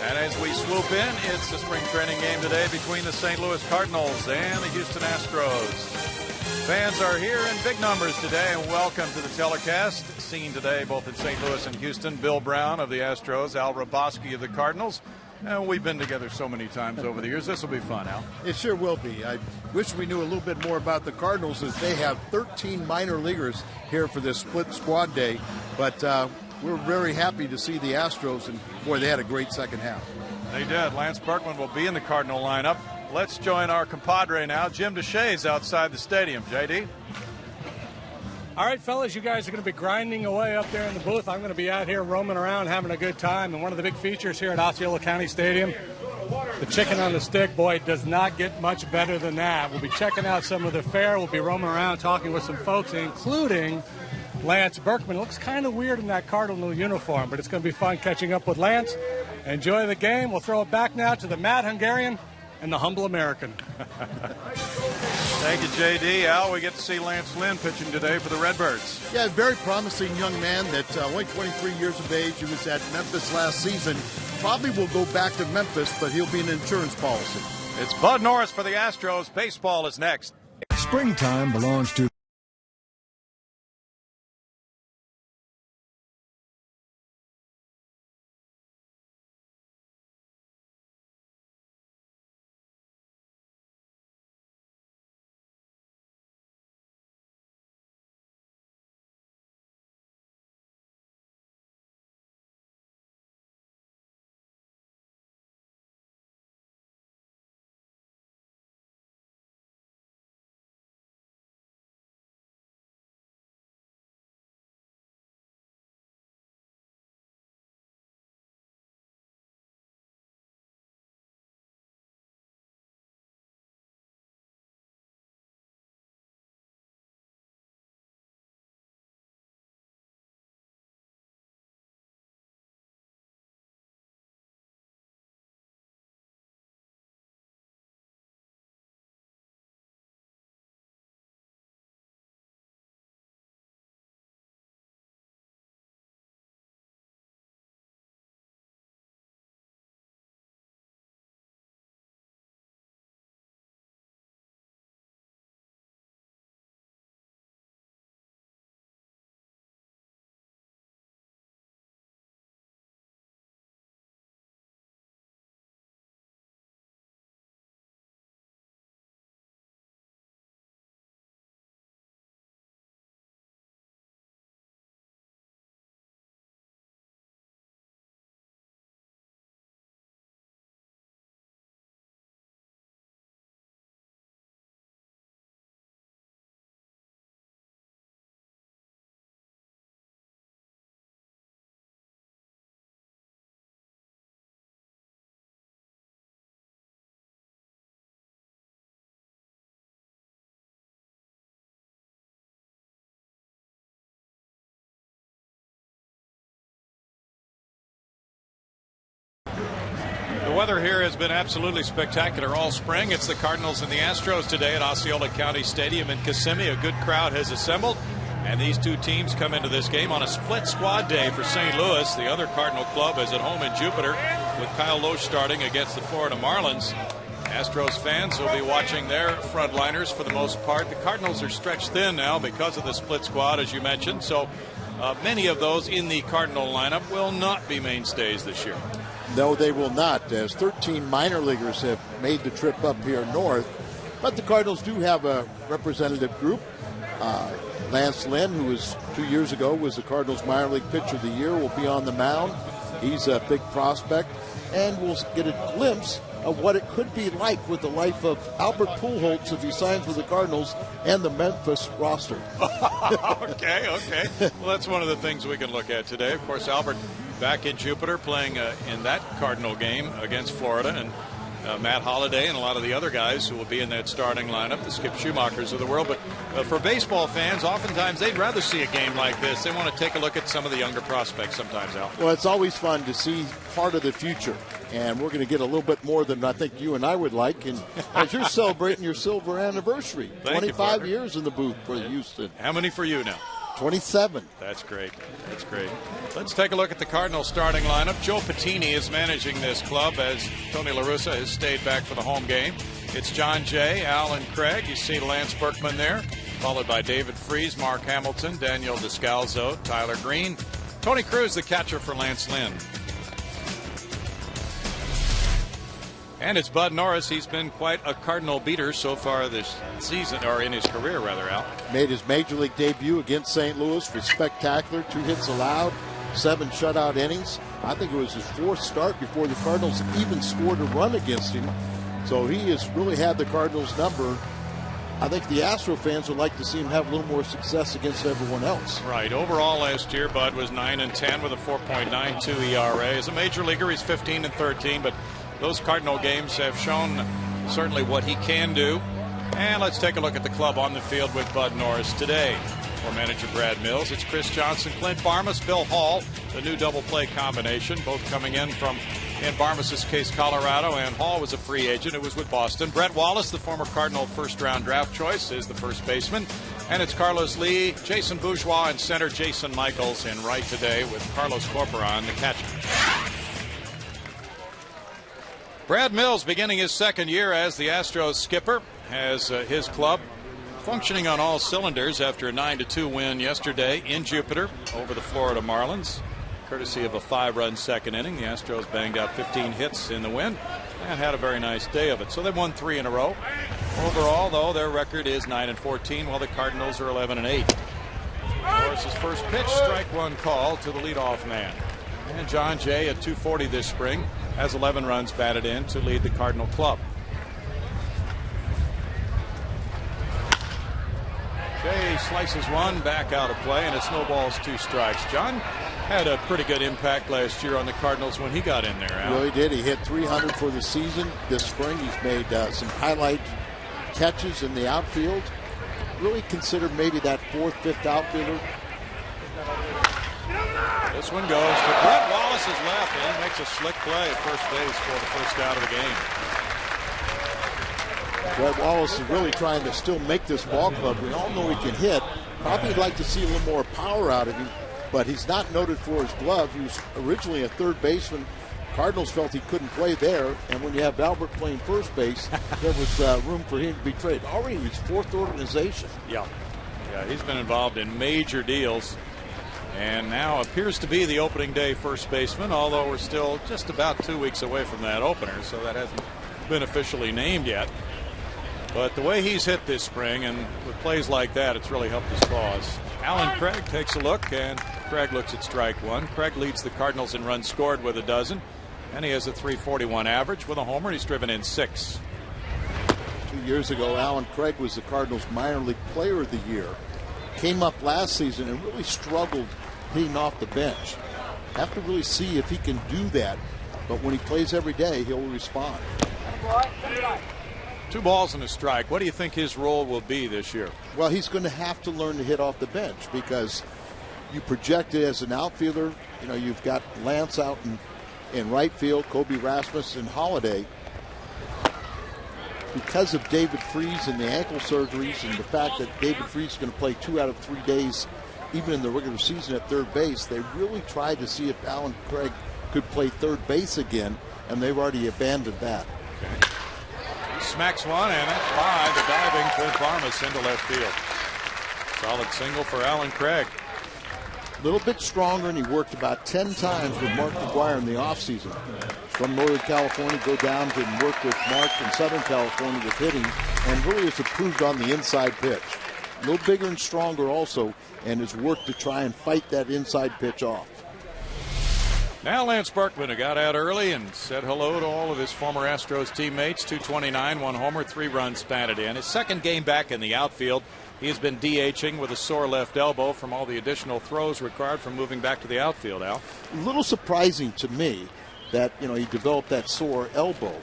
And as we swoop in, it's the spring training game today between the St. Louis Cardinals and the Houston Astros. Fans are here in big numbers today, and welcome to the telecast. Seen today both in St. Louis and Houston, Bill Brown of the Astros, Al Raboski of the Cardinals. And we've been together so many times over the years. This will be fun, Al. It sure will be. I wish we knew a little bit more about the Cardinals, as they have 13 minor leaguers here for this split squad day. But we're very happy to see the Astros, and boy, they had a great second half. They did. Lance Berkman will be in the Cardinal lineup. Let's join our compadre now, Jim DeShays, outside the stadium. JD? All right, fellas, you guys are going to be grinding away up there in the booth. I'm going to be out here roaming around having a good time. And one of the big features here at Osceola County Stadium, the chicken on the stick, boy, it does not get much better than that. We'll be checking out some of the fare. We'll be roaming around talking with some folks, including Lance Berkman. It looks kind of weird in that Cardinal uniform, but it's going to be fun catching up with Lance. Enjoy the game. We'll throw it back now to the mad Hungarian and the humble American. Thank you, J.D. Al, we get to see Lance Lynn pitching today for the Redbirds. Yeah, a very promising young man that only 23 years of age. He was at Memphis last season. Probably will go back to Memphis, but he'll be an insurance policy. It's Bud Norris for the Astros. Baseball is next. Springtime belongs to The weather here has been absolutely spectacular all spring. It's the Cardinals and the Astros today at Osceola County Stadium in Kissimmee. A good crowd has assembled, and these two teams come into this game on a split squad day for St. Louis. The other Cardinal club is at home in Jupiter with Kyle Loesch starting against the Florida Marlins. Astros fans will be watching their frontliners for the most part. The Cardinals are stretched thin now because of the split squad, as you mentioned, so many of those in the Cardinal lineup will not be mainstays this year. No, they will not, as 13 minor leaguers have made the trip up here north. But the Cardinals do have a representative group. Lance Lynn, who was 2 years ago was the Cardinals minor league pitcher of the year, will be on the mound. He's a big prospect, and we'll get a glimpse of what it could be like with the life of Albert Pujols if he signs with the Cardinals and the Memphis roster. Okay. Well, that's one of the things we can look at today. Of course, Albert back in Jupiter playing in that Cardinal game against Florida, and Matt Holliday and a lot of the other guys who will be in that starting lineup, the Skip Schumachers of the world. But for baseball fans, oftentimes they'd rather see a game like this. They want to take a look at some of the younger prospects sometimes, Al. Well, it's always fun to see part of the future, and we're going to get a little bit more than I think you and I would like. And as you're celebrating your silver anniversary, 25 years in the booth for Houston. How many for you now? 27. That's great. That's great. Let's take a look at the Cardinals starting lineup. Joe Patini is managing this club as Tony La Russa has stayed back for the home game. It's John Jay, Alan Craig. You see Lance Berkman there, followed by David Freese, Mark Hamilton, Daniel Descalzo, Tyler Green. Tony Cruz, the catcher for Lance Lynn. And it's Bud Norris. He's been quite a Cardinal beater so far this season, or in his career, rather, Al. Made his major league debut against St. Louis, was spectacular. 2 hits allowed, 7 shutout innings. I think it was his 4th start before the Cardinals even scored a run against him. So he has really had the Cardinals' number. I think the Astro fans would like to see him have a little more success against everyone else. Right. Overall last year, Bud was 9-10 with a 4.92 ERA. As a major leaguer, he's 15-13, but those Cardinal games have shown certainly what he can do. And let's take a look at the club on the field with Bud Norris today. For manager Brad Mills, it's Chris Johnson, Clint Barmas, Bill Hall, the new double play combination, both coming in from, in Barmas' case, Colorado, and Hall was a free agent. It was with Boston. Brett Wallace, the former Cardinal first-round draft choice, is the first baseman. And it's Carlos Lee, Jason Bourgeois, and center Jason Michaels in right today with Carlos Corporon, the catcher. Brad Mills, beginning his 2nd year as the Astros skipper, has his club functioning on all cylinders after a 9-2 win yesterday in Jupiter over the Florida Marlins, courtesy of a 5-run 2nd inning. The Astros banged out 15 hits in the win and had a very nice day of it. So they've won 3 in a row. Overall, though, their record is 9-14, while the Cardinals are 11-8. Norris's first pitch, strike 1 call to the leadoff man. And John Jay at .240 this spring has 11 runs batted in to lead the Cardinal club. Jay slices one back out of play, and it snowballs 2 strikes. John had a pretty good impact last year on the Cardinals when he got in there. Al. Really did. He hit 300 for the season. This spring he's made some highlight catches in the outfield. Really considered maybe that 4th, 5th outfielder. This one goes to Brett Wallace's left, and he makes a slick play at first base for the first out of the game. Brett Wallace is really trying to still make this ball club. We all know he can hit. Probably would like to see a little more power out of him, but he's not noted for his glove. He was originally a 3rd baseman. Cardinals felt he couldn't play there, and when you have Albert playing first base, there was room for him to be traded. Already his 4th organization. Yeah, he's been involved in major deals, and now appears to be the opening day first baseman, although we're still just about 2 weeks away from that opener, so that hasn't been officially named yet. But the way he's hit this spring, and with plays like that, it's really helped his cause. Alan Craig takes a look, and Craig looks at strike 1. Craig leads the Cardinals in runs scored with 12, and he has a .341 average with a homer. He's driven in 6. 2 years ago, Alan Craig was the Cardinals minor league player of the year. Came up last season and really struggled hitting off the bench. Have to really see if he can do that, but when he plays every day, he'll respond. 2 balls and a strike. What do you think his role will be this year? Well, he's going to have to learn to hit off the bench because you project it as an outfielder. You know, you've got Lance out in right field, Kobe Rasmus and Holiday. Because of David Freese and the ankle surgeries and the fact that David Freese is going to play 2 out of 3 days, even in the regular season at 3rd base, they really tried to see if Alan Craig could play 3rd base again, and they've already abandoned that. Okay. Smacks one, and that's by the diving Clint Barmas into left field. Solid single for Alan Craig. A little bit stronger, and he worked about 10 times with Mark McGuire in the offseason. From Northern California, go down to work with Mark in Southern California with hitting, and really has improved on the inside pitch. A little bigger and stronger also, and has worked to try and fight that inside pitch off. Now Lance Berkman, who got out early and said hello to all of his former Astros teammates. 229, 1 homer, 3 runs batted in. His 2nd game back in the outfield. He has been DHing with a sore left elbow from all the additional throws required from moving back to the outfield, Al. A little surprising to me that, you know, he developed that sore elbow,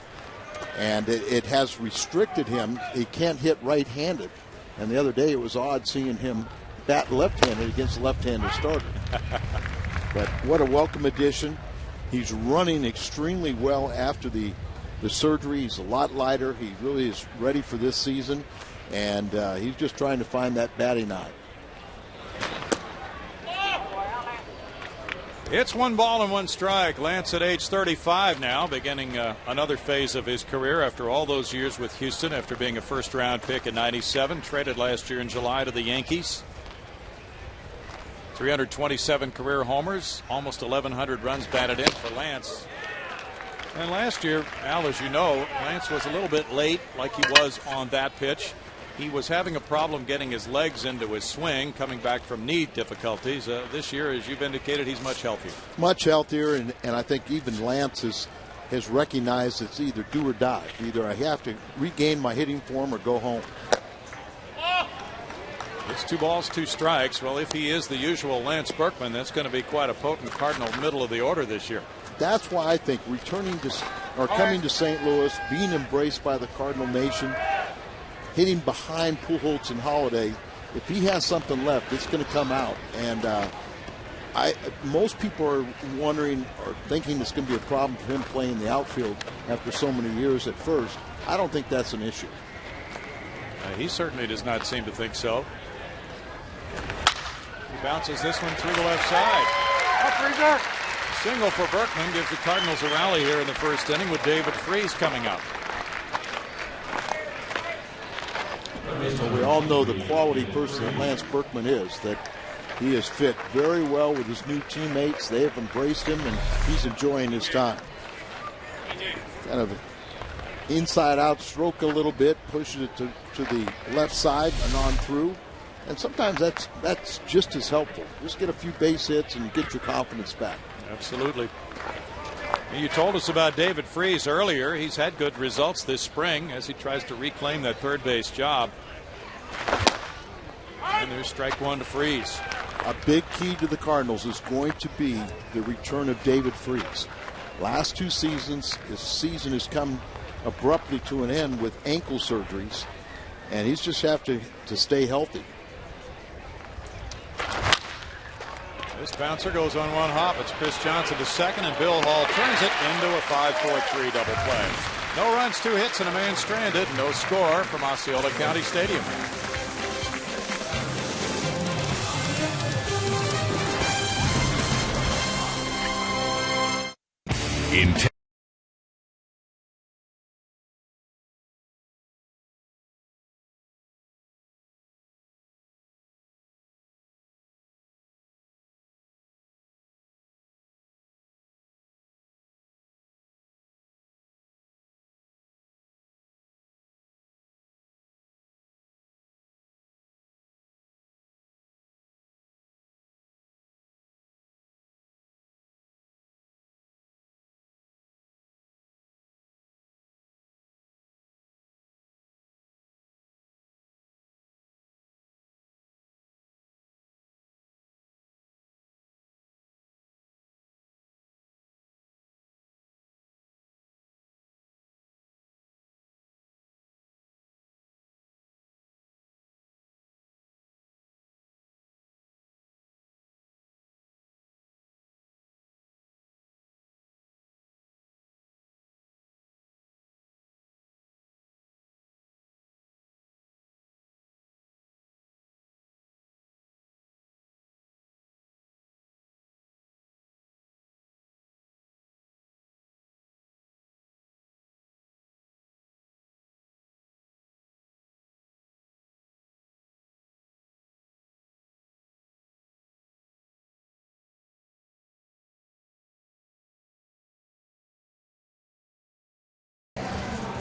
and it has restricted him. He can't hit right-handed. And the other day it was odd seeing him bat left-handed against a left-handed starter. But what a welcome addition. He's running extremely well after the surgery. He's a lot lighter. He really is ready for this season. And he's just trying to find that batting eye. It's 1 ball and 1 strike. Lance at age 35 now, beginning another phase of his career after all those years with Houston, after being a first-round pick in '97, traded last year in July to the Yankees. 327 career homers, almost 1,100 runs batted in for Lance. And last year, Al, as you know, Lance was a little bit late, like he was on that pitch. He was having a problem getting his legs into his swing, coming back from knee difficulties. This year, as you've indicated, he's much healthier. Much healthier, and I think even Lance has recognized it's either do or die. Either I have to regain my hitting form or go home. It's 2 balls, 2 strikes. Well, if he is the usual Lance Berkman, that's going to be quite a potent Cardinal middle of the order this year. That's why I think coming to St. Louis, being embraced by the Cardinal Nation, hitting behind Pujols and Holiday, if he has something left, it's going to come out. And most people are wondering or thinking it's going to be a problem for him playing the outfield after so many years at first. I don't think that's an issue. He certainly does not seem to think so. He bounces this one through the left side. Single for Berkman gives the Cardinals a rally here in the first inning with David Freese coming up. So we all know the quality person that Lance Berkman is, that he has fit very well with his new teammates. They have embraced him, and he's enjoying his time. Kind of inside out stroke a little bit, pushes it to the left side and on through. And sometimes that's just as helpful. Just get a few base hits and get your confidence back. Absolutely. You told us about David Freese earlier. He's had good results this spring as he tries to reclaim that third base job. And there's strike 1 to Freese. A big key to the Cardinals is going to be the return of David Freese. Last 2 seasons, his season has come abruptly to an end with ankle surgeries, and he's just have to stay healthy. This bouncer goes on 1 hop. It's Chris Johnson to second, and Bill Hall turns it into a 5-4-3 double play. No runs, 2 hits, and a man stranded. No score from Osceola County Stadium.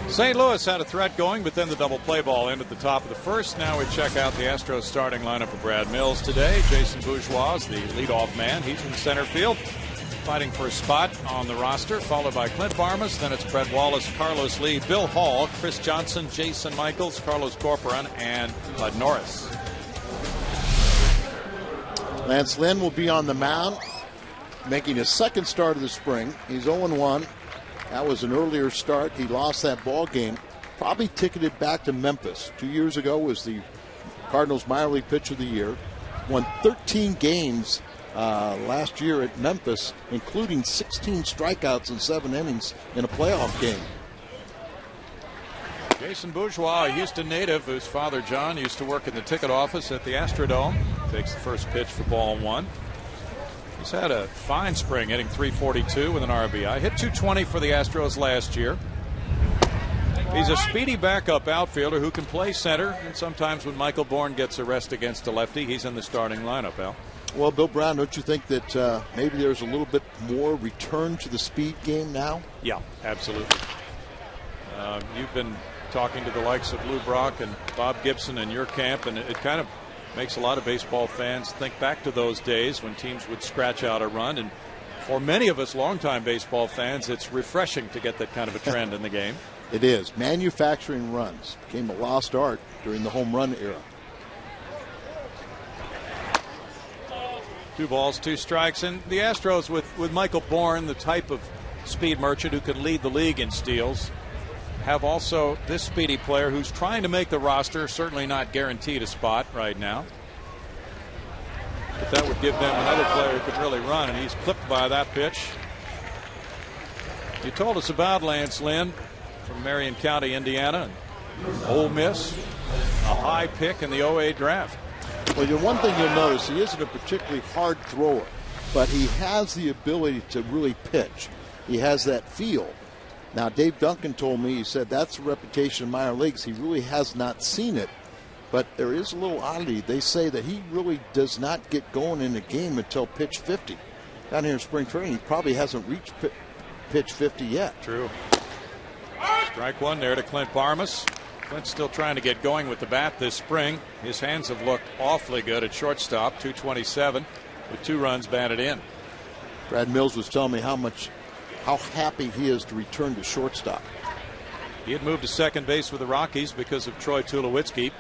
St. Louis had a threat going, but then the double play ball ended at the top of the first. Now we check out the Astros starting lineup for Brad Mills today. Jason Bourgeois is the leadoff man. He's in center field, fighting for a spot on the roster, followed by Clint Barmas. Then it's Brett Wallace, Carlos Lee, Bill Hall, Chris Johnson, Jason Michaels, Carlos Corporan, and Bud Norris. Lance Lynn will be on the mound, making his second start of the spring. He's 0-1. That was an earlier start. He lost that ball game. Probably ticketed back to Memphis. 2 years ago was the Cardinals minor league pitcher of the year. Won 13 games last year at Memphis, including 16 strikeouts in 7 innings in a playoff game. Jason Bourgeois, a Houston native whose father John used to work in the ticket office at the Astrodome, takes the first pitch for ball 1. He's had a fine spring, hitting .342 with an RBI. Hit .220 for the Astros last year. He's a speedy backup outfielder who can play center, and sometimes when Michael Bourne gets a rest against a lefty, he's in the starting lineup, Al. Well, Bill Brown, don't you think that maybe there's a little bit more return to the speed game now? Yeah, absolutely. You've been talking to the likes of Lou Brock and Bob Gibson in your camp, and it kind of makes a lot of baseball fans think back to those days when teams would scratch out a run. And for many of us longtime baseball fans, it's refreshing to get that kind of a trend in the game. It is. Manufacturing runs became a lost art during the home run era. 2 balls, 2 strikes. And the Astros with Michael Bourne, the type of speed merchant who could lead the league in steals, have also this speedy player who's trying to make the roster, certainly not guaranteed a spot right now. But that would give them another player who could really run, and he's clipped by that pitch. You told us about Lance Lynn from Marion County, Indiana, and Ole Miss, a high pick in the '08 draft. Well, the one thing you'll notice, he isn't a particularly hard thrower, but he has the ability to really pitch. He has that feel. Now, Dave Duncan told me, he said that's a reputation in minor leagues. He really has not seen it, but there is a little oddity. They say that he really does not get going in a game until pitch 50. Down here in spring training, he probably hasn't reached pitch 50 yet. True. Strike one there to Clint Barmas. Clint's still trying to get going with the bat this spring. His hands have looked awfully good at shortstop, 227, with 2 runs batted in. Brad Mills was telling me how happy he is to return to shortstop. He had moved to second base with the Rockies because of Troy Tulowitzki.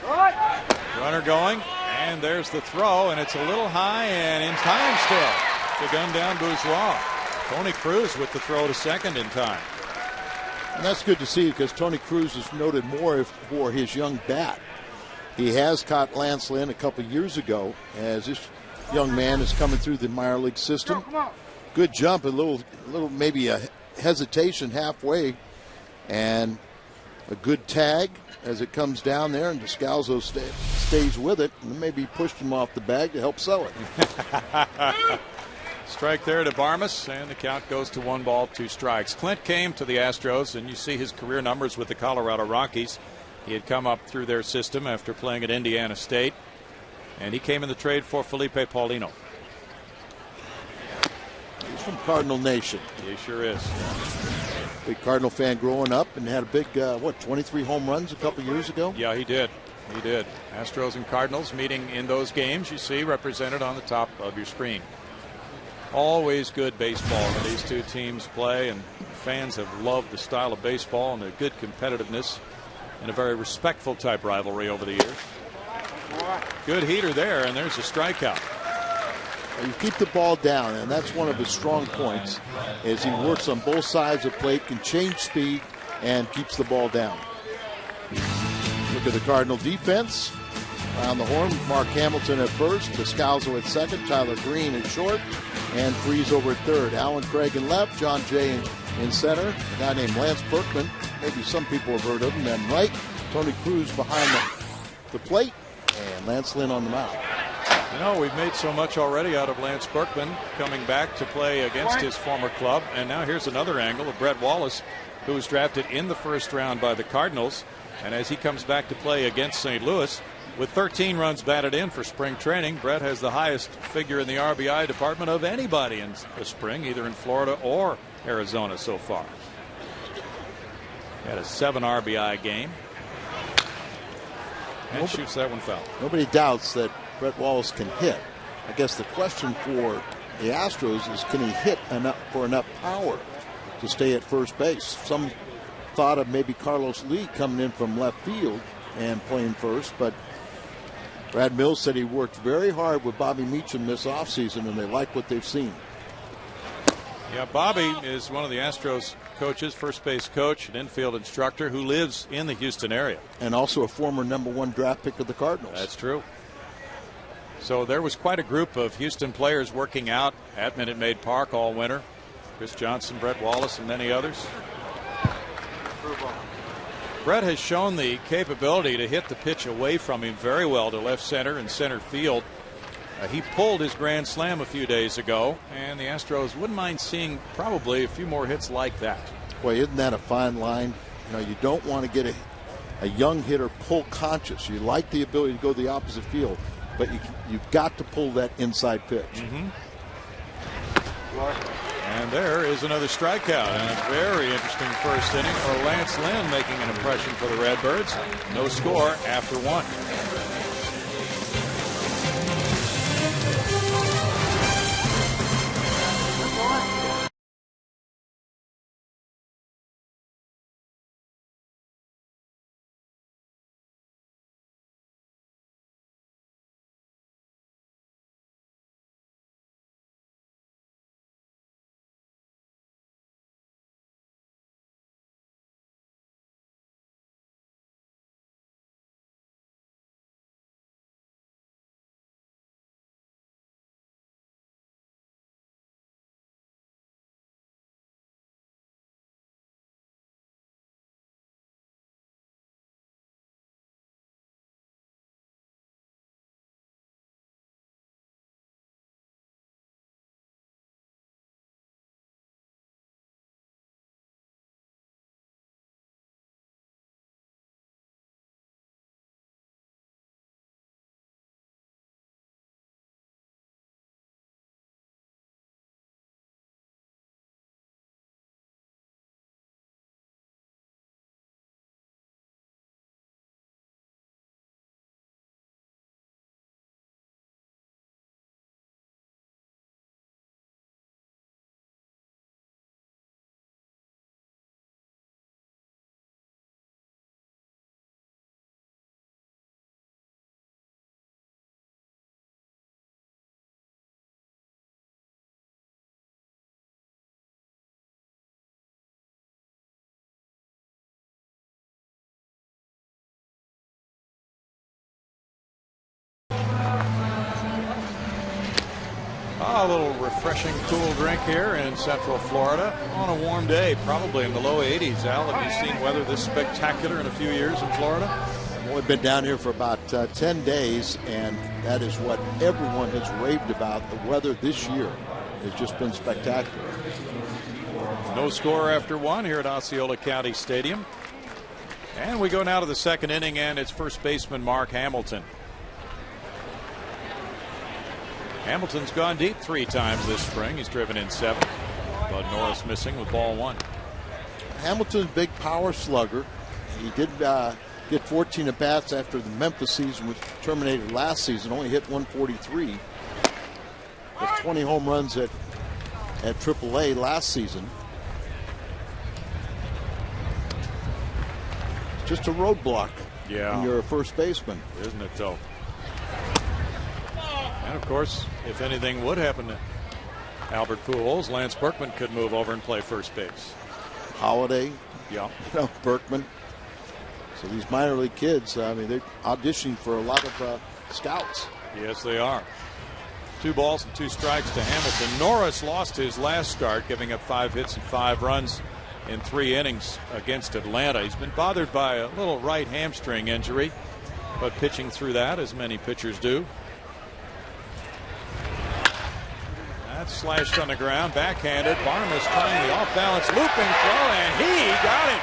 Runner going, and there's the throw, and it's a little high and in time still to gun down Bourgeois. Tony Cruz with the throw to second in time. And that's good to see because Tony Cruz is noted more for his young bat. He has caught Lance Lynn a couple years ago as this young man is coming through the minor league system. Good jump, a little maybe a hesitation halfway, and a good tag as it comes down there, and Descalzo stays with it, and maybe pushed him off the bag to help sell it. Strike there to Barmas, and the count goes to 1 ball, 2 strikes. Clint came to the Astros, and you see his career numbers with the Colorado Rockies. He had come up through their system after playing at Indiana State, and he came in the trade for Felipe Paulino. He's from Cardinal Nation. He sure is. Big Cardinal fan growing up, and had a big 23 home runs a couple years ago. Yeah, he did. He did. Astros and Cardinals meeting in those games, you see represented on the top of your screen. Always good baseball when these two teams play, and fans have loved the style of baseball and the good competitiveness and a very respectful type rivalry over the years. Good heater there, and there's a strikeout. You keep the ball down, and that's one of his strong points, is he works on both sides of the plate, can change speed, and keeps the ball down. Look at the Cardinal defense. Around the horn, Mark Hamilton at first, Descalzo at second, Tyler Green at short, and Freeze over at third. Alan Craig in left, John Jay in center, a guy named Lance Berkman, maybe some people have heard of him, and right, Tony Cruz behind the plate, and Lance Lynn on the mound. You know, we've made so much already out of Lance Berkman coming back to play against his former club, and now here's another angle of Brett Wallace, who was drafted in the first round by the Cardinals, and as he comes back to play against St. Louis, with 13 runs batted in for spring training, Brett has the highest figure in the RBI department of anybody in the spring, either in Florida or Arizona so far. He had a 7 RBI game. And shoots that one foul. Nobody doubts that Brett Wallace can hit. I guess the question for the Astros is, can he hit enough power to stay at first base? Some thought of maybe Carlos Lee coming in from left field and playing first, but Brad Mills said he worked very hard with Bobby Meacham this offseason, and they like what they've seen. Yeah, Bobby is one of the Astros coaches, first base coach and infield instructor, who lives in the Houston area. And also a former #1 draft pick of the Cardinals. That's true. So there was quite a group of Houston players working out at Minute Maid Park all winter. Chris Johnson, Brett Wallace, and many others. Brett has shown the capability to hit the pitch away from him very well to left center and center field. He pulled his grand slam a few days ago, and the Astros wouldn't mind seeing probably a few more hits like that. Boy, isn't that a fine line? You know, you don't want to get a young hitter pull conscious. You like the ability to go the opposite field, but you've got to pull that inside pitch. And there is another strikeout, and a very interesting first inning for Lance Lynn, making an impression for the Redbirds. No score after 1. A little refreshing cool drink here in Central Florida on a warm day, probably in the low 80s. Al, have you seen weather this spectacular in a few years in Florida? I've only been down here for about 10 days, and that is what everyone has raved about. The weather this year has just been spectacular. No score after 1 here at Osceola County Stadium. And we go now to the second inning, and it's first baseman Mark Hamilton. Hamilton's gone deep 3 times this spring. He's driven in 7. Bud Norris missing with ball 1. Hamilton's a big power slugger. He did get 14 at bats after the Memphis season, which terminated last season. Only hit 143. Got 20 home runs at AAA last season. Just a roadblock when you're a first baseman. Isn't it, though? And, of course, if anything would happen to Albert Pujols, Lance Berkman could move over and play first base. Holiday. Yeah. Berkman. So these minor league kids, I mean, they're auditioning for a lot of scouts. Yes, they are. 2 balls and 2 strikes to Hamilton. Norris lost his last start, giving up 5 hits and 5 runs in 3 innings against Atlanta. He's been bothered by a little right hamstring injury, but pitching through that, as many pitchers do. That's slashed on the ground, backhanded. Barnes trying the off-balance looping throw, and he got it.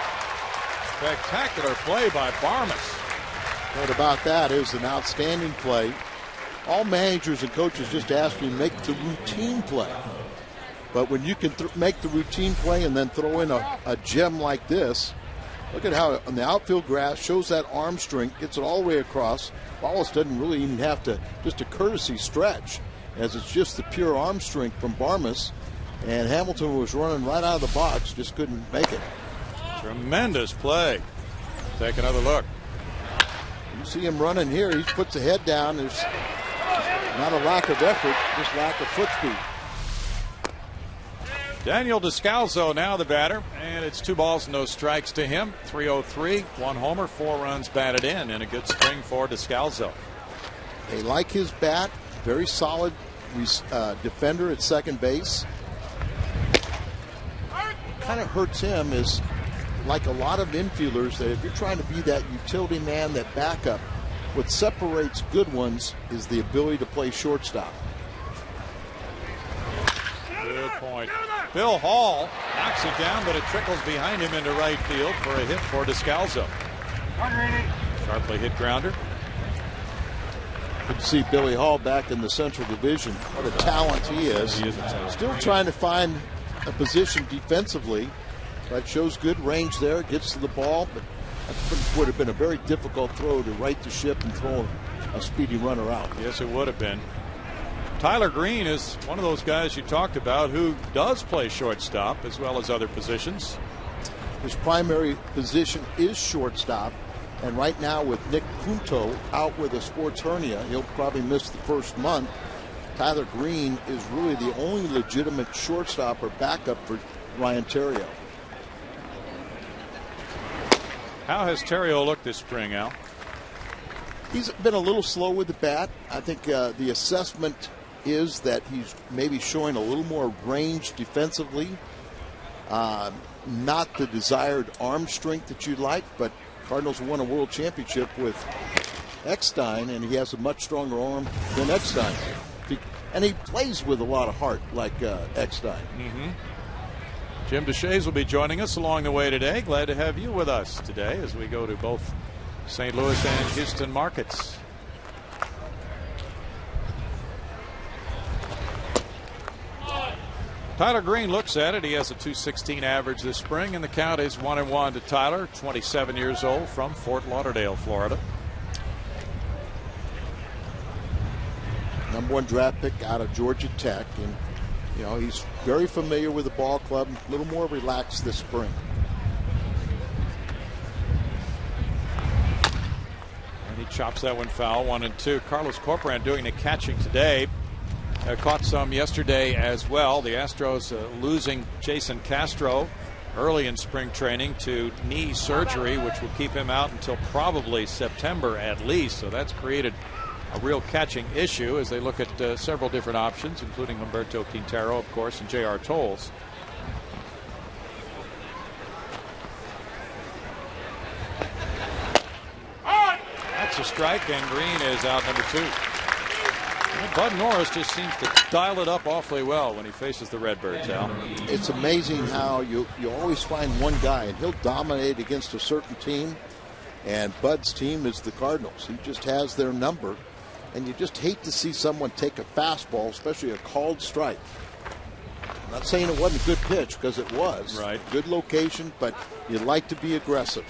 Spectacular play by Barnes. What about that? It was an outstanding play. All managers and coaches just ask you to make the routine play. But when you can make the routine play and then throw in a gem like this, look at how on the outfield grass shows that arm strength, gets it all the way across. Wallace doesn't really even have to, just a courtesy stretch, as it's just the pure arm strength from Barmes. And Hamilton was running right out of the box, just couldn't make it. Tremendous play. Take another look. You see him running here. He puts the head down. There's not a lack of effort, just lack of foot speed. Daniel Descalzo now the batter, and it's 2 balls, no strikes to him. 303, 1 homer, 4 runs batted in, and a good spring for Descalzo. They like his bat. Very solid defender at second base. Kind of hurts him is, like a lot of infielders, that if you're trying to be that utility man, that backup, what separates good ones is the ability to play shortstop. Good point. Bill Hall knocks it down, but it trickles behind him into right field for a hit for Descalzo. Sharply hit grounder. Good to see Billy Hall back in the Central Division. What a talent he is. He is a talent. Still trying to find a position defensively, but shows good range there, gets to the ball, but that would have been a very difficult throw to right the ship and throw a speedy runner out. Yes, it would have been. Tyler Green is one of those guys you talked about who does play shortstop as well as other positions. His primary position is shortstop, and right now with Nick Punto out with a sports hernia, he'll probably miss the first month. Tyler Green is really the only legitimate shortstop or backup for Ryan Theriot. How has Theriot looked this spring, Al? He's been a little slow with the bat. I think the assessment is that he's maybe showing a little more range defensively. Not the desired arm strength that you'd like, but Cardinals won a world championship with Eckstein, and he has a much stronger arm than Eckstein. And he plays with a lot of heart like Eckstein. Jim DeShays will be joining us along the way today. Glad to have you with us today as we go to both St. Louis and Houston markets. Tyler Green looks at it. He has a .216 average this spring, and the count is 1-1 to Tyler, 27 years old, from Fort Lauderdale, Florida. #1 draft pick out of Georgia Tech, and you know he's very familiar with the ball club, a little more relaxed this spring. And he chops that one foul, 1-2. Carlos Corporan doing the catching today. Caught some yesterday as well. The Astros losing Jason Castro early in spring training to knee surgery, which will keep him out until probably September at least. So that's created a real catching issue as they look at several different options, including Humberto Quintero, of course, and J.R. Tolles. That's a strike, and Green is out, #2. And Bud Norris just seems to dial it up awfully well when he faces the Redbirds, Al. It's amazing how you always find one guy, and he'll dominate against a certain team, and Bud's team is the Cardinals. He just has their number. And you just hate to see someone take a fastball, especially a called strike. I'm not saying it wasn't a good pitch, because it was. Right. Good location, but you like to be aggressive.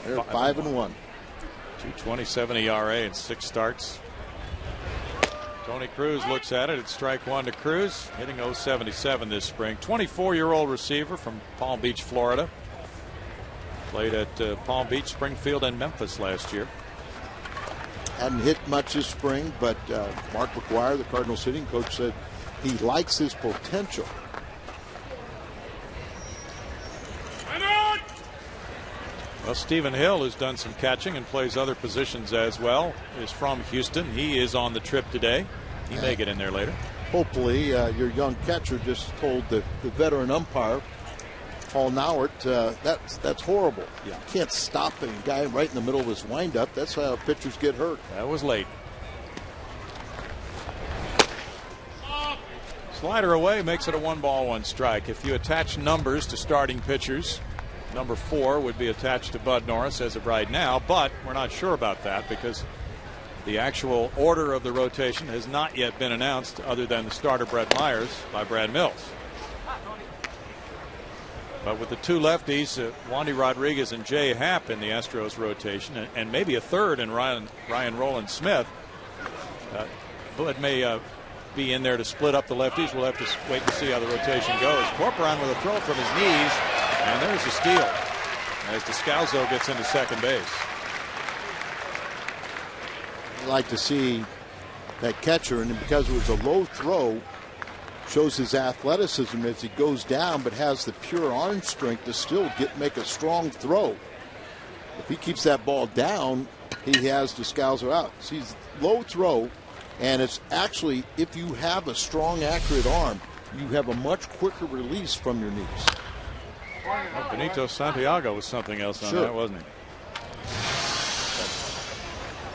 They're 5-1. 2.27 ERA in 6 starts. Tony Cruz looks at it. It's strike 1 to Cruz, hitting .077 this spring. 24-year-old receiver from Palm Beach, Florida. Played at Palm Beach, Springfield, and Memphis last year. Hadn't hit much this spring, but Mark McGuire, the Cardinals hitting coach, said he likes his potential. Well, Stephen Hill, who's done some catching and plays other positions as well, is from Houston. He is on the trip today. He may get in there later. Hopefully, your young catcher just told the veteran umpire, Paul Nauert, that's horrible. Yeah. You can't stop a guy right in the middle of his windup. That's how pitchers get hurt. That was late. Slider away makes it a 1-1 strike. If you attach numbers to starting pitchers, number 4 would be attached to Bud Norris as of right now, but we're not sure about that because the actual order of the rotation has not yet been announced other than the starter Brett Myers by Brad Mills. But with the 2 lefties, Wandy Rodriguez and Jay Happ in the Astros rotation, and maybe a third in Ryan Roland Smith, Bud may be in there to split up the lefties. We'll have to wait to see how the rotation goes. Corporan with a throw from his knees, and there's a steal as Descalzo gets into second base. I'd like to see that catcher, and because it was a low throw, shows his athleticism as he goes down, but has the pure arm strength to still make a strong throw. If he keeps that ball down, he has Descalzo out. See, low throw, and it's actually, if you have a strong, accurate arm, you have a much quicker release from your knees. Well, Benito Santiago was something else on that, wasn't he?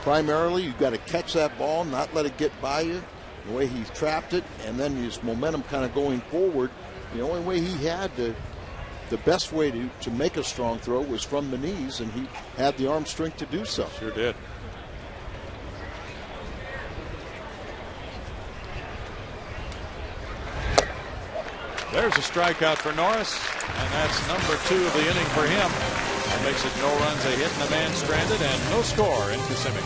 primarily you've got to catch that ball, not let it get by you, the way he trapped it, and then his momentum kind of going forward. The only way he had the best way to make a strong throw was from the knees, and he had the arm strength to do so. Sure did. There's a strikeout for Norris, and that's number 2 of the inning for him. That makes it no runs, a hit, and a man stranded, and no score in Kissimmee.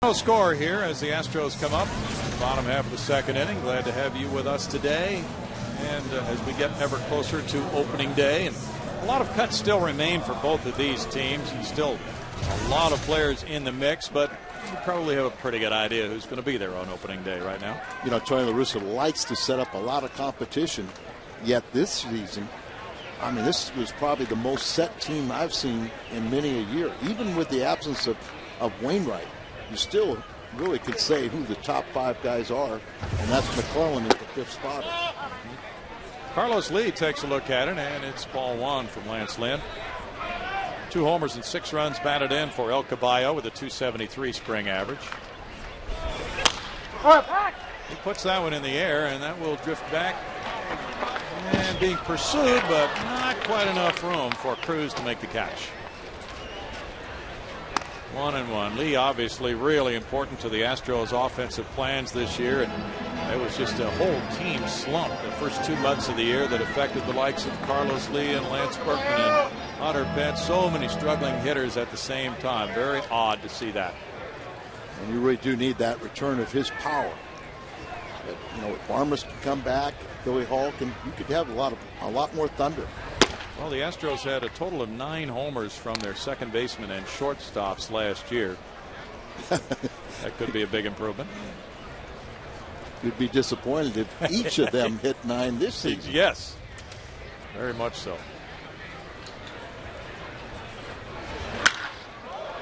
No score here as the Astros come up. Bottom half of the second inning. Glad to have you with us today. And as we get ever closer to opening day, and a lot of cuts still remain for both of these teams, and still a lot of players in the mix, but you probably have a pretty good idea who's going to be there on opening day right now. You know, Tony La Russa likes to set up a lot of competition, yet this season, I mean, this was probably the most set team I've seen in many a year. Even with the absence of Wainwright, you still really could say who the top 5 guys are, and that's McClellan at the 5th spot. Carlos Lee takes a look at it, and it's ball 1 from Lance Lynn. 2 homers and 6 runs batted in for El Caballo with a .273 spring average. He puts that one in the air, and that will drift back and being pursued, but not quite enough room for Cruz to make the catch. 1-1. Lee obviously really important to the Astros offensive plans this year, and it was just a whole team slump the first 2 months of the year that affected the likes of Carlos Lee and Lance Berkman and Hunter Pence. So many struggling hitters at the same time. Very odd to see that. And you really do need that return of his power. But, you know, if Armas can come back, Billy Hall can, you could have a lot more thunder. Well, the Astros had a total of 9 homers from their second baseman and shortstops last year. That could be a big improvement. You'd be disappointed if each of them hit 9 this season. Yes, very much so.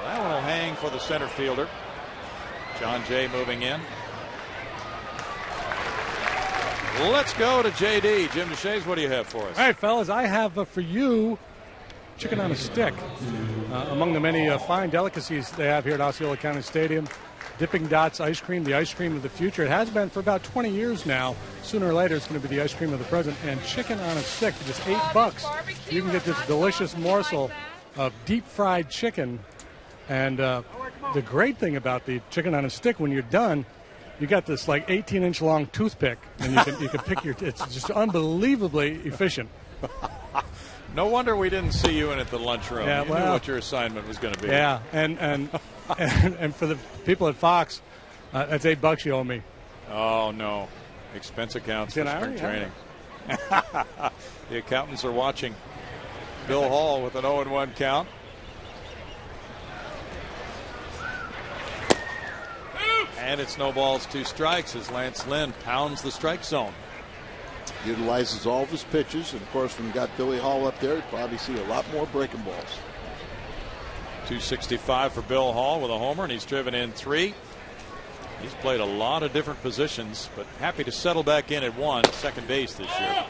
That one will hang for the center fielder. John Jay moving in. Let's go to JD. Jim DeShays, what do you have for us? All right, fellas, I have for you chicken on a stick. Among the many fine delicacies they have here at Osceola County Stadium, Dipping Dots ice cream, the ice cream of the future. It has been for about 20 years now. Sooner or later, it's going to be the ice cream of the present. And chicken on a stick for just $8. You can get this delicious morsel of deep-fried chicken. And the great thing about the chicken on a stick, when you're done, you got this like 18-inch long toothpick, and you can pick your. It's just unbelievably efficient. No wonder we didn't see you in at the lunchroom. Yeah, you knew what your assignment was going to be. Yeah, and for the people at Fox, that's $8 you owe me. Oh no, expense accounts for spring training. The accountants are watching Bill Hall with an 0-1 count. And it's no balls, 2 strikes as Lance Lynn pounds the strike zone. Utilizes all of his pitches, and of course when you got Billy Hall up there, you probably see a lot more breaking balls. 265 for Bill Hall with a homer, and he's driven in 3. He's played a lot of different positions, but happy to settle back in at 1, second base this year.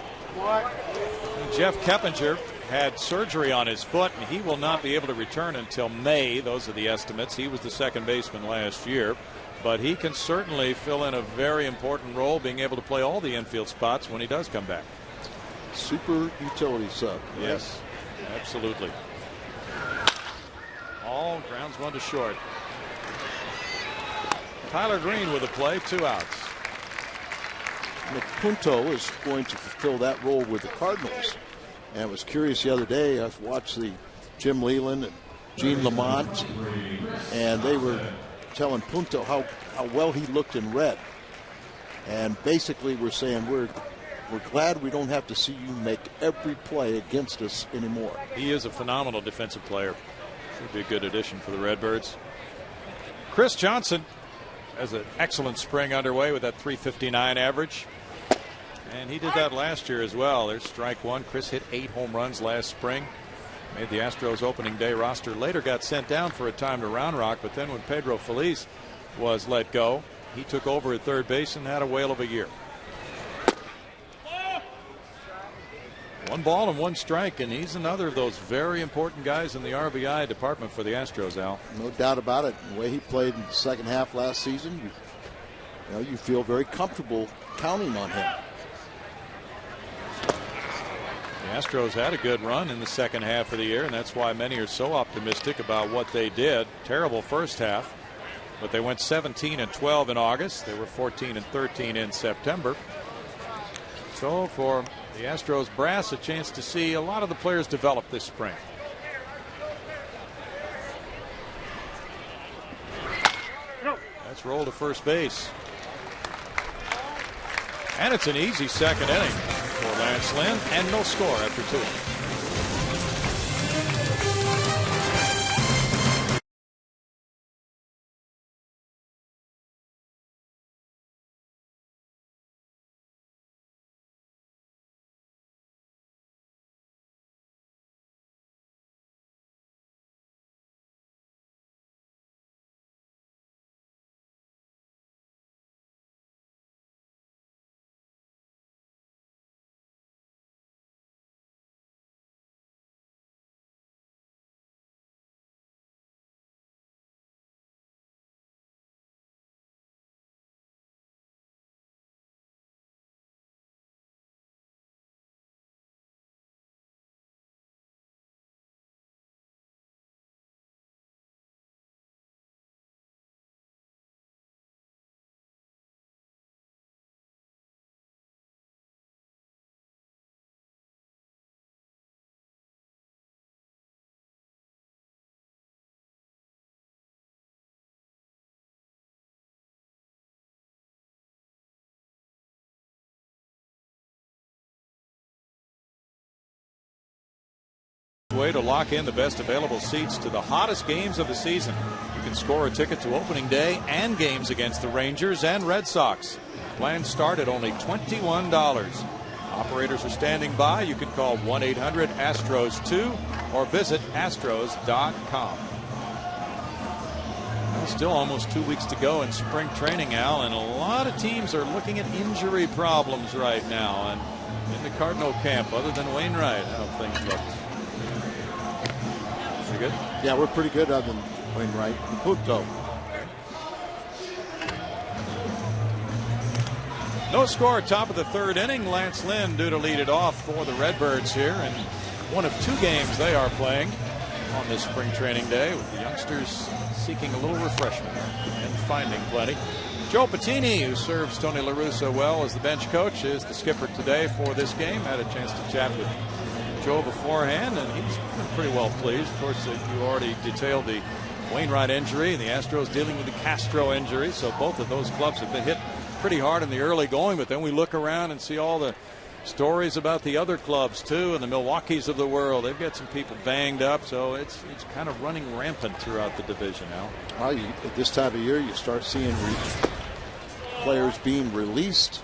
Jeff Keppinger had surgery on his foot, and he will not be able to return until May. Those are the estimates. He was the second baseman last year, but he can certainly fill in a very important role, being able to play all the infield spots when he does come back. Super utility sub. Yes, absolutely. All grounds 1 to short. Tyler Green with a play, 2 outs. McPunto is going to fulfill that role with the Cardinals. And it was curious the other day, I watched the Jim Leland and Gene Lamont, and they were telling Punto how well he looked in red. And basically we're saying we're glad we don't have to see you make every play against us anymore. He is a phenomenal defensive player. Should be a good addition for the Redbirds. Chris Johnson has an excellent spring underway with that .359 average. And he did that last year as well. There's strike 1. Chris hit 8 home runs last spring. Made the Astros opening day roster. Later got sent down for a time to Round Rock, but then when Pedro Feliz was let go, he took over at third base and had a whale of a year. 1 ball and 1 strike, and he's another of those very important guys in the RBI department for the Astros, Al. No doubt about it. The way he played in the second half last season, you feel very comfortable counting on him. The Astros had a good run in the second half of the year, and that's why many are so optimistic about what they did. Terrible first half, but they went 17-12 in August. They were 14-13 in September. So for the Astros brass, a chance to see a lot of the players develop this spring. That's rolled to first base. And it's an easy second inning for Lance Lynn, and no score after 2. Way to lock in the best available seats to the hottest games of the season. You can score a ticket to opening day and games against the Rangers and Red Sox. Plans start at only $21. Operators are standing by. You can call 1-800-ASTROS-2 or visit astros.com. Well, still almost 2 weeks to go in spring training, Al, and a lot of teams are looking at injury problems right now. And in the Cardinal camp, other than Wainwright, how things look. Good? Yeah, we're pretty good other than Wainwright and Punto. No score, top of the 3rd inning. Lance Lynn due to lead it off for the Redbirds here, and one of 2 games they are playing on this spring training day, with the youngsters seeking a little refreshment and finding plenty. Joe Patini, who serves Tony La Russa well as the bench coach, is the skipper today for this game. Had a chance to chat with Joe beforehand, and he's been pretty well pleased. Of course, you already detailed the Wainwright injury, and the Astros dealing with the Castro injury, so both of those clubs have been hit pretty hard in the early going, but then we look around and see all the stories about the other clubs too, and the Milwaukees of the world. They've got some people banged up, so it's kind of running rampant throughout the division now. Well, at this time of year, you start seeing players being released,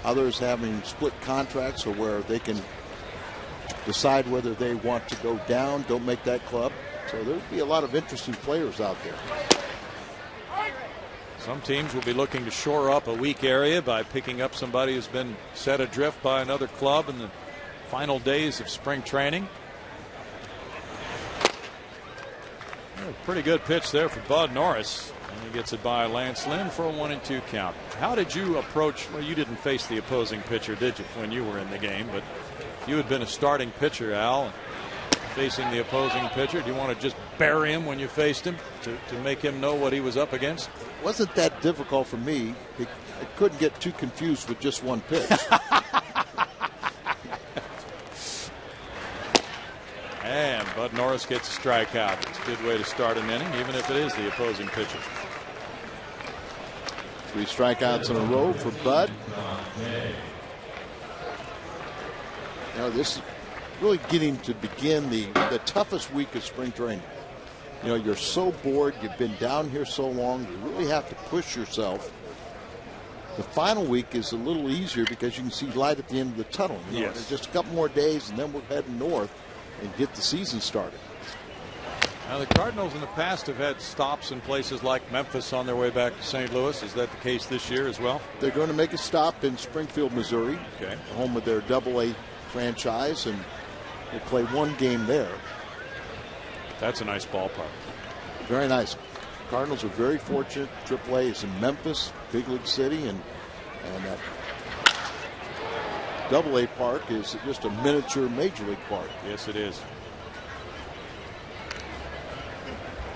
others having split contracts, or where they can decide whether they want to go down, don't make that club. So there'll be a lot of interesting players out there. Some teams will be looking to shore up a weak area by picking up somebody who's been set adrift by another club in the final days of spring training. A pretty good pitch there for Bud Norris. And he gets it by Lance Lynn for a 1-2 count. How did you approach? Well, you didn't face the opposing pitcher, did you, when you were in the game? But if you had been a starting pitcher, Al, facing the opposing pitcher, do you want to just bury him when you faced him to make him know what he was up against? It wasn't that difficult for me. I couldn't get too confused with just one pitch. And Bud Norris gets a strikeout. It's a good way to start an inning, even if it is the opposing pitcher. 3 strikeouts in a row for Bud. You know, this is really getting to begin the toughest week of spring training. You know, you're so bored. You've been down here so long. You really have to push yourself. The final week is a little easier because you can see light at the end of the tunnel. You know, yes. there's just a couple more days, and then we're heading north and get the season started. Now, the Cardinals in the past have had stops in places like Memphis on their way back to St. Louis. Is that the case this year as well? They're going to make a stop in Springfield, Missouri, okay, home of their AA franchise, and we'll play one game there. That's a nice ballpark. Very nice. Cardinals are very fortunate. AAA is in Memphis, big league city, and that AA park is just a miniature major league park. Yes, it is.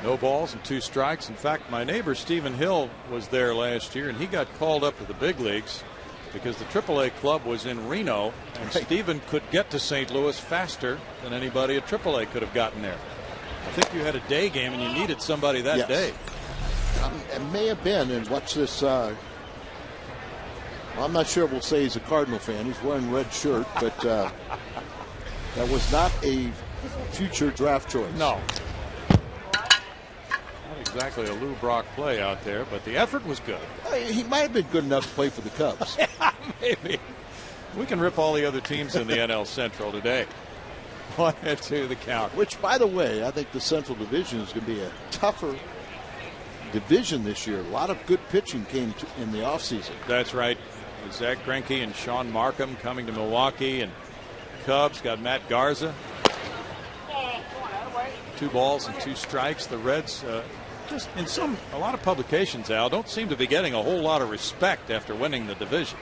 No balls and 2 strikes. In fact, my neighbor Stephen Hill was there last year, and he got called up to the big leagues because the AAA club was in Reno, and Stephen could get to St. Louis faster than anybody at AAA could have gotten there. I think you had a day game and you needed somebody that day. It may have been, and watch this. Well, I'm not sure we'll say he's a Cardinal fan. He's wearing red shirt, but that was not a future draft choice. No. Not exactly a Lou Brock play out there, but the effort was good. He might have been good enough to play for the Cubs. Maybe. We can rip all the other teams in the NL Central today. 1-2 the count. Which, by the way, I think the Central Division is going to be a tougher division this year. A lot of good pitching came in the offseason. That's right. Zach Greinke and Sean Markham coming to Milwaukee, and Cubs got Matt Garza. 2 balls and 2 strikes. The Reds, just in a lot of publications, Al, don't seem to be getting a whole lot of respect after winning the division.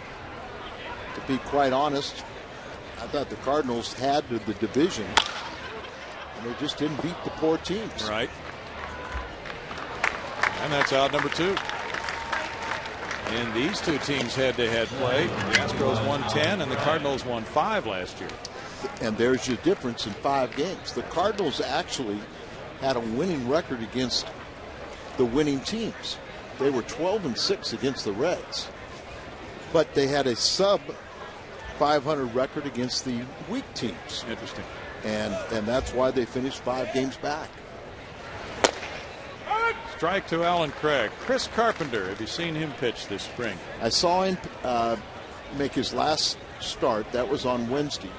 To be quite honest, I thought the Cardinals had the division, and they just didn't beat the poor teams. Right. And that's out number 2. In these 2 teams head-to-head play, the Astros won 10 and the Cardinals won 5 last year. And there's your difference in 5 games. The Cardinals actually had a winning record against the winning teams. They were 12-6 against the Reds, but they had a sub 500 record against the weak teams. Interesting. And that's why they finished 5 games back. Strike to Alan Craig. Chris Carpenter, have you seen him pitch this spring? I saw him make his last start. That was on Wednesday,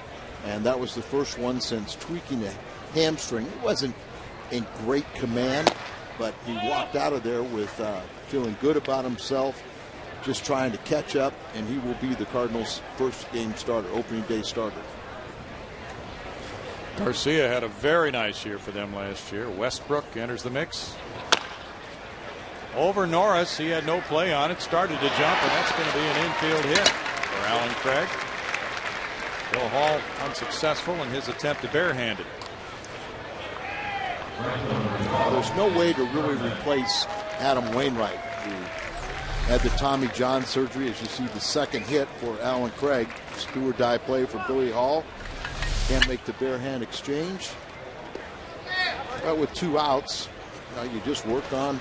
and that was the first one since tweaking a hamstring. It wasn't in great command, but he walked out of there with feeling good about himself, just trying to catch up, and he will be the Cardinals' first game starter, opening day starter. Garcia had a very nice year for them last year. Westbrook enters the mix. Over Norris, he had no play on it, started to jump, and that's going to be an infield hit for Alan Craig. Bill Hall unsuccessful in his attempt to barehand it. There's no way to really replace Adam Wainwright, who had the Tommy John surgery. As you see, the second hit for Alan Craig. Do or die play for Billy Hall. Can't make the barehand exchange. But with 2 outs, now you just work on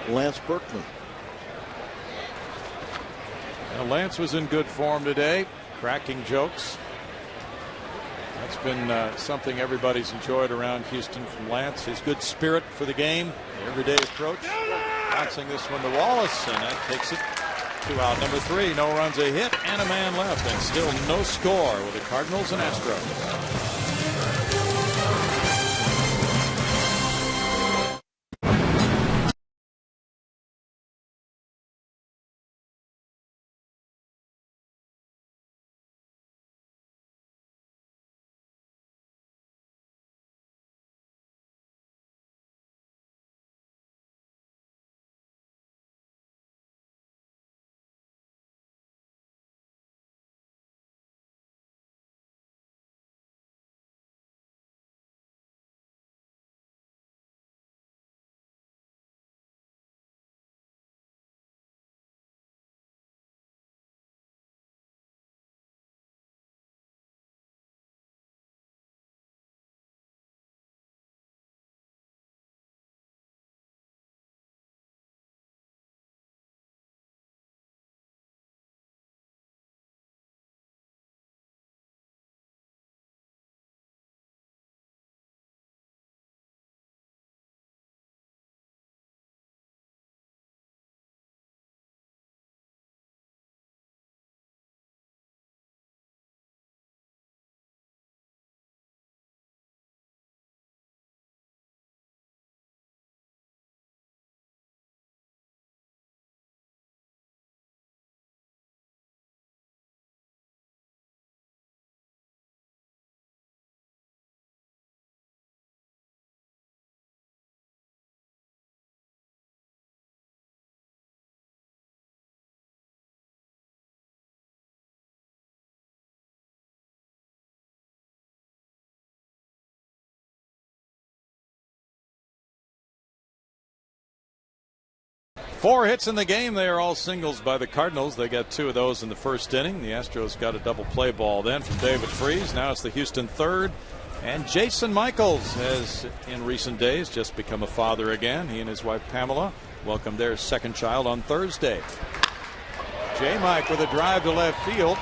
Lance Berkman. Now Lance was in good form today. cracking jokes. That's been something everybody's enjoyed around Houston from Lance. His good spirit for the game, the everyday approach. Bouncing this one to Wallace, and that takes it to out number 3. No runs, a hit, and a man left, and still no score with the Cardinals and Astros. Four hits in the game. They are all singles by the Cardinals. They got 2 of those in the first inning. The Astros got a double play ball then from David Freese. Now it's the Houston third. And Jason Michaels has, in recent days, just become a father again. He and his wife Pamela welcomed their second child on Thursday. J. Mike with a drive to left field.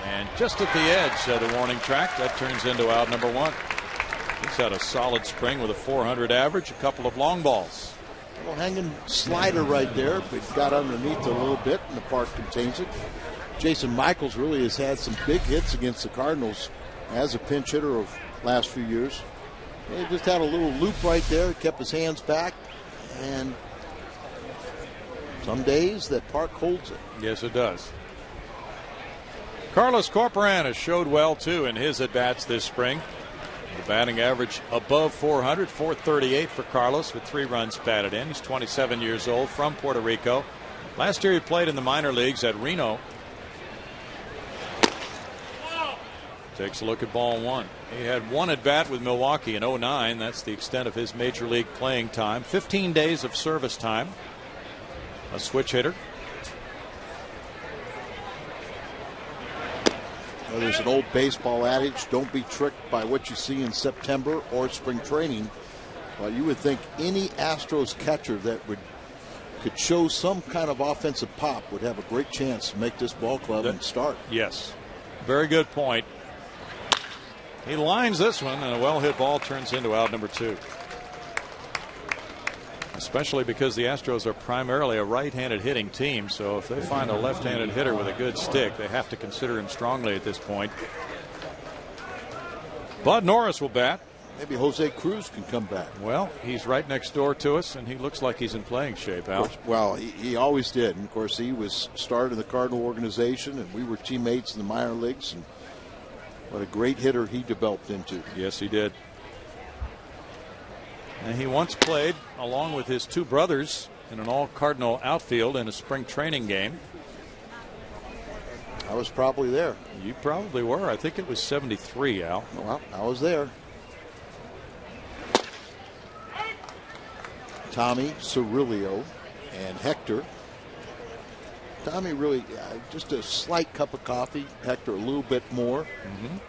And just at the edge of the warning track, that turns into out number 1. He's had a solid spring with a .400 average, a couple of long balls. Well, hanging slider right there, but got underneath a little bit, and the park contains it. Jason Michaels really has had some big hits against the Cardinals as a pinch hitter of last few years. He just had a little loop right there, kept his hands back, and some days that park holds it. Yes, it does. Carlos Corporan has showed well, too, in his at-bats this spring. The batting average above .400, .438 for Carlos with 3 runs batted in. He's 27 years old, from Puerto Rico. Last year he played in the minor leagues at Reno. Takes a look at ball 1. He had 1 at bat with Milwaukee in '09. That's the extent of his major league playing time. 15 days of service time. A switch hitter. Well, there's an old baseball adage, don't be tricked by what you see in September or spring training. Well, you would think any Astros catcher that could show some kind of offensive pop would have a great chance to make this ball club and start. Yes, very good point. He lines this one, and a well-hit ball turns into out number 2. Especially because the Astros are primarily a right-handed hitting team, so if they find a left-handed hitter with a good stick, they have to consider him strongly at this point. Bud Norris will bat. Maybe Jose Cruz can come back. Well, he's right next door to us, and he looks like he's in playing shape, Al. Well, he always did. And of course, he was started in the Cardinal organization, and we were teammates in the minor leagues. And what a great hitter he developed into. Yes, he did. And he once played along with his 2 brothers in an all-Cardinal outfield in a spring training game. I was probably there. You probably were. I think it was '73, Al. Well, I was there. Tommy, Cirillo, and Hector. Tommy really just a slight cup of coffee. Hector a little bit more.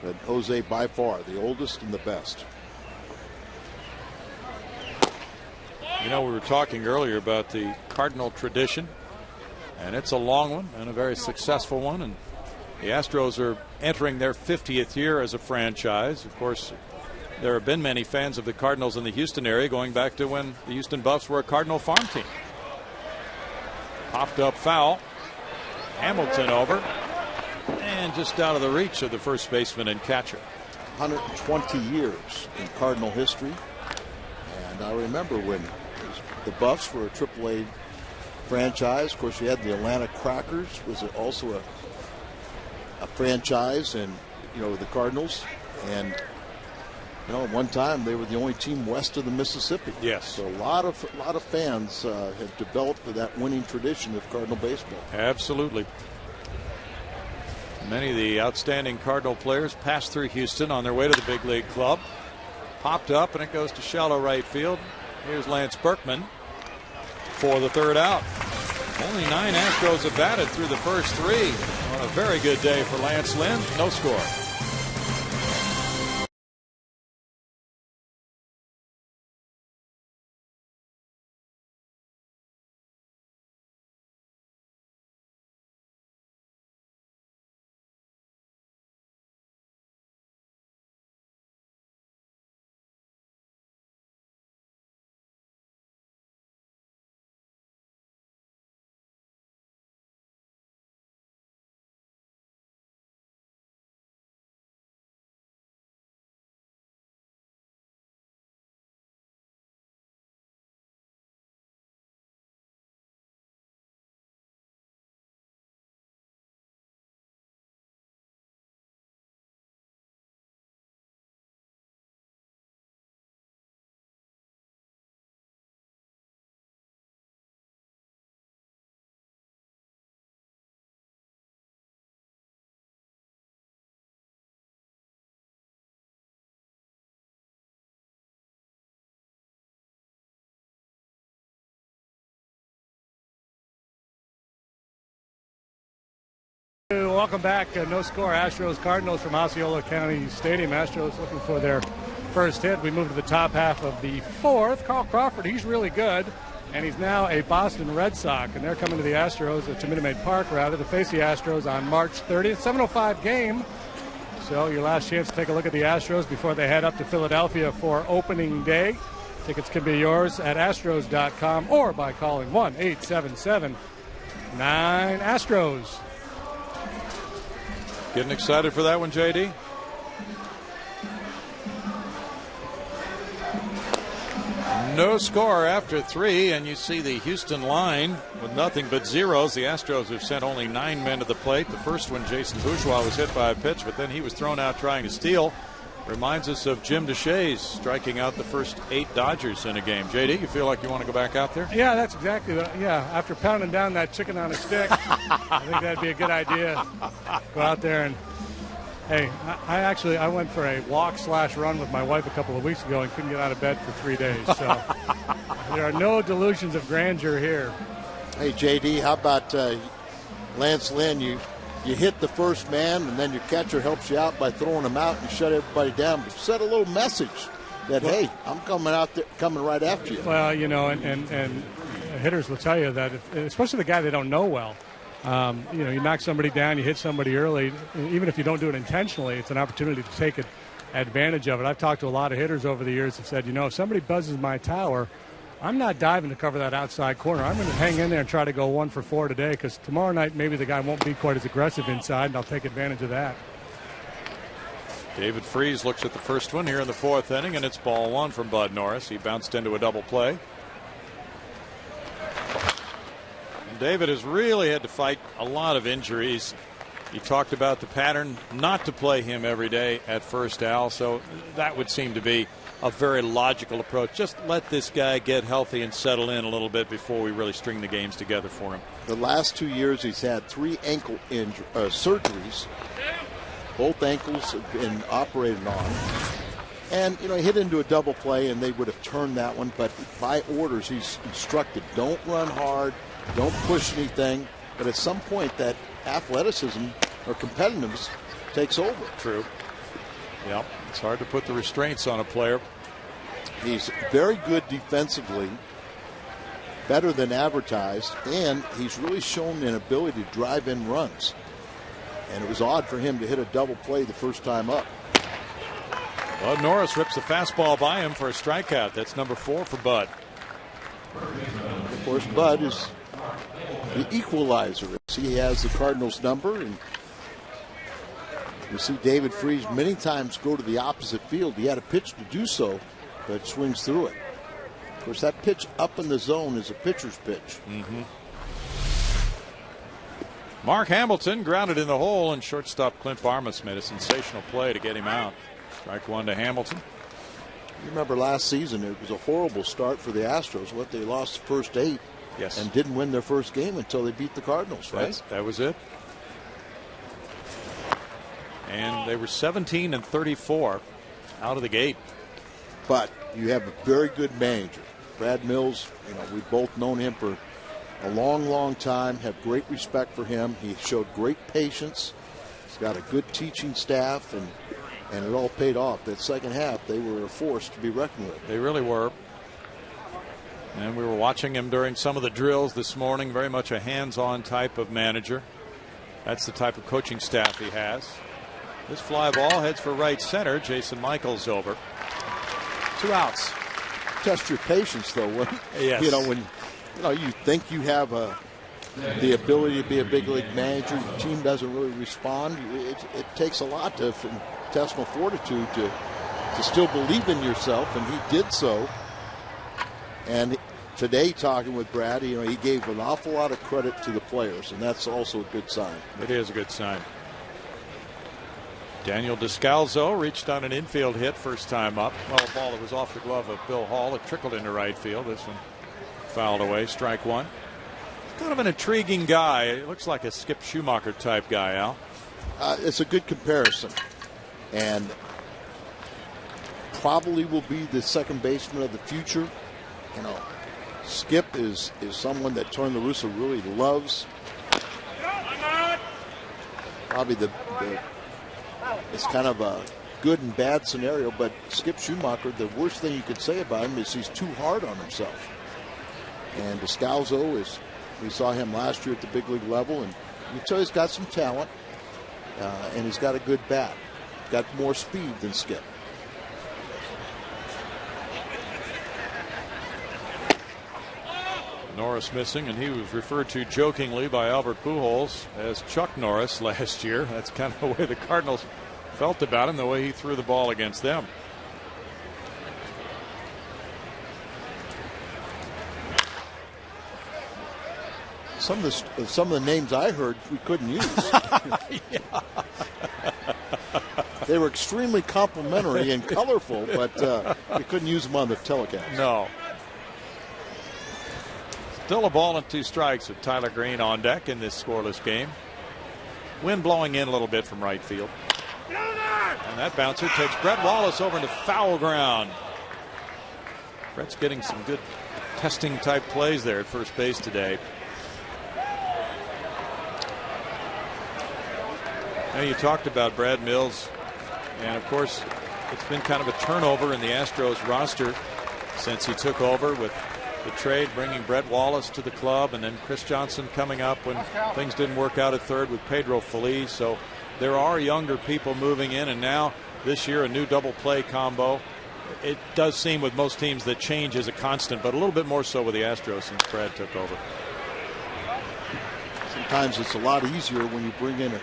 But Jose by far the oldest and the best. You know, we were talking earlier about the Cardinal tradition, and it's a long one and a very successful one. And The Astros are entering their 50th year as a franchise. Of course, there have been many fans of the Cardinals in the Houston area going back to when the Houston Buffs were a Cardinal farm team. Popped up foul. Hamilton over. And just out of the reach of the first baseman and catcher. 120 years in Cardinal history. And I remember when the Buffs were a AAA franchise. Of course, you had the Atlanta Crackers, was also a franchise, and the Cardinals. And at one time they were the only team west of the Mississippi. Yes. So a lot of fans have developed that winning tradition of Cardinal baseball. Absolutely. Many of the outstanding Cardinal players passed through Houston on their way to the big league club. Popped up, and it goes to shallow right field. Here's Lance Berkman for the third out. Only 9 Astros have batted through the first 3. On a very good day for Lance Lynn. No score. Welcome back. No score. Astros Cardinals from Osceola County Stadium. Astros looking for their first hit. We move to the top half of the 4th. Carl Crawford, he's really good, and he's now a Boston Red Sox, and they're coming to the Astros to Minute Maid Park, rather, to face the Astros on March 30th. 7:05 game. So your last chance to take a look at the Astros before they head up to Philadelphia for opening day. Tickets can be yours at Astros.com or by calling 1-877-9-ASTROS. Getting excited for that one, JD? No score after 3, and you see the Houston line with nothing but zeros. The Astros have sent only 9 men to the plate. The first one, Jason Bourgeois, was hit by a pitch, but then he was thrown out trying to steal. Reminds us of Jim Deshaies striking out the first 8 Dodgers in a game. JD, you feel like you want to go back out there? Yeah, that's exactly what, after pounding down that chicken on a stick, I think that'd be a good idea. Go out there and, hey, I went for a walk/run with my wife a couple of weeks ago and couldn't get out of bed for 3 days. So there are no delusions of grandeur here. Hey, JD, how about Lance Lynn? You hit the first man, and then your catcher helps you out by throwing him out and shut everybody down. But set a little message that, hey, I'm coming out there, coming right after you. Well, and hitters will tell you that, especially the guy they don't know well. You knock somebody down, you hit somebody early. Even if you don't do it intentionally, it's an opportunity to take advantage of it. I've talked to a lot of hitters over the years that said, if somebody buzzes my tower, I'm not diving to cover that outside corner. I'm going to hang in there and try to go 1 for 4 today, because tomorrow night maybe the guy won't be quite as aggressive inside, and I'll take advantage of that. David Freese looks at the first one here in the 4th inning, and it's ball 1 from Bud Norris. He bounced into a double play. And David has really had to fight a lot of injuries. You talked about the pattern not to play him every day at first, Al, so that would seem to be a very logical approach. Just let this guy get healthy and settle in a little bit before we really string the games together for him. The last 2 years he's had 3 ankle surgeries. Both ankles have been operated on. And, he hit into a double play, and they would have turned that one. But by orders, he's instructed, don't run hard, don't push anything. But at some point, that athleticism or competitiveness takes over. True. Yep. It's hard to put the restraints on a player. He's very good defensively, better than advertised, and he's really shown an ability to drive in runs. And it was odd for him to hit a double play the first time up. Bud Norris rips a fastball by him for a strikeout. That's number 4 for Bud. Of course, Bud is the equalizer. He has the Cardinals' number, and you see David Freese many times go to the opposite field. He had a pitch to do so, but swings through it. Of course, that pitch up in the zone is a pitcher's pitch. Mark Hamilton grounded in the hole, and shortstop Clint Barmas made a sensational play to get him out. Strike 1 to Hamilton. You remember last season, it was a horrible start for the Astros. They lost the first 8 and didn't win their first game until they beat the Cardinals, right? That was it. And they were 17-34 out of the gate. But you have a very good manager. Brad Mills, we've both known him for a long, long time, have great respect for him. He showed great patience. He's got a good teaching staff, and it all paid off. That second half, they were a force to be reckoned with. They really were. And we were watching him during some of the drills this morning. Very much a hands-on type of manager. That's the type of coaching staff he has. This fly ball heads for right center. Jason Michaels over. 2 outs. Test your patience, though. When you think you have the ability to be a big league manager, your team doesn't really respond. It takes a lot to intestinal fortitude to still believe in yourself, and he did so. And today, talking with Brad, he gave an awful lot of credit to the players, and that's also a good sign. It is a good sign. Daniel Descalzo reached on an infield hit first time up. Well, a ball that was off the glove of Bill Hall. It trickled into right field. This one fouled away. Strike 1. Kind of an intriguing guy. It looks like a Skip Schumacher type guy, Al. It's a good comparison. And probably will be the second baseman of the future. Skip is someone that Tony La Russa really loves. Probably it's kind of a good and bad scenario, but Skip Schumacher, the worst thing you could say about him is he's too hard on himself. And Descalzo we saw him last year at the big league level, and you tell he's got some talent, and he's got a good bat. Got more speed than Skip. Norris missing, and he was referred to jokingly by Albert Pujols as Chuck Norris last year. That's kind of the way the Cardinals felt about him, the way he threw the ball against them. Some of the names I heard we couldn't use. They were extremely complimentary and colorful, but we couldn't use them on the telecast. No. Still a ball and 2 strikes with Tyler Green on deck in this scoreless game. Wind blowing in a little bit from right field. And that bouncer takes Brett Wallace over into foul ground. Brett's getting some good testing type plays there at first base today. Now, you talked about Brad Mills, and of course it's been kind of a turnover in the Astros roster since he took over with the trade, bringing Brett Wallace to the club, and then Chris Johnson coming up when things didn't work out at third with Pedro Feliz. So there are younger people moving in, and now this year a new double play combo. It does seem with most teams that change is a constant, but a little bit more so with the Astros since Brad took over. Sometimes it's a lot easier when you bring in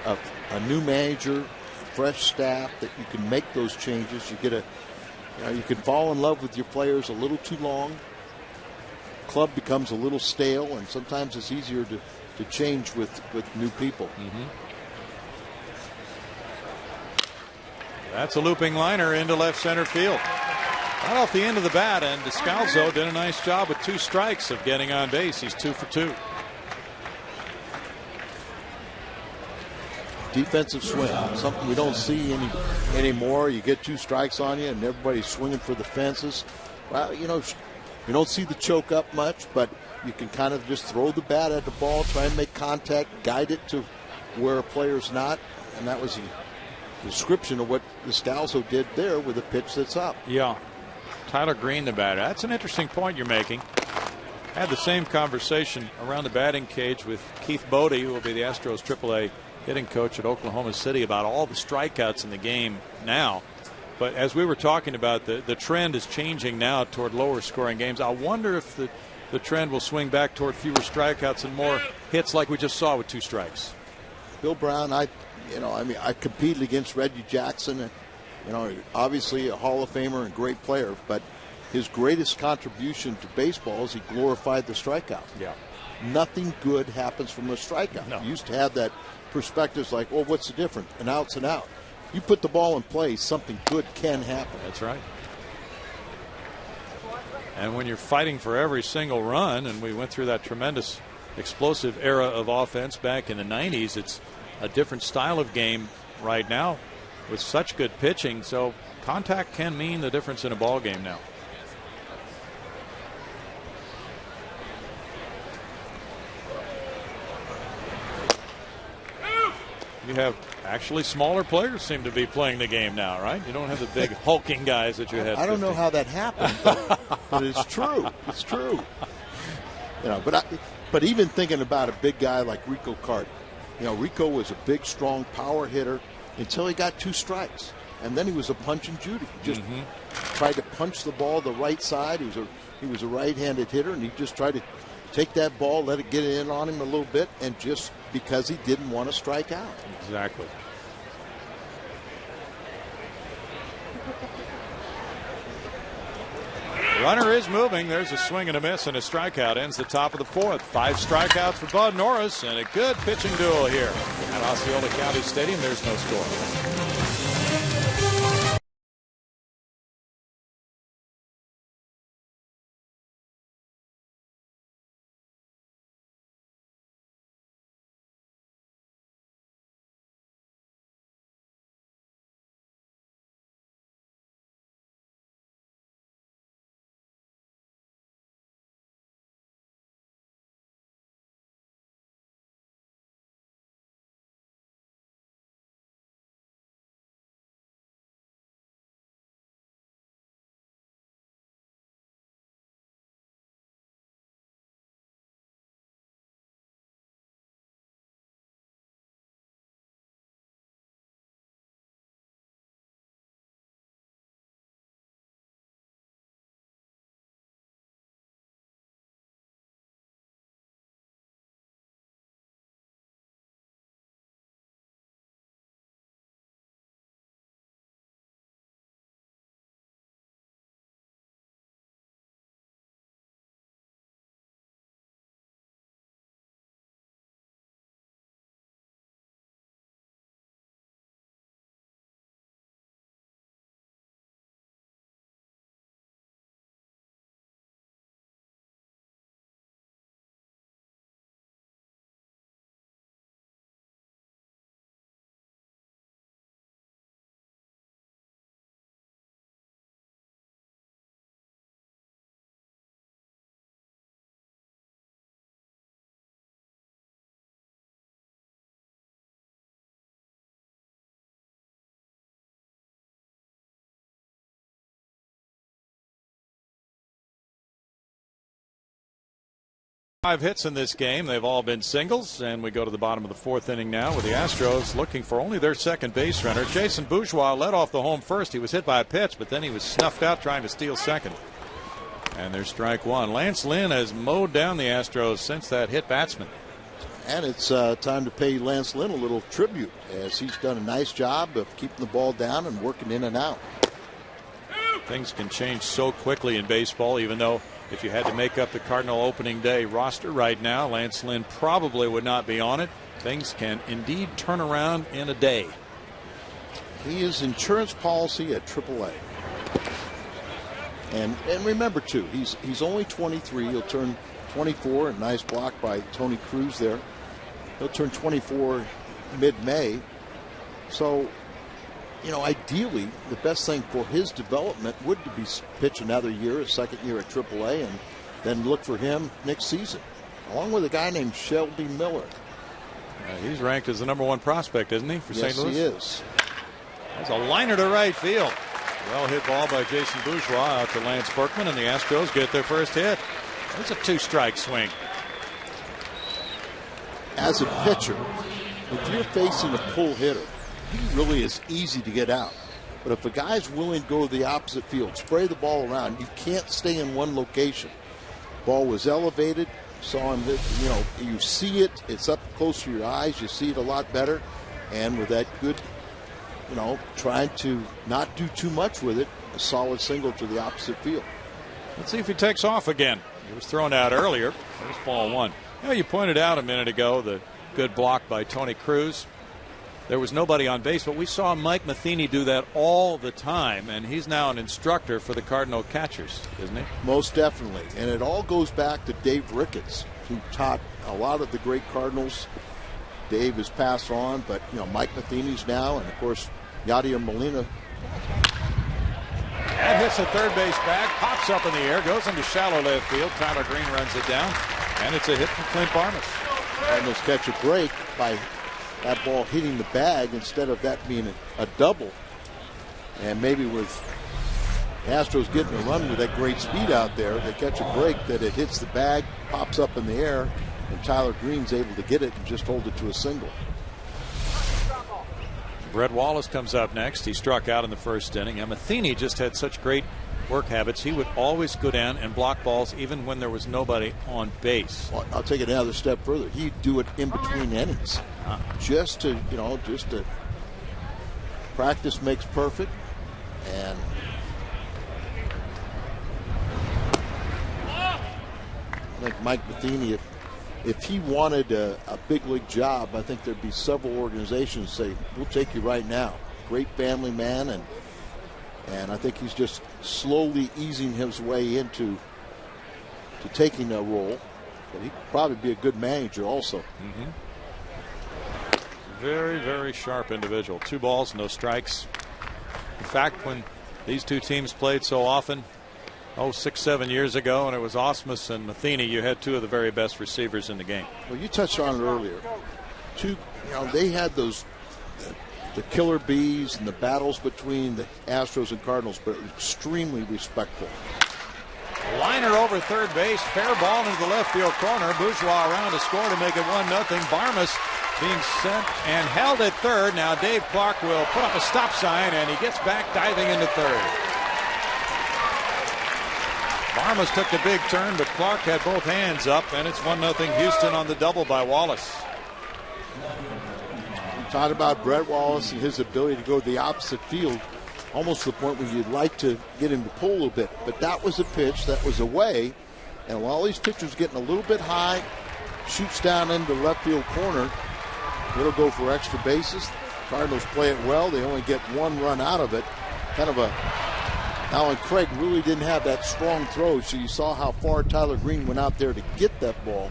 a new manager, fresh staff, that you can make those changes. You can fall in love with your players a little too long. Club becomes a little stale, and sometimes it's easier to change with new people. That's a looping liner into left center field. Right off the end of the bat, and Descalzo did a nice job with 2 strikes of getting on base. He's 2 for 2. Defensive swing, something we don't see anymore. You get 2 strikes on you, and everybody's swinging for the fences. Well, you don't see the choke up much, but you can kind of just throw the bat at the ball, try and make contact, guide it to where a player's not, and that was the description of what Descalzo did there with a pitch that's up. Yeah, Tyler Green, the batter. That's an interesting point you're making. I had the same conversation around the batting cage with Keith Bodie, who will be the Astros AAA hitting coach at Oklahoma City, about all the strikeouts in the game now. But as we were talking about, the trend is changing now toward lower scoring games. I wonder if the trend will swing back toward fewer strikeouts and more hits like we just saw with 2 strikes. Bill Brown, I competed against Reggie Jackson, obviously a Hall of Famer and great player, but his greatest contribution to baseball is he glorified the strikeout. Yeah. Nothing good happens from a strikeout. No. You used to have that perspective like, well, what's the difference? An out's an out. You put the ball in play, something good can happen. That's right. And when you're fighting for every single run, and we went through that tremendous explosive era of offense back in the 90s, it's a different style of game right now with such good pitching. So contact can mean the difference in a ball game now. You have actually smaller players seem to be playing the game now, right? You don't have the big hulking guys that you had. I don't know how that happened, but it's true. It's true. But even thinking about a big guy like Rico Carter, Rico was a big, strong power hitter until he got 2 strikes, and then he was a punch and Judy. Just tried to punch the ball the right side. He was a right-handed hitter, and he just tried to take that ball, let it get in on him a little bit, and just because he didn't want to strike out. Exactly. Runner is moving. There's a swing and a miss and a strikeout. Ends the top of the 4th. 5 strikeouts for Bud Norris and a good pitching duel here at Osceola County Stadium. There's no score. Five hits in this game. They've all been singles, and we go to the bottom of the 4th inning now with the Astros looking for only their second base runner. Jason Bourgeois led off the home first. He was hit by a pitch, but then he was snuffed out trying to steal second. And there's strike 1. Lance Lynn has mowed down the Astros since that hit batsman. And it's time to pay Lance Lynn a little tribute, as he's done a nice job of keeping the ball down and working in and out. Things can change so quickly in baseball, even though if you had to make up the Cardinal opening day roster right now, Lance Lynn probably would not be on it. Things can indeed turn around in a day. He is insurance policy at AAA. And remember, too, he's only 23. He'll turn 24. A nice block by Tony Cruz there. He'll turn 24 mid-May. So, ideally, the best thing for his development would be pitch another year, a second year at AAA, and then look for him next season, along with a guy named Shelby Miller. He's ranked as the #1 prospect, isn't he, for St. Louis? Yes, he is. That's a liner to right field. Well hit ball by Jason Bourgeois out to Lance Berkman, and the Astros get their first hit. It's a 2-strike swing. As a pitcher, if you're facing a pull hitter, he really is easy to get out. But if a guy's willing to go to the opposite field, spray the ball around, you can't stay in one location. Ball was elevated. Saw him, you see it. It's up close to your eyes. You see it a lot better. And with that good, trying to not do too much with it, a solid single to the opposite field. Let's see if he takes off again. He was thrown out earlier. There's ball one. You pointed out a minute ago the good block by Tony Cruz. There was nobody on base, but we saw Mike Matheny do that all the time, and he's now an instructor for the Cardinal catchers, isn't he? Most definitely. And it all goes back to Dave Ricketts, who taught a lot of the great Cardinals. Dave has passed on, but Mike Matheny's now, and of course Yadier Molina. That hits the third base bag, pops up in the air, goes into shallow left field. Tyler Green runs it down, and it's a hit from Clint Barnes. Cardinals catch a break by that ball hitting the bag instead of that being a double. And maybe with Astros getting a run with that great speed out there, they catch a break that it hits the bag, pops up in the air, and Tyler Green's able to get it and just hold it to a single. Brett Wallace comes up next. He struck out in the first inning. And Matheny just had such great work habits. He would always go down and block balls even when there was nobody on base. Well, I'll take it another step further. He'd do it in between innings. Just to practice makes perfect. And I think Mike Matheny, if he wanted a big league job, I think there'd be several organizations say, we'll take you right now. Great family man, and I think he's just slowly easing his way into taking a role. But he'd probably be a good manager also. Mm-hmm. Very, very sharp individual. 2 balls, no strikes. In fact, when these two teams played so often, 6-7 years ago, and it was Osmus and Matheny, you had 2 of the very best receivers in the game. Well, you touched on it earlier. They had those the killer bees and the battles between the Astros and Cardinals, but extremely respectful. Liner over third base, fair ball into the left field corner. Bourgeois around to score to make it 1-0. Barmas being sent and held at third. Now Dave Clark will put up a stop sign, and he gets back diving into third. Barmas took the big turn, but Clark had both hands up, and it's 1-0 Houston on the double by Wallace. We talked about Brett Wallace and his ability to go to the opposite field, almost to the point where you'd like to get him to pull a little bit. But that was a pitch that was away, and while these pitchers getting a little bit high, shoots down into the left field corner. It'll go for extra bases. Cardinals play it well. They only get 1 run out of it. Kind of a Alan Craig really didn't have that strong throw, so you saw how far Tyler Green went out there to get that ball.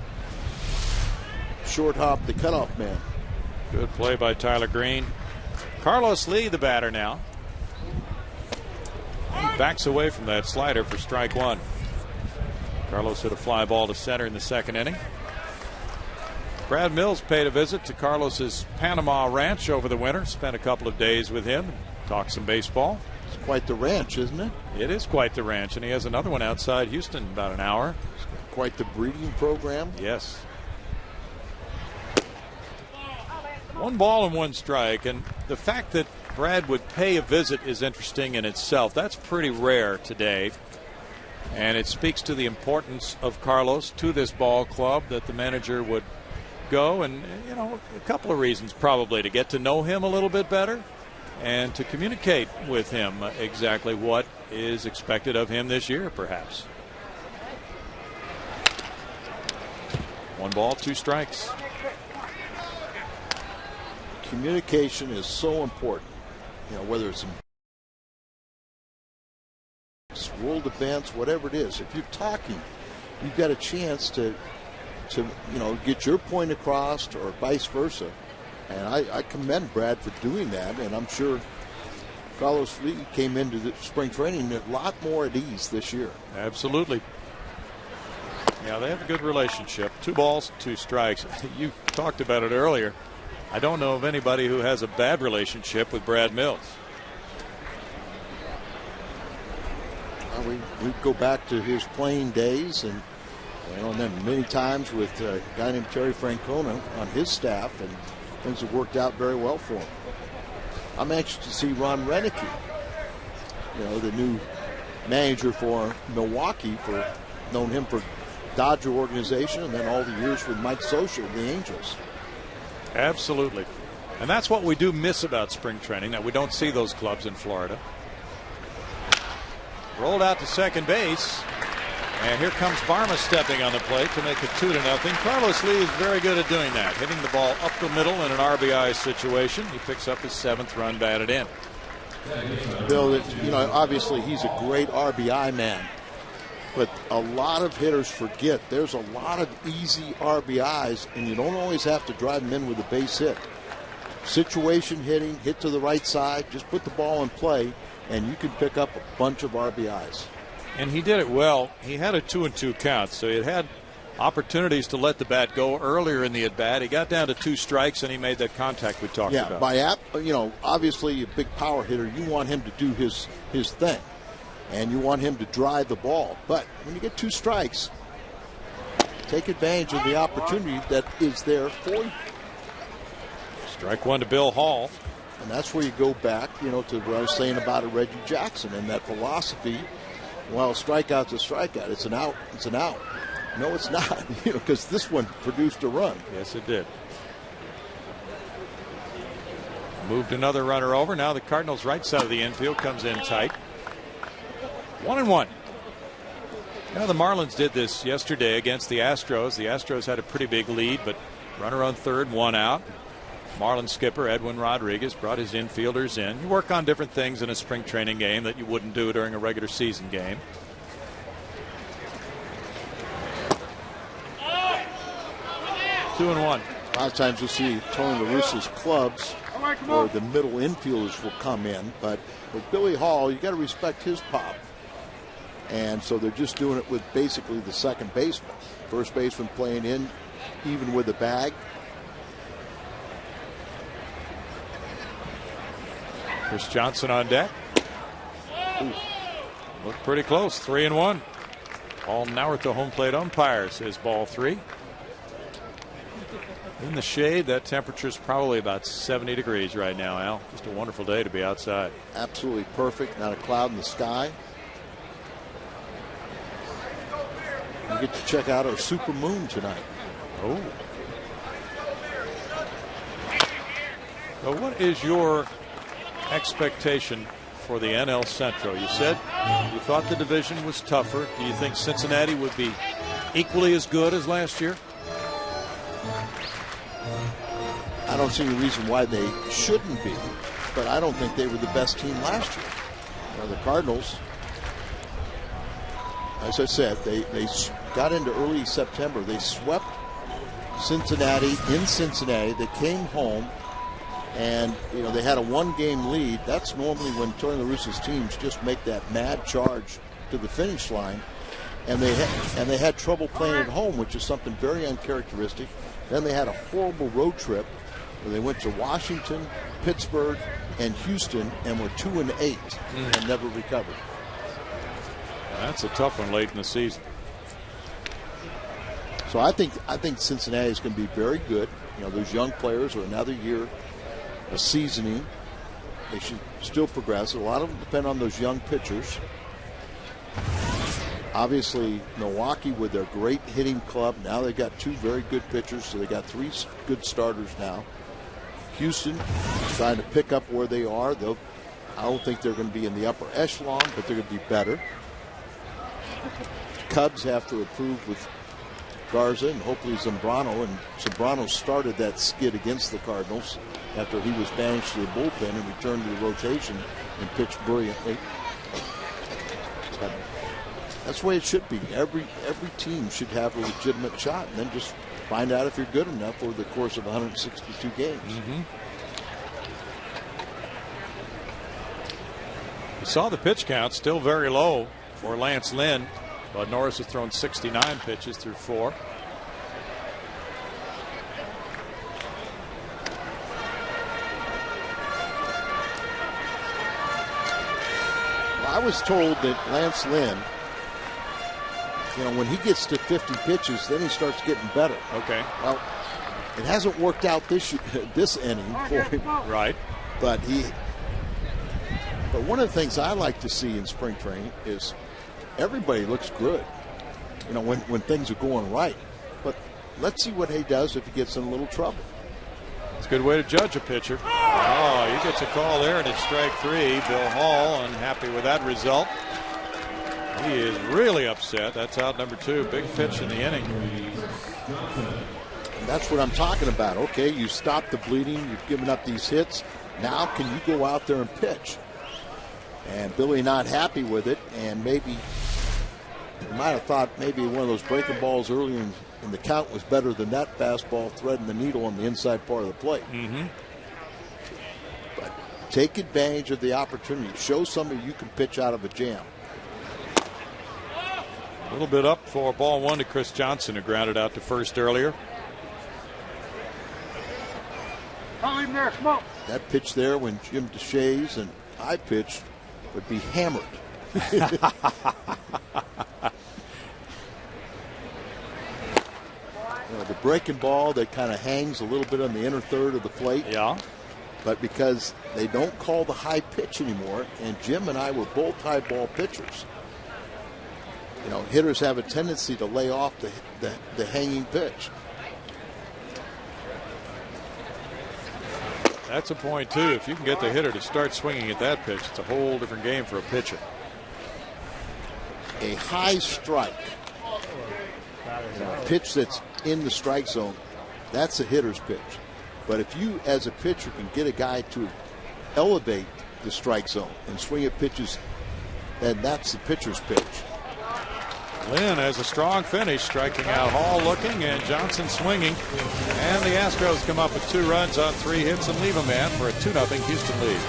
Short hop the cutoff man. Good play by Tyler Green. Carlos Lee, the batter now. He backs away from that slider for strike 1. Carlos hit a fly ball to center in the second inning. Brad Mills paid a visit to Carlos's Panama ranch over the winter. Spent a couple of days with him. Talked some baseball. It's quite the ranch, isn't it? It is quite the ranch, and he has another one outside Houston, about an hour. Quite the breeding program. Yes. 1 ball and 1 strike, and the fact that Brad would pay a visit is interesting in itself. That's pretty rare today, and it speaks to the importance of Carlos to this ball club, that the manager would go, and a couple of reasons probably: to get to know him a little bit better and to communicate with him exactly what is expected of him this year, perhaps. 1 ball, 2 strikes. Communication is so important. Whether it's world events, whatever it is, if you're talking, you've got a chance to get your point across, or vice versa. And I commend Brad for doing that, and I'm sure Carlos Lee came into the spring training a lot more at ease this year. Absolutely. Yeah, they have a good relationship. 2 balls, 2 strikes. You talked about it earlier. I don't know of anybody who has a bad relationship with Brad Mills. We go back to his playing days, and then many times with a guy named Terry Francona on his staff, and things have worked out very well for him. I'm anxious to see Ron Renicky, the new manager for Milwaukee, known him for Dodger organization and then all the years with Mike Scioscia of the Angels. Absolutely. And that's what we do miss about spring training, that we don't see those clubs in Florida. Rolled out to second base. And here comes Barma stepping on the plate to make it 2-0. Carlos Lee is very good at doing that, hitting the ball up the middle in an RBI situation. He picks up his 7th run batted in. Bill, obviously he's a great RBI man, but a lot of hitters forget there's a lot of easy RBIs, and you don't always have to drive them in with a base hit. Situation hitting, hit to the right side, just put the ball in play, and you can pick up a bunch of RBIs. And he did it well. He had a 2-2 count, so he had opportunities to let the bat go earlier in the at-bat. He got down to 2 strikes, and he made that contact we talked about. Yeah, obviously a big power hitter, you want him to do his thing, and you want him to drive the ball. But when you get 2 strikes, take advantage of the opportunity that is there for you. Strike 1 to Bill Hall. And that's where you go back, to what I was saying about a Reggie Jackson and that philosophy. Well, strikeout's a strikeout. It's an out. It's an out. No, it's not, because this one produced a run. Yes, it did. Moved another runner over. Now the Cardinals' right side of the infield comes in tight. 1-1. The Marlins did this yesterday against the Astros. The Astros had a pretty big lead, but runner on third, 1 out. Marlins skipper Edwin Rodriguez brought his infielders in. You work on different things in a spring training game that you wouldn't do during a regular season game. Two and one. A lot of times you'll see Tony La Russa's clubs where the middle infielders will come in, but with Billy Hall, you got to respect his pop. And so they're just doing it with basically the second baseman. First baseman playing in even with a bag. Chris Johnson on deck. Looked pretty close. 3-1. Paul Nauert, the home plate umpire, says ball 3. In the shade, that temperature is probably about 70 degrees right now, Al. Just a wonderful day to be outside. Absolutely perfect. Not a cloud in the sky. You get to check out our super moon tonight. Oh. So what is your expectation for the NL Central? You said you thought the division was tougher. Do you think Cincinnati would be equally as good as last year? I don't see any reason why they shouldn't be, but I don't think they were the best team last year. The Cardinals, as I said, they got into early September. They swept Cincinnati in Cincinnati. They came home, and they had a 1-game lead. That's normally when Tony La Russa's teams just make that mad charge to the finish line, and they had trouble playing at home, which is something very uncharacteristic. Then they had a horrible road trip where they went to Washington, Pittsburgh, and Houston, and were 2-8 and never recovered. That's a tough one late in the season. So I think Cincinnati is going to be very good. Those young players are another year of seasoning. They should still progress. A lot of them depend on those young pitchers. Obviously, Milwaukee with their great hitting club. Now they've got 2 very good pitchers, so they got 3 good starters now. Houston trying to pick up where they are. I don't think they're going to be in the upper echelon, but they're going to be better. Cubs have to improve with Garza and hopefully Zambrano. And Zambrano started that skid against the Cardinals after he was banished to the bullpen and returned to the rotation and pitched brilliantly. But that's the way it should be. Every team should have a legitimate shot, and then just find out if you're good enough over the course of 162 games. You saw the pitch count still very low for Lance Lynn, but Norris has thrown 69 pitches through 4. I was told that Lance Lynn, when he gets to 50 pitches, then he starts getting better. Okay. Well, It hasn't worked out this inning for him. Right. But one of the things I like to see in spring training is everybody looks good, you know, when things are going right. But let's see what he does if he gets in a little trouble. It's a good way to judge a pitcher. Oh, he gets a call there, and it's strike 3. Bill Hall unhappy with that result. He is really upset. That's out number 2. Big pitch in the inning. And that's what I'm talking about. Okay, you stopped the bleeding. You've given up these hits. Now can you go out there and pitch? And Billy not happy with it, and maybe you might have thought maybe one of those breaking balls early in the count was better than that fastball threading the needle on the inside part of the plate. Mm-hmm. But take advantage of the opportunity. Show somebody you can pitch out of a jam. A little bit up for ball 1 to Chris Johnson, who grounded out to first earlier. That pitch there when Jim DeShays and I pitched would be hammered. The breaking ball that kind of hangs a little bit on the inner third of the plate. Yeah. But because they don't call the high pitch anymore, and Jim and I were both high ball pitchers, you know, hitters have a tendency to lay off the hanging pitch. That's a point, too. If you can get the hitter to start swinging at that pitch, it's a whole different game for a pitcher. A high strike, a pitch that's in the strike zone, that's a hitter's pitch. But if you, as a pitcher, can get a guy to elevate the strike zone and swing at pitches, then that's the pitcher's pitch. Lynn has a strong finish, striking out Hall looking and Johnson swinging. And the Astros come up with 2 runs on 3 hits and leave a man for a 2-0 Houston lead.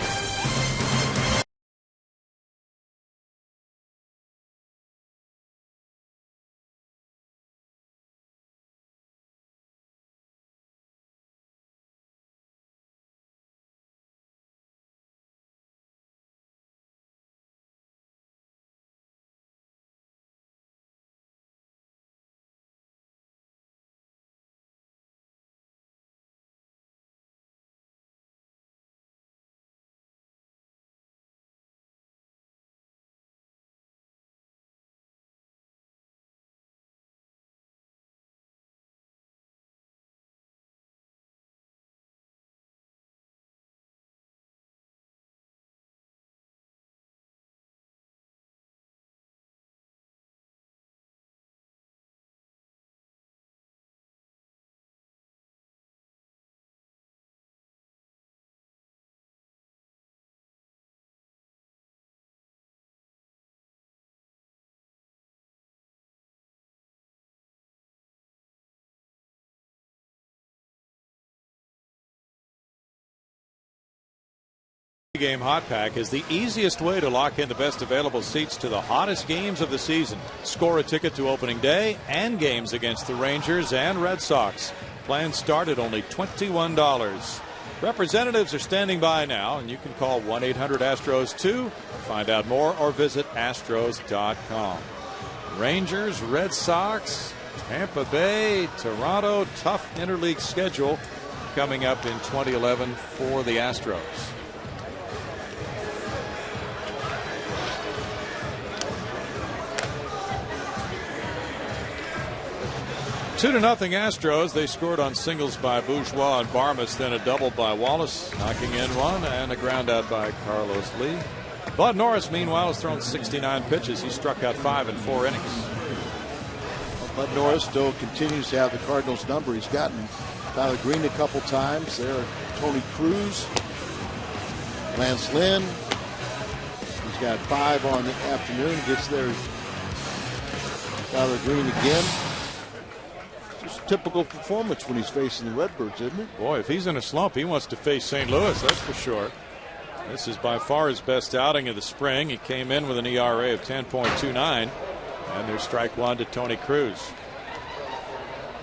Game Hot Pack is the easiest way to lock in the best available seats to the hottest games of the season. Score a ticket to opening day and games against the Rangers and Red Sox. Plans start at only $21. Representatives are standing by now, and you can call 1-800-ASTROS-2 to find out more or visit Astros.com. Rangers, Red Sox, Tampa Bay, Toronto, tough interleague schedule coming up in 2011 for the Astros. 2-0 Astros. They scored on singles by Bourgeois and Barmas, then a double by Wallace, knocking in one, and a ground out by Carlos Lee. Bud Norris, meanwhile, has thrown 69 pitches. He struck out 5 in 4 innings. Well, Bud Norris still continues to have the Cardinals' number. He's gotten Tyler Green a couple times. There, Tony Cruz, Lance Lynn. He's got 5 on the afternoon. Gets there, Tyler Green again. Just a typical performance when he's facing the Redbirds, isn't it? Boy, if he's in a slump, he wants to face St. Louis, that's for sure. This is by far his best outing of the spring. He came in with an ERA of 10.29, and there's strike 1 to Tony Cruz.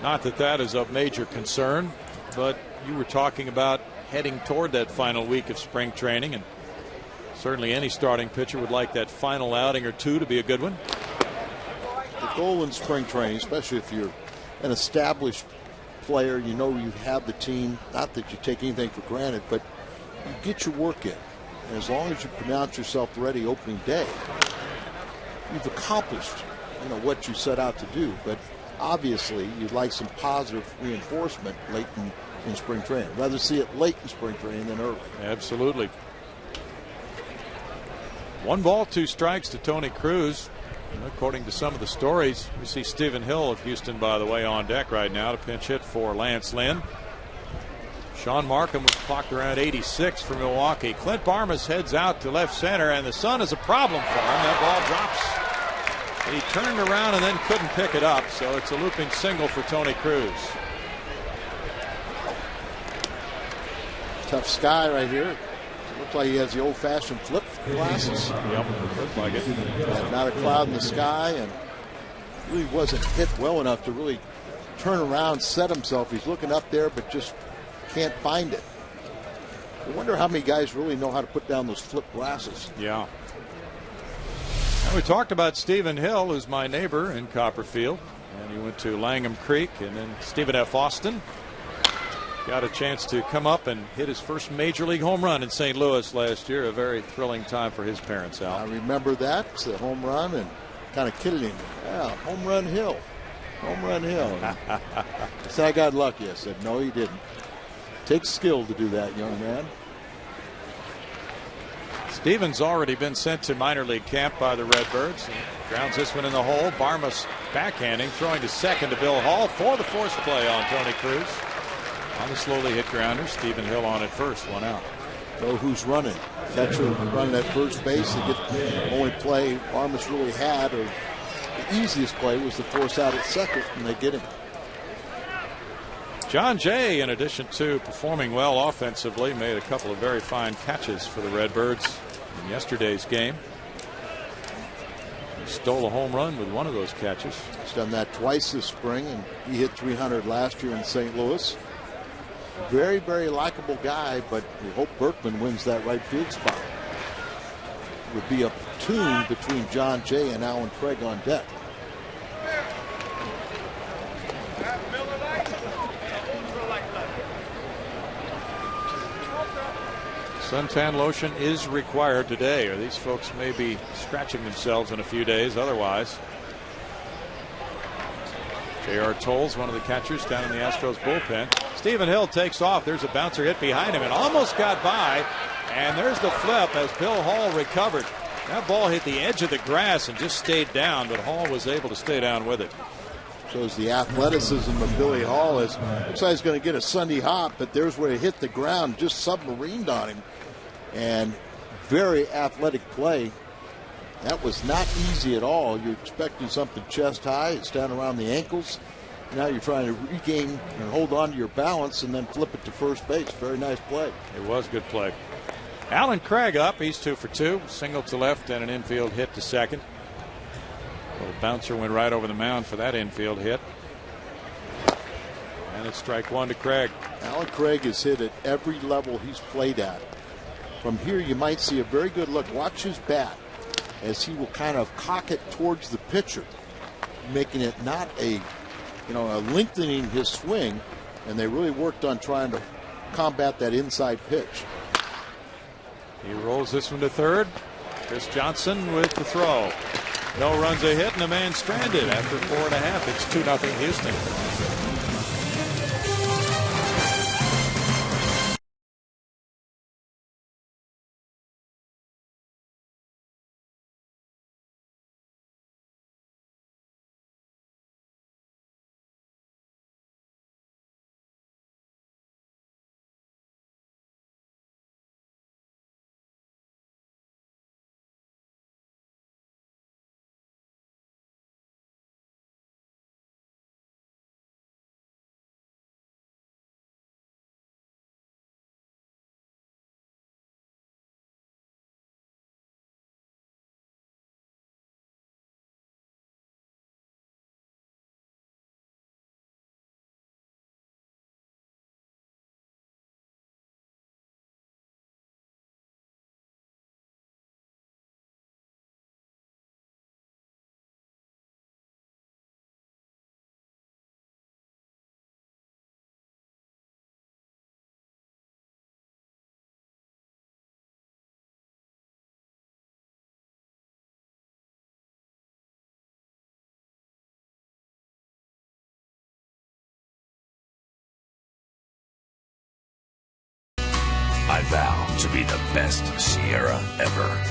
Not that that is of major concern, but you were talking about heading toward that final week of spring training, and certainly any starting pitcher would like that final outing or two to be a good one. The goal in spring training, especially if you're an established player, you know you have the team. Not that you take anything for granted, but you get your work in. And as long as you pronounce yourself ready opening day, you've accomplished, you know, what you set out to do. But obviously, you'd like some positive reinforcement late in spring training. Rather see it late in spring training than early. Absolutely. 1 ball, 2 strikes to Tony Cruz. And according to some of the stories, we see Stephen Hill of Houston, by the way, on deck right now to pinch hit for Lance Lynn. Sean Markham was clocked around 86 for Milwaukee. Clint Barmas heads out to left center, and the sun is a problem for him. That ball drops. He turned around and then couldn't pick it up, so it's a looping single for Tony Cruz. Tough sky right here. Looks like he has the old-fashioned flip glasses. Yep, looks like it. Not a cloud in the sky, and really wasn't hit well enough to really turn around, set himself. He's looking up there, but just can't find it. I wonder how many guys really know how to put down those flip glasses. Yeah. And we talked about Stephen Hill, who's my neighbor in Copperfield, and he went to Langham Creek, and then Stephen F. Austin. Got a chance to come up and hit his first major league home run in St. Louis last year. A very thrilling time for his parents, Al. I remember that. It's the home run, and kind of kidded him. Yeah, home run Hill. Home run Hill. I said, I got lucky. I said, no, he didn't. Takes skill to do that, young man. Stevens already been sent to minor league camp by the Redbirds. He grounds this one in the hole. Barmas backhanding, throwing to second to Bill Hall for the force play on Tony Cruz. On the slowly hit grounder, Stephen Hill on at first, 1 out. Know who's running. Catcher running at first base. To get the only play Barmas really had, or the easiest play, was the force out at second, and they get him. John Jay, in addition to performing well offensively, made a couple of very fine catches for the Redbirds in yesterday's game. He stole a home run with one of those catches. He's done that twice this spring, and he hit 300 last year in St. Louis. Very, very likable guy, but we hope Berkman wins that right field spot. It would be a platoon between John Jay and Alan Craig on deck. Suntan lotion is required today, or these folks may be scratching themselves in a few days otherwise. J.R. Tolles, one of the catchers down in the Astros bullpen. Stephen Hill takes off. There's a bouncer hit behind him and almost got by. And there's the flip as Bill Hall recovered. That ball hit the edge of the grass and just stayed down, but Hall was able to stay down with it. Shows the athleticism of Billy Hall. Looks like he's going to get a Sunday hop, but there's where he hit the ground, just submarined on him. And very athletic play. That was not easy at all. You're expecting something chest high. It's down around the ankles. Now you're trying to regain and hold on to your balance and then flip it to first base. Very nice play. It was good play. Alan Craig up. He's 2 for 2. Single to left and an infield hit to second. Little bouncer went right over the mound for that infield hit. And it's strike 1 to Craig. Alan Craig has hit at every level he's played at. From here you might see a very good look. Watch his bat as he will kind of cock it towards the pitcher, making it not a lengthening his swing, and they really worked on trying to combat that inside pitch. He rolls this one to third. Chris Johnson with the throw. No runs a hit and a man stranded after 4.5. It's 2-0 Houston. I vow to be the best Sierra ever.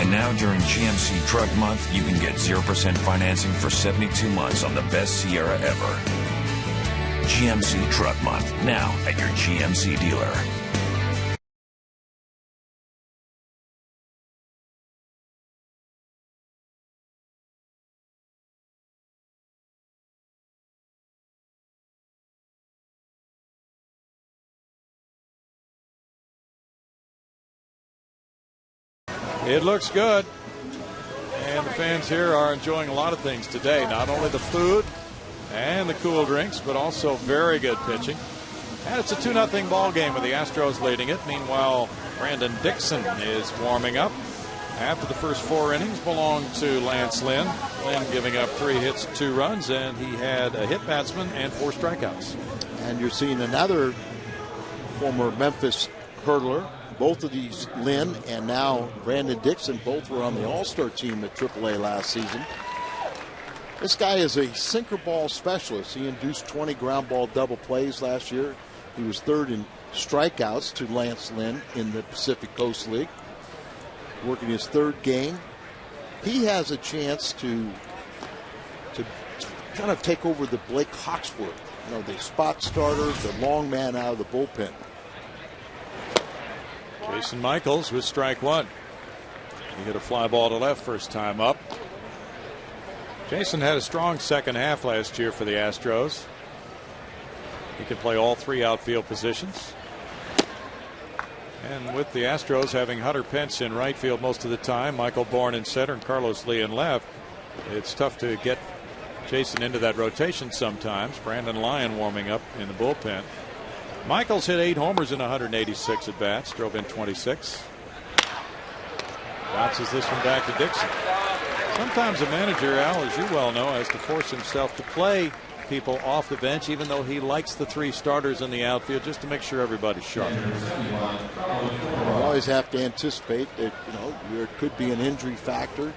And now during GMC Truck Month, you can get 0% financing for 72 months on the best Sierra ever. GMC Truck Month, now at your GMC dealer. It looks good. And the fans here are enjoying a lot of things today. Not only the food and the cool drinks, but also very good pitching. And it's a 2-0 ball game with the Astros leading it. Meanwhile, Brandon Dixon is warming up. After the first 4 innings belonged to Lance Lynn. Lynn giving up 3 hits, 2 runs, and he had a hit batsman and 4 strikeouts. And you're seeing another former Memphis hurdler. Both of these, Lynn and now Brandon Dixon, both were on the All-Star team at AAA last season. This guy is a sinker ball specialist. He induced 20 ground ball double plays last year. He was 3rd in strikeouts to Lance Lynn in the Pacific Coast League. Working his 3rd game. He has a chance to kind of take over the Blake Hawksworth, the spot starter, the long man out of the bullpen. Jason Michaels with strike 1. He hit a fly ball to left first time up. Jason had a strong second half last year for the Astros. He can play all 3 outfield positions. And with the Astros having Hunter Pence in right field most of the time, Michael Bourne in center, and Carlos Lee in left, it's tough to get Jason into that rotation sometimes. Brandon Lyon warming up in the bullpen. Michaels hit 8 homers in 186 at bats, drove in 26. Bounces this one back to Dixon. Sometimes a manager, Al, as you well know, has to force himself to play people off the bench, even though he likes the 3 starters in the outfield, just to make sure everybody's sharp. You always have to anticipate that there could be an injury factor.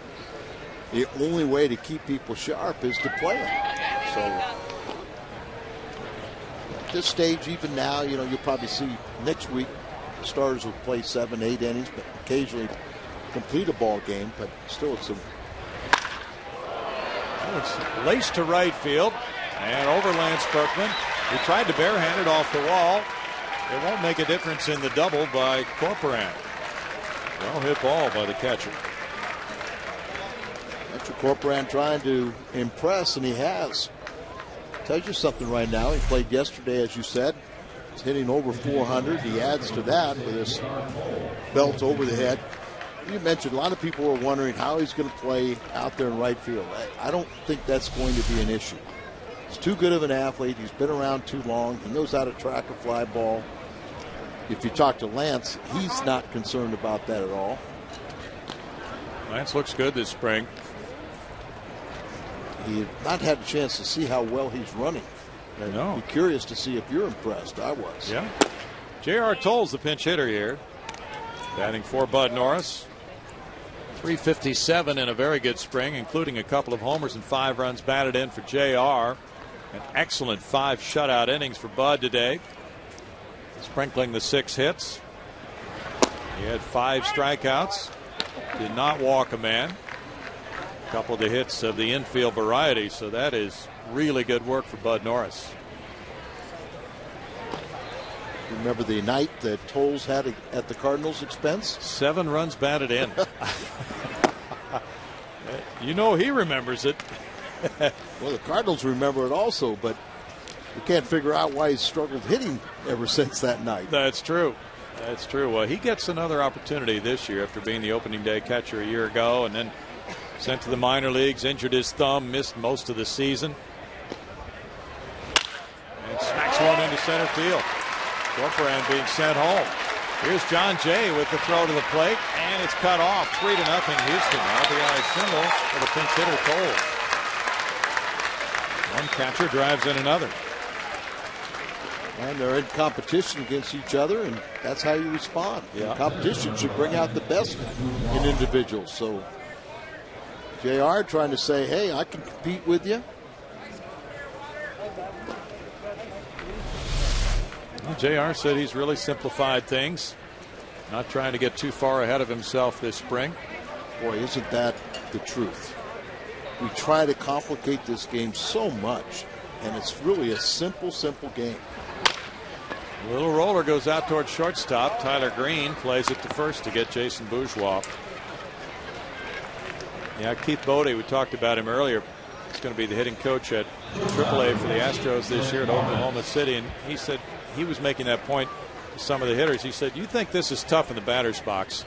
The only way to keep people sharp is to play them. So this stage, even now, you'll probably see next week the starters will play 7, 8 innings, but occasionally complete a ball game. But still, it's laced to right field and over Lance Berkman. He tried to barehand it off the wall. It won't make a difference in the double by Corporan. Well hit ball by the catcher. Catcher Corporan trying to impress, and he has. Tells you something right now. He played yesterday, as you said. He's hitting over 400. He adds to that with his belt over the head. You mentioned a lot of people were wondering how he's going to play out there in right field. I don't think that's going to be an issue. He's too good of an athlete. He's been around too long. He knows how to track a fly ball. If you talk to Lance, he's not concerned about that at all. Lance looks good this spring. He had not had a chance to see how well he's running. No. I'd be curious to see if you're impressed. I was. Yeah. J.R. Tolles, the pinch hitter here. Batting for Bud Norris. 357 in a very good spring, including a couple of homers and 5 runs batted in for J.R. An excellent 5 shutout innings for Bud today. Sprinkling the 6 hits. He had 5 strikeouts. Did not walk a man. A couple of the hits of the infield variety, so that is really good work for Bud Norris. Remember the night that Tolles had at the Cardinals' expense? 7 runs batted in. He remembers it. Well, the Cardinals remember it also, but we can't figure out why he's struggled hitting ever since that night. That's true. That's true. Well, he gets another opportunity this year after being the opening day catcher a year ago and then sent to the minor leagues, injured his thumb, missed most of the season. And smacks one into center field. Corporan being sent home. Here's John Jay with the throw to the plate, and it's cut off. 3-0 Houston. RBI single for the pinch hitter Tolles. One catcher drives in another. And they're in competition against each other, and that's how you respond. Yeah. Competition should bring out the best in individuals. So JR trying to say, hey, I can compete with you. Well, JR said he's really simplified things, not trying to get too far ahead of himself this spring. Boy, isn't that the truth? We try to complicate this game so much, and it's really a simple game. Little roller goes out towards shortstop. Tyler Green plays it to first to get Jason Bourgeois. Yeah, Keith Bodie, we talked about him earlier. He's going to be the hitting coach at AAA for the Astros this year at Oklahoma City, and he said he was making that point to some of the hitters. He said, you think this is tough in the batter's box.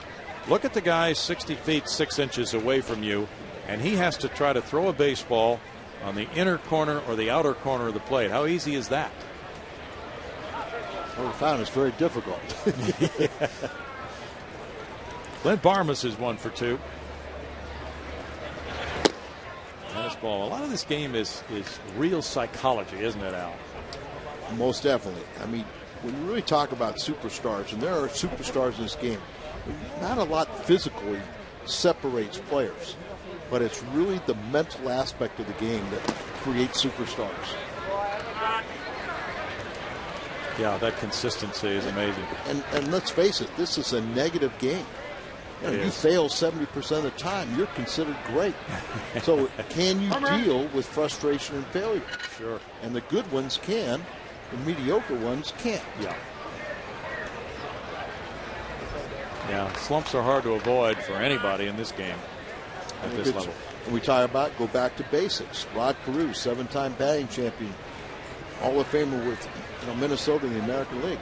Look at the guy 60 feet 6 inches away from you, and he has to try to throw a baseball on the inner corner or the outer corner of the plate. How easy is that? Well, we found it's very difficult. Yeah. Clint Barmas is 1 for 2. Tennis ball. A lot of this game is real psychology, isn't it, Al? Most definitely. I mean, when you really talk about superstars, and there are superstars in this game, not a lot physically separates players, but it's really the mental aspect of the game that creates superstars. Yeah, that consistency is amazing. And let's face it, this is a negative game. You fail 70% of the time, you're considered great. So can you deal with frustration and failure? Sure. And the good ones can, the mediocre ones can't. Yeah. Yeah, slumps are hard to avoid for anybody in this game at this level. And we talk about go back to basics. Rod Carew, 7-time batting champion, Hall of Famer with Minnesota in the American League.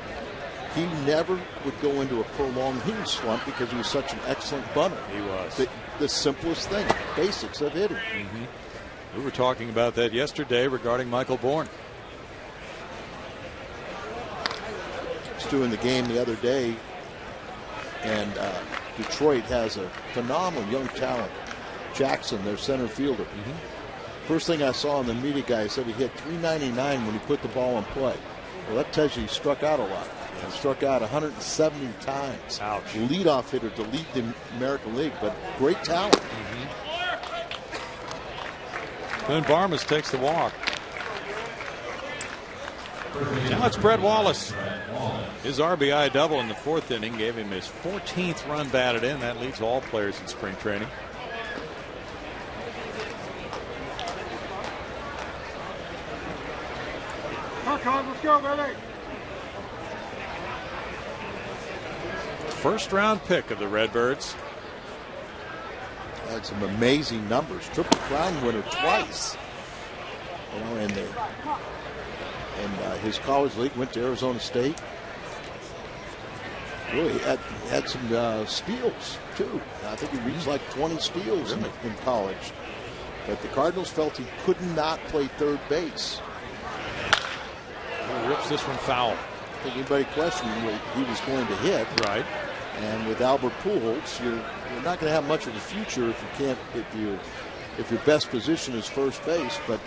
He never would go into a prolonged hitting slump because he was such an excellent bunter. He was. The simplest thing, basics of hitting. Mm-hmm. We were talking about that yesterday regarding Michael Bourne. I was doing the game the other day, and Detroit has a phenomenal young talent. Jackson, their center fielder. First thing I saw in the media guy said he hit .399 when he put the ball in play. Well, that tells you he struck out a lot. He struck out 170 times. Ouch. Leadoff hitter to lead the American League, but great talent. Then Barmas takes the walk. Now it's Brett Wallace. His RBI double in the 4th inning gave him his 14th run batted in. That leads all players in spring training. Let's go, baby. First round pick of the Redbirds. Had some amazing numbers. Triple Crown winner twice. In his college league, went to Arizona State. Really had some steals too. I think he reached like 20 steals in college. But the Cardinals felt he could not play third base. He rips this one foul. I think anybody questioned what he was going to hit. Right. And with Albert Pujols, you're not going to have much of a future if you can't if your best position is first base. But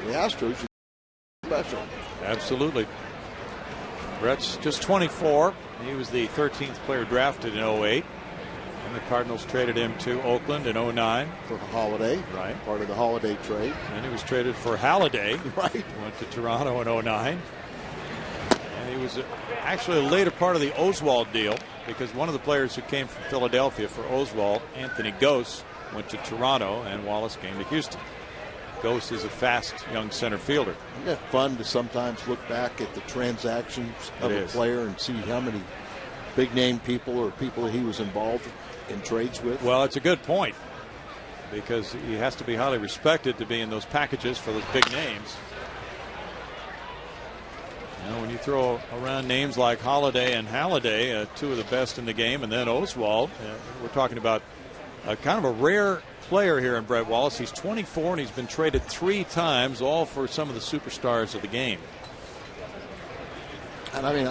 the Astros, you're special. Absolutely. Brett's just 24. He was the 13th player drafted in 08. And the Cardinals traded him to Oakland in 09. For Holiday. Right. Part of the Holiday trade. And he was traded for Halliday. Right. Went to Toronto in 09. And he was actually a later part of the Oswald deal because one of the players who came from Philadelphia for Oswald, Anthony Gose, went to Toronto and Wallace came to Houston. Gose is a fast young center fielder. Isn't that fun to sometimes look back at the transactions of a player and see how many big name people or people that he was involved in trades with? Well, it's a good point because he has to be highly respected to be in those packages for those big names. When you throw around names like Holiday and Halliday, two of the best in the game, and then Oswald, we're talking about kind of a rare player here in Brett Wallace. He's 24 and he's been traded 3 times, all for some of the superstars of the game. And I mean,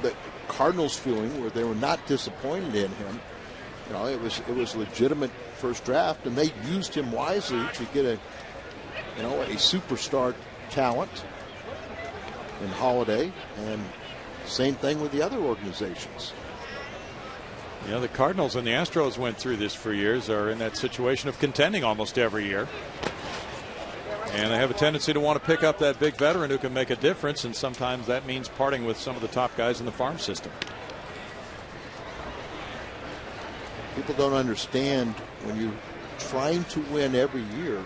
the Cardinals' feeling where they were not disappointed in him. It was legitimate first draft, and they used him wisely to get a superstar talent in Holiday, and same thing with the other organizations. The Cardinals and the Astros went through this for years, are in that situation of contending almost every year. And they have a tendency to want to pick up that big veteran who can make a difference, and sometimes that means parting with some of the top guys in the farm system. People don't understand when you're trying to win every year,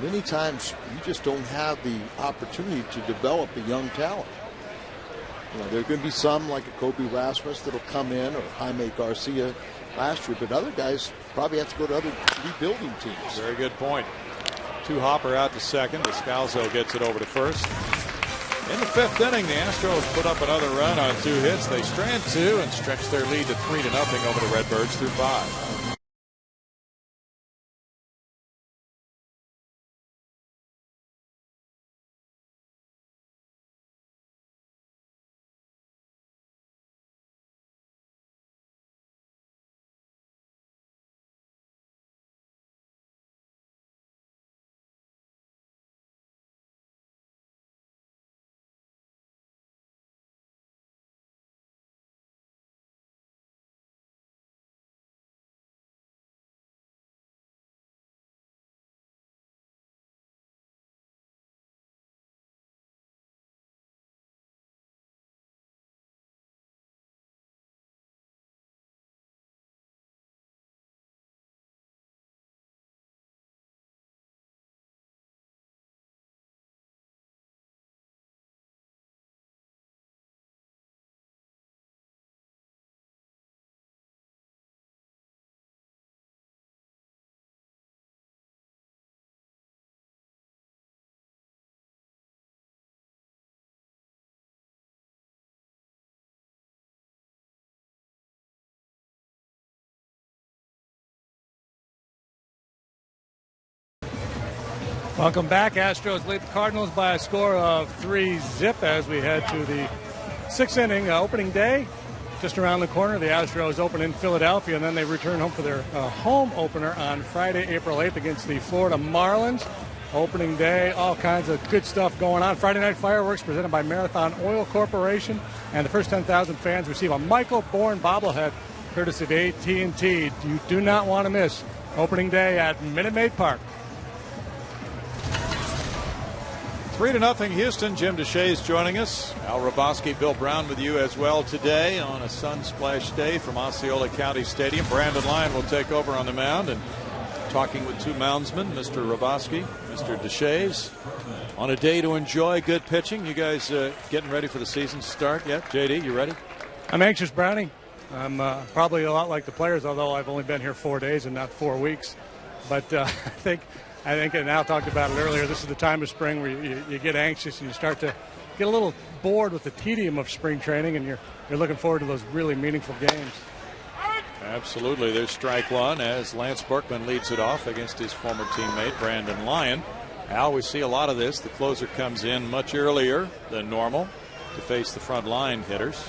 many times you just don't have the opportunity to develop a young talent. You know, there are going to be some like a Kobe Rasmus that'll come in, or Jaime Garcia last year, but other guys probably have to go to other rebuilding teams. Very good point. Two Hopper out to second. Descalzo gets it over to first. In the fifth inning, the Astros put up another run on 2 hits. They strand 2 and stretch their lead to 3-0 over the Redbirds through 5. Welcome back. Astros lead the Cardinals by a score of 3-0 as we head to the 6th inning. Opening day just around the corner. The Astros open in Philadelphia, and then they return home for their home opener on Friday, April 8th against the Florida Marlins. Opening day, all kinds of good stuff going on. Friday night fireworks presented by Marathon Oil Corporation, and the first 10,000 fans receive a Michael Bourne bobblehead courtesy of AT&T. You do not want to miss opening day at Minute Maid Park. 3-0 Houston. Jim Deshaies joining us. Al Roboski, Bill Brown with you as well today on a sun-splashed day from Osceola County Stadium. Brandon Lyon will take over on the mound and talking with two moundsmen, Mr. Roboski, Mr. Deshaies, on a day to enjoy good pitching. You guys getting ready for the season start yet? JD, you ready? I'm anxious, Brownie. I'm probably a lot like the players, although I've only been here 4 days and not 4 weeks. But I think, and Al talked about it earlier, this is the time of spring where you get anxious and you start to get a little bored with the tedium of spring training, and you're looking forward to those really meaningful games. Absolutely. There's strike one as Lance Berkman leads it off against his former teammate Brandon Lyon. Al, we see a lot of this. The closer comes in much earlier than normal to face the front line hitters.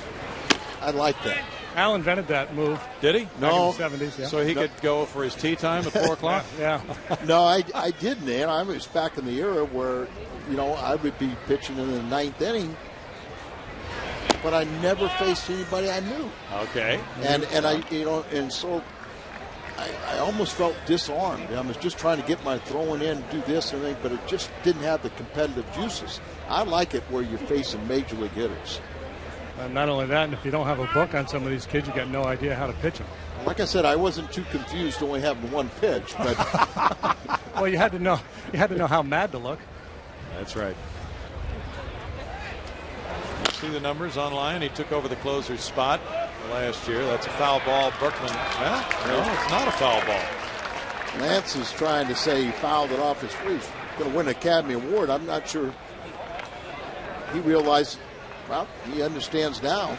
I like that. Al invented that move. Did he? No. Back in the 70s, yeah. So he could go for his tea time at 4 o'clock? Yeah. No, I didn't, and I was back in the era where, I would be pitching in the 9th inning, but I never faced anybody I knew. Okay. And so I almost felt disarmed. I was just trying to get my throwing in, do this and everything, but it just didn't have the competitive juices. I like it where you're facing major league hitters. And not only that, and if you don't have a book on some of these kids, you got no idea how to pitch them. Like I said, I wasn't too confused only having one pitch, but well, you had to know how mad to look. That's right. You see the numbers online. He took over the closer's spot last year. That's a foul ball. Berkman. Well, no, it's not a foul ball. Lance is trying to say he fouled it off his feet. He's going to win an Academy Award. I'm not sure he realized. Well, he understands now.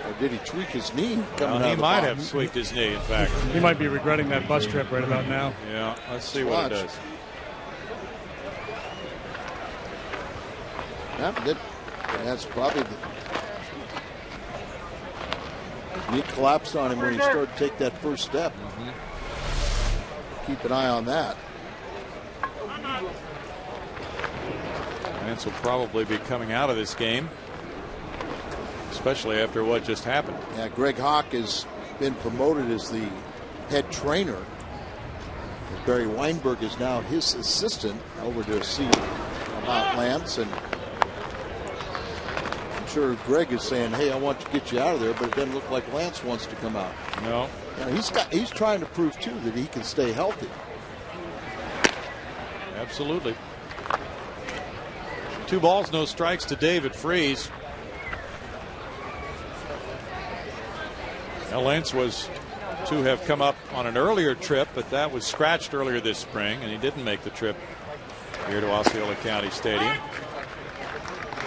Or did he tweak his knee? He might have tweaked his knee, in fact. He might be regretting that bus trip right about now. Yeah, let's see what it does. Yeah, that's probably the knee collapsed on him when he started to take that first step. Keep an eye on that. Lance will probably be coming out of this game, especially after what just happened. Yeah, Greg Hawk has been promoted as the head trainer Barry Weinberg is now his assistant over to see about Lance, and I'm sure Greg is saying, hey, I want to get you out of there, but it doesn't look like Lance wants to come out. No. You know, he's trying to prove too that he can stay healthy. Absolutely. 2 balls, no strikes to David Freese. Now Lance was to have come up on an earlier trip, but that was scratched earlier this spring, and he didn't make the trip here to Osceola County Stadium.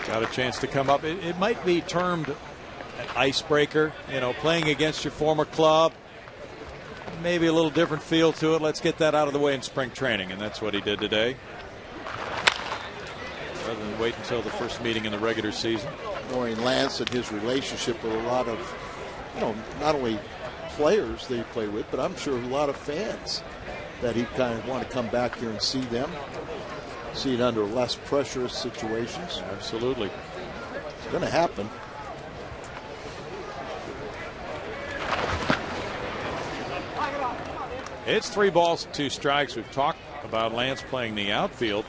Got a chance to come up. It might be termed an icebreaker, you know, playing against your former club. Maybe a little different feel to it. Let's get that out of the way in spring training, and that's what he did today. Rather than wait until the first meeting in the regular season. Knowing Lance and his relationship with a lot of, you know, not only players they play with, but I'm sure a lot of fans that he kind of want to come back here and see them, see it under less pressurous situations. Absolutely. It's going to happen. It's 3 balls, 2 strikes. We've talked about Lance playing the outfield.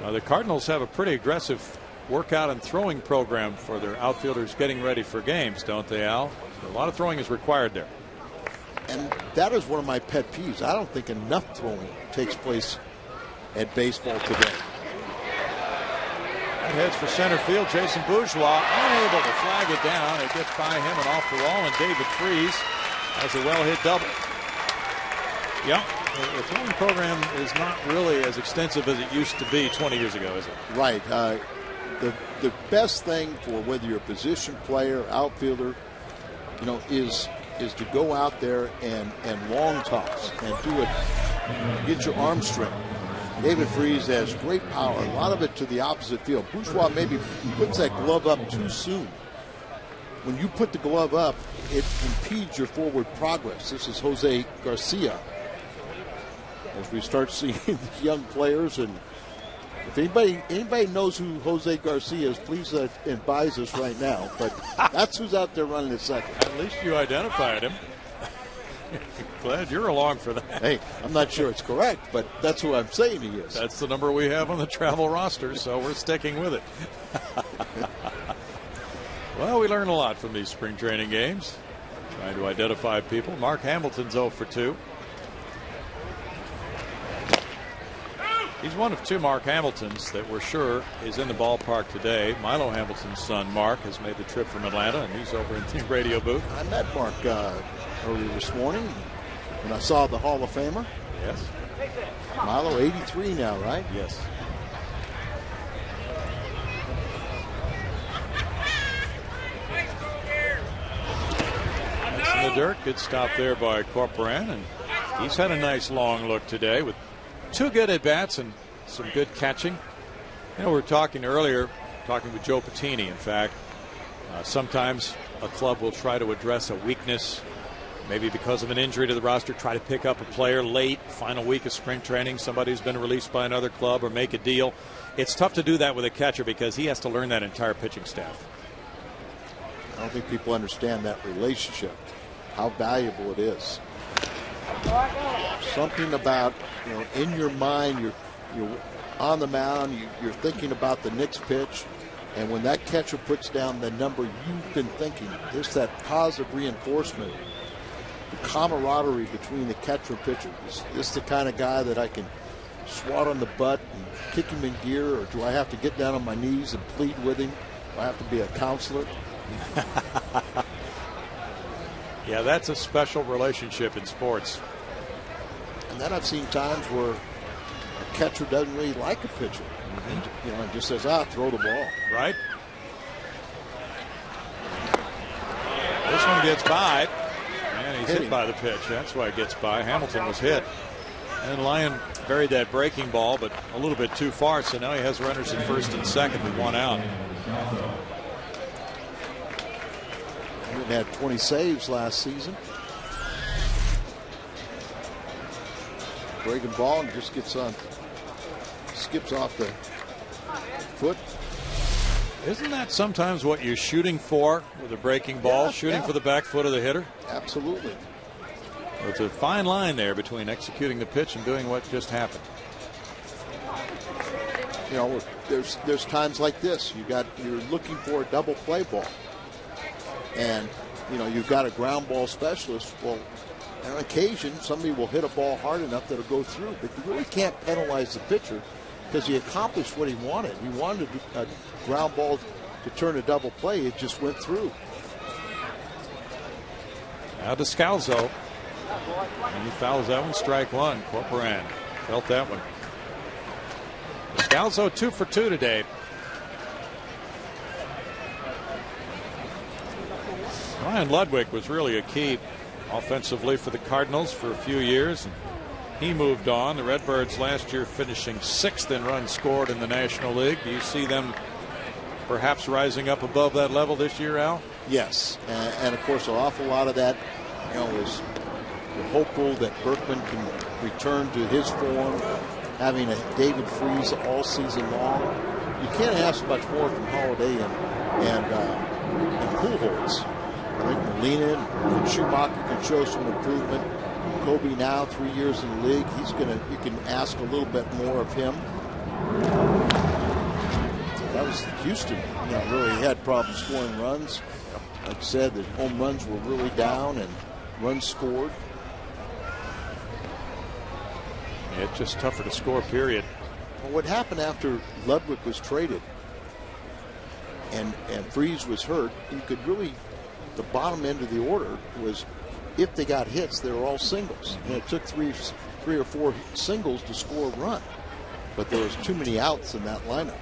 The Cardinals have a pretty aggressive workout and throwing program for their outfielders getting ready for games, don't they, Al? So a lot of throwing is required there. And that is one of my pet peeves. I don't think enough throwing takes place at baseball today. That heads for center field. Jason Bourgeois unable to flag it down. It gets by him and off the wall, and David Freese has a well-hit double. Yeah, the throwing program is not really as extensive as it used to be 20 years ago, is it? Right. The best thing for whether you're a position player, outfielder, you know, is to go out there and long toss and do it, get your arm straight. David Freese has great power, a lot of it to the opposite field. Bourgeois maybe puts that glove up too soon. When you put the glove up, it impedes your forward progress. This is Jose Garcia. As we start seeing these young players, and if anybody knows who Jose Garcia is, please advise us right now. But that's who's out there running at second. At least you identified him. Glad you're along for that. Hey, I'm not sure it's correct, but that's who I'm saying he is. That's the number we have on the travel roster, so we're sticking with it. Well, we learn a lot from these spring training games. Trying to identify people. Mark Hamilton's 0 for 2. He's one of 2 Mark Hamiltons that we're sure is in the ballpark today. Milo Hamilton's son, Mark, has made the trip from Atlanta, and he's over in the radio booth. I met Mark earlier this morning when I saw the Hall of Famer. Yes. Milo, 83 now, right? Yes. That's in the dirt. Good stop there by Corporan, and he's had a nice long look today with 2 good at-bats and some good catching. You know, we were talking earlier, with Joe Patini, in fact. Sometimes a club will try to address a weakness, maybe because of an injury to the roster, try to pick up a player late, final week of spring training, somebody who's been released by another club, or make a deal. It's tough to do that with a catcher because he has to learn that entire pitching staff. I don't think people understand that relationship, how valuable it is. Something about, you know, in your mind, you're on the mound, you're thinking about the next pitch, and when that catcher puts down the number you've been thinking, there's that positive reinforcement, the camaraderie between the catcher and pitcher. Is this the kind of guy that I can swat on the butt and kick him in gear, or do I have to get down on my knees and plead with him? Do I have to be a counselor? Yeah, that's a special relationship in sports. And then I've seen times where a catcher doesn't really like a pitcher. And, you know, just says, throw the ball. Right. This one gets by. And he's hit by the pitch. That's why it gets by. Hamilton was hit. And Lyon buried that breaking ball, but a little bit too far. So now he has runners in first and second with 1 out. He had 20 saves last season. Breaking ball and just gets on, skips off the foot. Isn't that sometimes what you're shooting for with a breaking ball? Shooting for the back foot of the hitter? Absolutely. It's a fine line there between executing the pitch and doing what just happened. You know, there's times like this. You're looking for a double play ball, and you know you've got a ground ball specialist. Well, on occasion somebody will hit a ball hard enough that'll go through, but you really can't penalize the pitcher because he accomplished what he wanted. He wanted a ground ball to turn a double play. It just went through. Now to Scalzo. And he fouls that one. Strike one. Corporan felt that one. Scalzo 2 for 2 today. Ryan Ludwig was really a key offensively for the Cardinals for a few years. And he moved on. The Redbirds last year finishing 6th in runs scored in the National League. Do you see them perhaps rising up above that level this year, Al? Yes, and of course an awful lot of that, you know, is hopeful that Berkman can return to his form, having a David Freese all season long. You can't ask much more from Holiday and Pujols. I think Molina and Schumacher can show some improvement. Kobe now 3 years in the league. You can ask a little bit more of him. That was Houston. You know, really had problems scoring runs. Like I said, the home runs were really down and runs scored. Yeah, it's just tougher to score, period. Well, what happened after Ludwig was traded and Freese was hurt, you could really, the bottom end of the order was, if they got hits, they were all singles. And it took three or four singles to score a run. But there was too many outs in that lineup.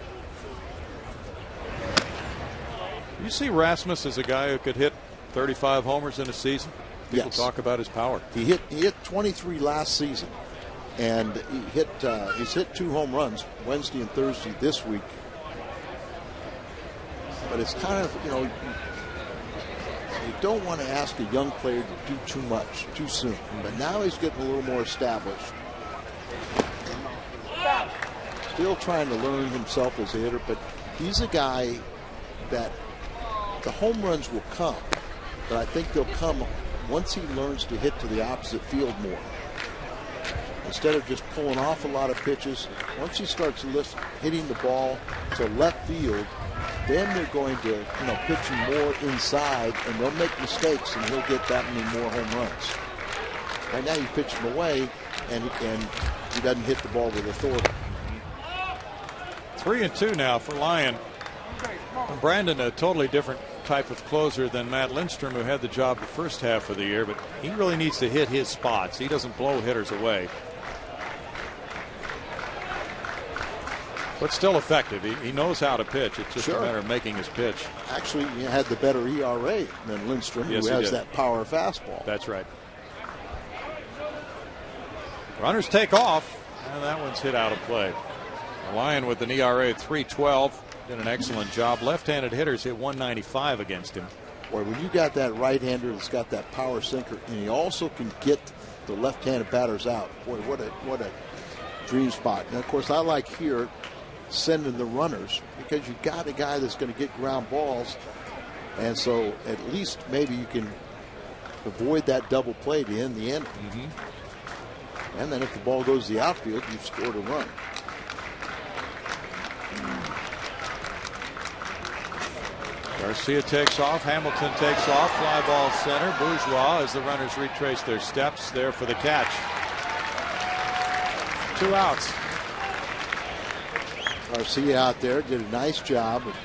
You see Rasmus as a guy who could hit 35 homers in a season? People Yes. talk about his power. He hit 23 last season. And he's hit 2 home runs Wednesday and Thursday this week. But it's kind of, you know, you don't want to ask a young player to do too much too soon. But now he's getting a little more established. Still trying to learn himself as a hitter, but he's a guy that the home runs will come. But I think they'll come once he learns to hit to the opposite field more. Instead of just pulling off a lot of pitches, once he starts hitting the ball to left field, then they're going to, you know, pitch him more inside, and they'll make mistakes, and he'll get that many more home runs. Right now, you pitch him away, and he doesn't hit the ball with authority. 3-2 now for Lyon. Brandon, a totally different type of closer than Matt Lindstrom, who had the job the first half of the year, but he really needs to hit his spots. He doesn't blow hitters away. But still effective. He knows how to pitch. It's just a matter of making his pitch. Actually, he had the better ERA than Lindstrom, Yes, who has that power fastball. That's right. Runners take off, and that one's hit out of play. The Lion with an ERA at 3.12 did an excellent job. Left-handed hitters hit 195 against him. Boy, when you got that right-hander that's got that power sinker, and he also can get the left-handed batters out. Boy, what a dream spot. And of course, I like here sending the runners because you got a guy that's going to get ground balls, and so at least maybe you can avoid that double play to end the inning. And then if the ball goes to the outfield, you've scored a run. Garcia takes off. Hamilton takes off. Fly ball center. Bourgeois as the runners retrace their steps there for the catch. 2 outs. Garcia out there did a nice job of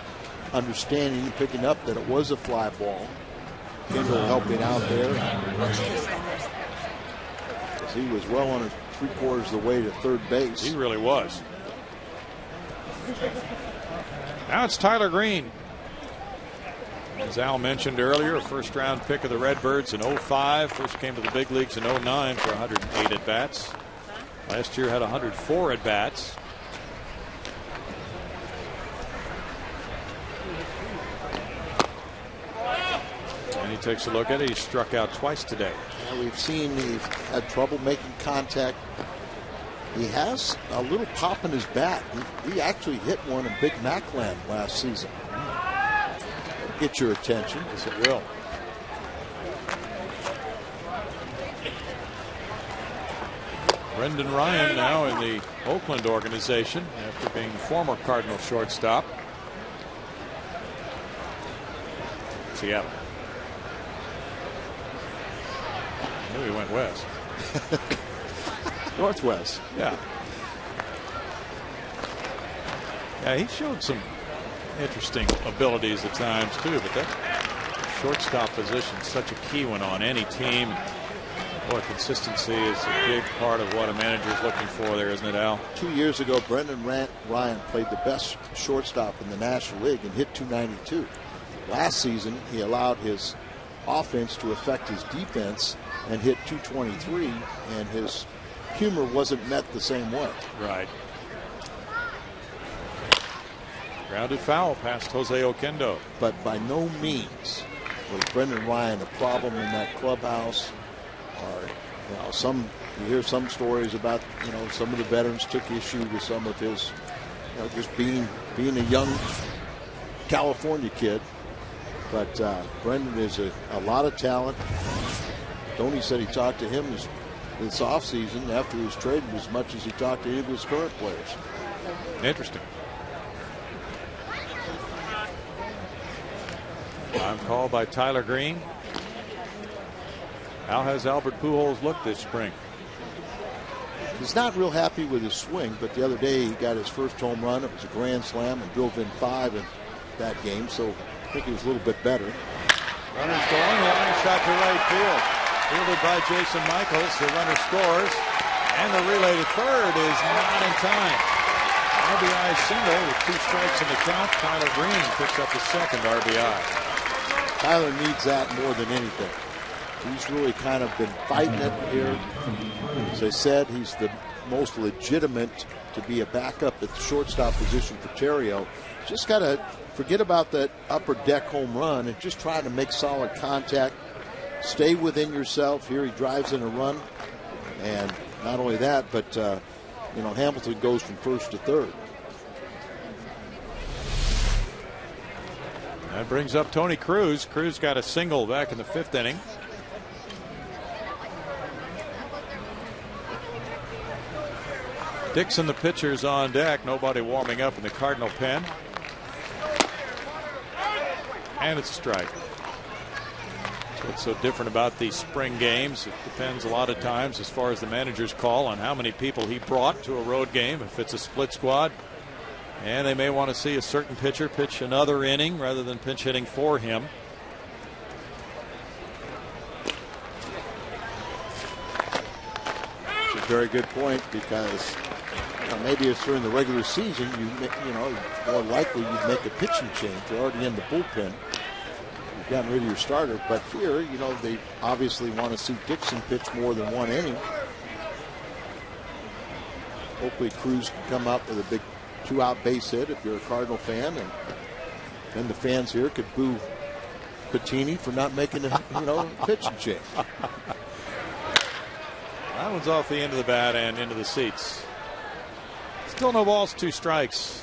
understanding and picking up that it was a fly ball. Kendall helping out there. He was well on his 3/4 of the way to third base. He really was. Now it's Tyler Green. As Al mentioned earlier, a first-round pick of the Redbirds in 05. First came to the big leagues in 09 for 108 at-bats. Last year had 104 at-bats. And he takes a look at it. He struck out twice today. Yeah, we've seen he's had trouble making contact. He has a little pop in his bat. He actually hit one in Big Mac Land last season. Get your attention. Yes, it will. Brendan Ryan now in the Oakland organization after being former Cardinal shortstop. Seattle. I knew he went west. Northwest. Yeah. Yeah, he showed some interesting abilities at times too, but that shortstop position is such a key one on any team. Boy, consistency is a big part of what a manager is looking for there, isn't it, Al? 2 years ago, Brendan Ryan played the best shortstop in the National League and hit .292. Last season, he allowed his offense to affect his defense and hit .223, and his humor wasn't met the same way. Right. Grounded foul past Jose Oquendo. But by no means was Brendan Ryan a problem in that clubhouse. Or, you hear some stories about, some of the veterans took issue with some of his, just being a young California kid. But Brendan is a lot of talent. Tony said he talked to him this offseason after he was traded as much as he talked to any of his current players. Interesting. Time called by Tyler Green. How has Albert Pujols looked this spring? He's not real happy with his swing, but the other day he got his first home run. It was a grand slam and drove in 5 in that game, so I think he was a little bit better. Runner's going, line shot to right field. Fielded by Jason Michaels. The runner scores, and the relay to third is not in time. RBI single with 2 strikes in the count. Tyler Green picks up the second RBI. Tyler needs that more than anything. He's really kind of been fighting it here. As I said, he's the most legitimate to be a backup at the shortstop position for Terrio. Just got to forget about that upper deck home run and just try to make solid contact. Stay within yourself. Here he drives in a run. And not only that, but, Hamilton goes from first to third. That brings up Tony Cruz. Cruz got a single back in the 5th inning. Dixon, the pitcher's on deck. Nobody warming up in the Cardinal pen. And it's a strike. What's so different about these spring games? It depends a lot of times, as far as the manager's call, on how many people he brought to a road game. If it's a split squad, and they may want to see a certain pitcher pitch another inning rather than pinch hitting for him. It's a very good point, because maybe it's during the regular season, more likely you'd make a pitching change. You're already in the bullpen. You've gotten rid of your starter. But here, they obviously want to see Dixon pitch more than 1 inning. Hopefully Cruz can come up with a big 2-out base hit if you're a Cardinal fan, and then the fans here could boo Patini for not making a pitching change. That one's off the end of the bat and into the seats. Still no balls, 2 strikes.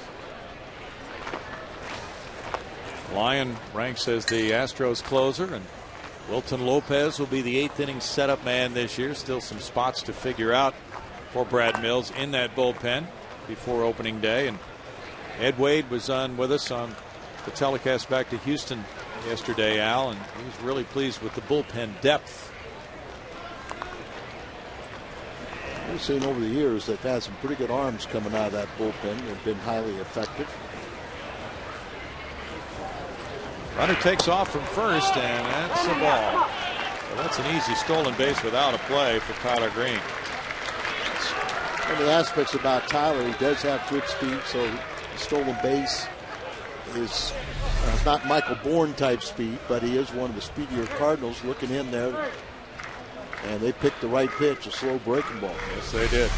Lyon ranks as the Astros closer, and Wilton Lopez will be the 8th inning setup man this year. Still some spots to figure out for Brad Mills in that bullpen before opening day. And Ed Wade was on with us on the telecast back to Houston yesterday, Al, and he was really pleased with the bullpen depth. We've seen over the years they've had some pretty good arms coming out of that bullpen. They've been highly effective. Runner takes off from first, and that's a ball. So that's an easy stolen base without a play for Tyler Green. One of the aspects about Tyler, he does have good speed, so the stolen base is not Michael Bourne type speed, but he is one of the speedier Cardinals. Looking in there, and they picked the right pitch, a slow breaking ball. Yes, they did.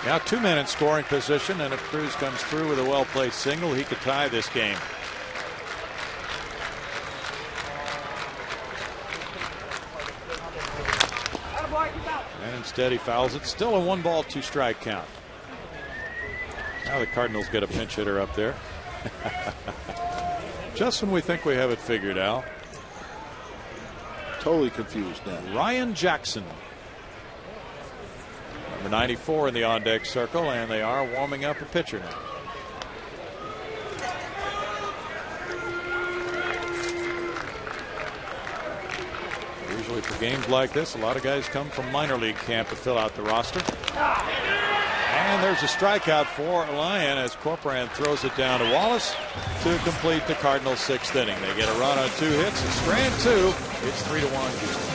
Now 2 men in scoring position, and if Cruz comes through with a well-placed single, he could tie this game. And instead he fouls it. Still a 1-ball, 2-strike count. Now the Cardinals get a pinch hitter up there. Just when we think we have it figured out. Totally confused now. Ryan Jackson. Number 94 in the on-deck circle, and they are warming up a pitcher now. Usually for games like this, a lot of guys come from minor league camp to fill out the roster. And there's a strikeout for Lyon as Corporan throws it down to Wallace to complete the Cardinals' 6th inning. They get a run on 2 hits and strand 2. It's 3-1 Houston.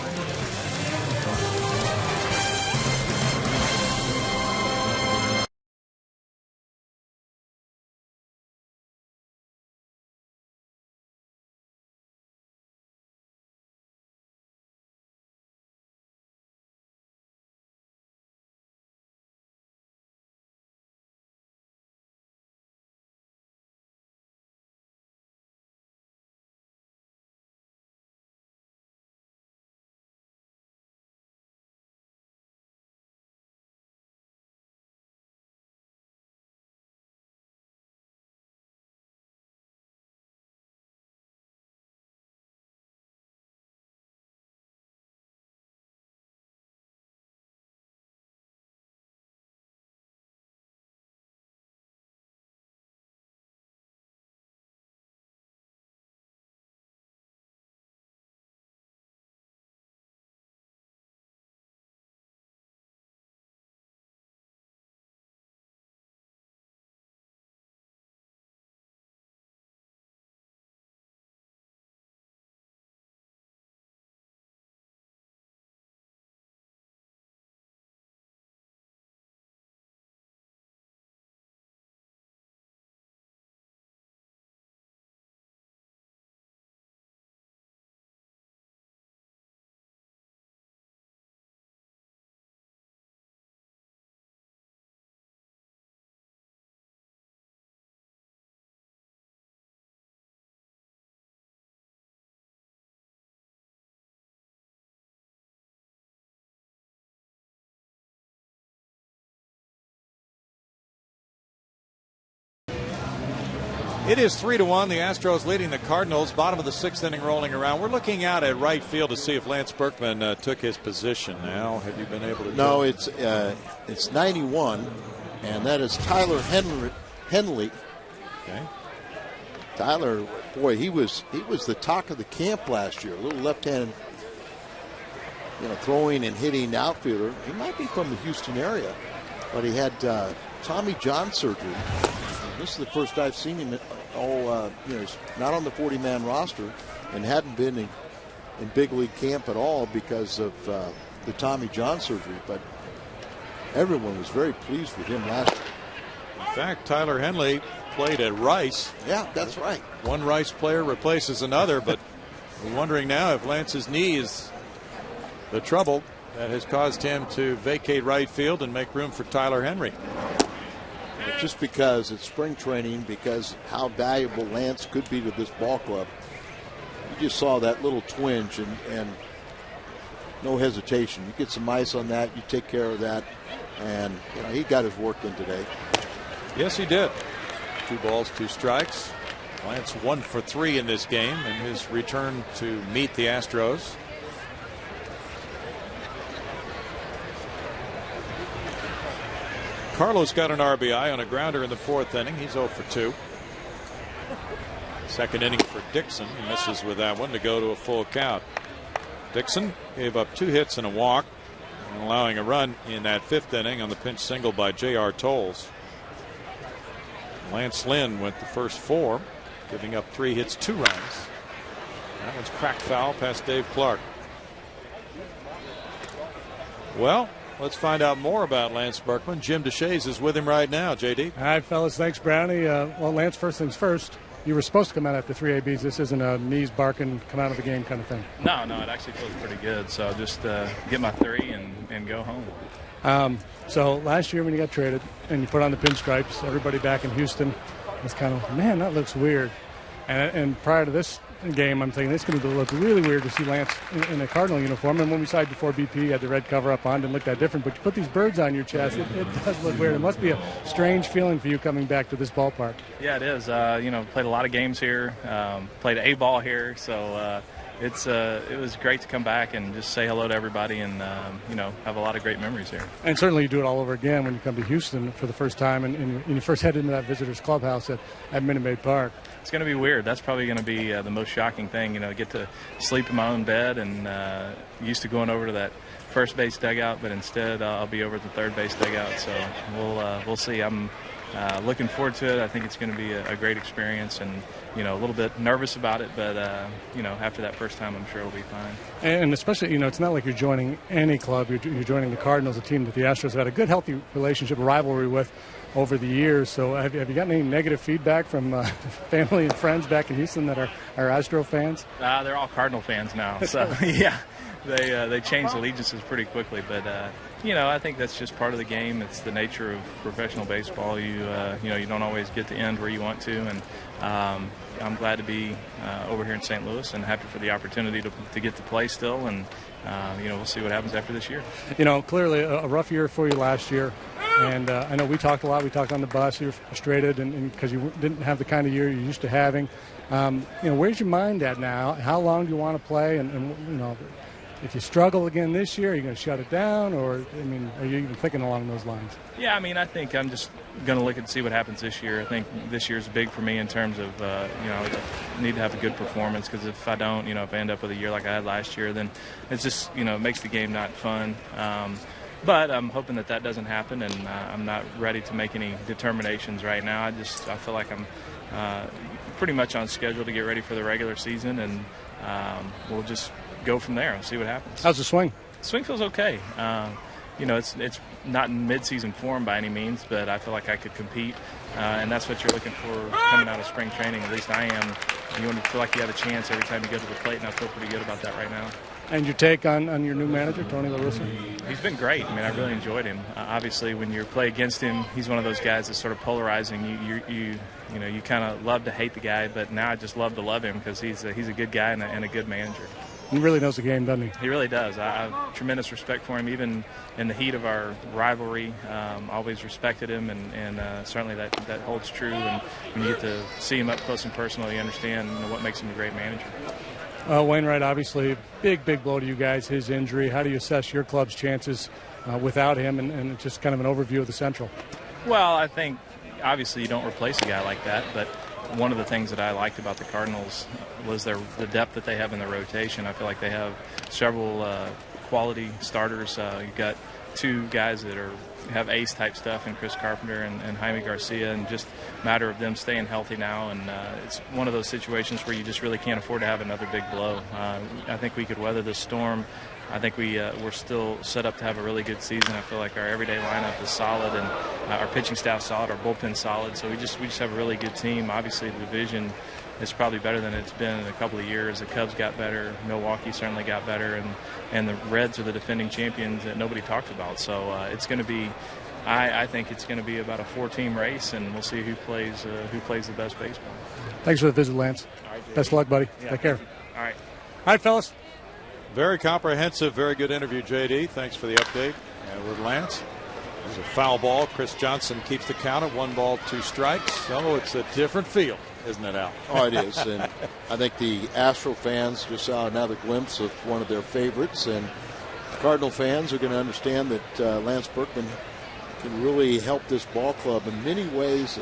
It is 3-1. The Astros leading the Cardinals. Bottom of the 6th inning rolling around. We're looking out at right field to see if Lance Berkman took his position now. Have you been able to? No, it's 91, and that is Tyler Henley. Okay. Tyler, boy, he was the talk of the camp last year. A little left-handed, throwing and hitting outfielder. He might be from the Houston area, but he had Tommy John surgery. This is the first I've seen him he's not on the 40-man roster and hadn't been in big league camp at all because of the Tommy John surgery. But everyone was very pleased with him last year. In fact, Tyler Henley played at Rice. Yeah, that's right. One Rice player replaces another, but we're wondering now if Lance's knee is the trouble that has caused him to vacate right field and make room for Tyler Henry. Just because it's spring training, because how valuable Lance could be to this ball club. You just saw that little twinge and no hesitation. You get some ice on that, you take care of that, and he got his work in today. Yes, he did. 2 balls, 2 strikes. Lance 1 for 3 in this game in his return to meet the Astros. Carlos got an RBI on a grounder in the 4th inning. He's 0 for 2. 2nd inning for Dixon. He misses with that one to go to a full count. Dixon gave up 2 hits and a walk, and allowing a run in that 5th inning on the pinch single by J.R. Tolles. Lance Lynn went the first 4, giving up 3 hits, 2 runs. That one's cracked foul past Dave Clark. Well, let's find out more about Lance Berkman. Jim DeShays is with him right now. JD. All right, fellas. Thanks, Brownie. Well, Lance, first things first. You were supposed to come out after 3 ABs. This isn't a knees barking, come out of the game kind of thing. No, it actually feels pretty good. So I'll just get my 3 and go home. So last year when you got traded and you put on the pinstripes, everybody back in Houston was kind of, man, that looks weird. And prior to this game, I'm thinking it's going to look really weird to see Lance in a Cardinal uniform. And when we saw before BP, you had the red cover up on, didn't look that different. But you put these birds on your chest, it does look weird. It must be a strange feeling for you coming back to this ballpark. Yeah, it is. Played a lot of games here, played A-ball here. So, it was great to come back and just say hello to everybody and have a lot of great memories here. And certainly you do it all over again when you come to Houston for the first time and you first head into that visitors clubhouse at Minute Maid Park. It's going to be weird. That's probably going to be the most shocking thing. Get to sleep in my own bed, and used to going over to that first base dugout, but instead I'll be over at the third base dugout. So we'll see. I'm looking forward to it. I think it's going to be a great experience, and a little bit nervous about it, but after that first time, I'm sure it'll be fine. And especially, it's not like you're joining any club. You're joining the Cardinals, a team that the Astros have had a good, healthy relationship, rivalry with over the years. So have you gotten any negative feedback from family and friends back in Houston that are Astro fans? They're all Cardinal fans now. So yeah, they changed allegiances pretty quickly, but. I think that's just part of the game. It's the nature of professional baseball. You don't always get to end where you want to, and I'm glad to be over here in St. Louis and happy for the opportunity to get to play still, and we'll see what happens after this year. Clearly a rough year for you last year, and I know we talked a lot. We talked on the bus. You were frustrated, and because you didn't have the kind of year you're used to having. Where's your mind at now? How long do you want to play? And if you struggle again this year, are you going to shut it down, or are you even thinking along those lines? Yeah, I think I'm just going to look and see what happens this year. I think this year's big for me in terms of I need to have a good performance, because if I don't, if I end up with a year like I had last year, then it's just it makes the game not fun. But I'm hoping that doesn't happen, and I'm not ready to make any determinations right now. I feel like I'm pretty much on schedule to get ready for the regular season, and we'll just go from there and see what happens. How's the swing? Swing feels okay. It's not in mid-season form by any means, but I feel like I could compete, and that's what you're looking for coming out of spring training. At least I am. You want to feel like you have a chance every time you go to the plate, and I feel pretty good about that right now. And your take on your new manager, Tony La Russa? He's been great. I really enjoyed him. Obviously, when you play against him, he's one of those guys that's sort of polarizing. You kind of love to hate the guy, but now I just love to love him because he's a good guy and a good manager. He really knows the game, doesn't he? He really does. I have tremendous respect for him, even in the heat of our rivalry. Always respected him, and certainly that holds true. And when you get to see him up close and personal, you understand what makes him a great manager. Wainwright, obviously, big blow to you guys, his injury. How do you assess your club's chances without him, and just kind of an overview of the Central? Well, I think obviously you don't replace a guy like that, but one of the things that I liked about the Cardinals was the depth that they have in their rotation. I feel like they have several quality starters. You've got two guys that have ace-type stuff in Chris Carpenter and Jaime Garcia, and just a matter of them staying healthy now. And it's one of those situations where you just really can't afford to have another big blow. I think we could weather this storm. I think we're still set up to have a really good season. I feel like our everyday lineup is solid, and our pitching staff solid, our bullpen solid. So we just have a really good team. Obviously, the division is probably better than it's been in a couple of years. The Cubs got better. Milwaukee certainly got better, and the Reds are the defending champions that nobody talks about. So it's going to be, I think it's going to be about a 4-team race, and we'll see who plays the best baseball. Thanks for the visit, Lance. Right, best of luck, buddy. Yeah, take care. All right, fellas. Very comprehensive, very good interview, JD. Thanks for the update. And with Lance, there's a foul ball. Chris Johnson keeps the count at 1 ball, 2 strikes. So it's a different feel, isn't it, Al? Oh, it is. And I think the Astro fans just saw another glimpse of one of their favorites. And Cardinal fans are going to understand that Lance Berkman can really help this ball club in many ways,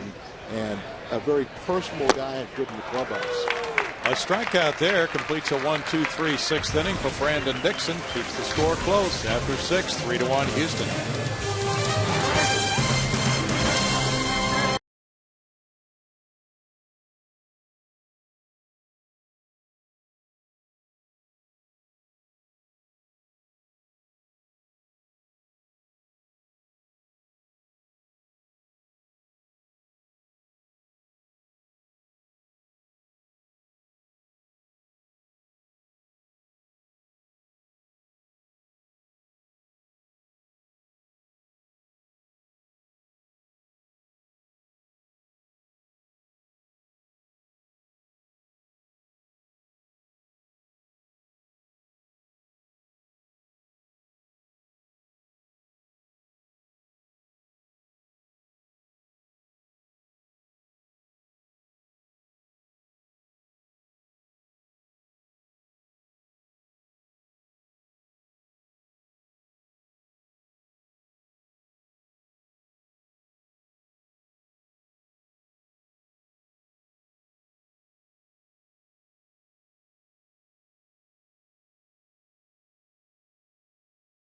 and a very personal guy and good in the clubhouse. A strikeout there completes a 1-2-3 6th inning for Brandon Dixon. Keeps the score close after 6, 3-1 Houston.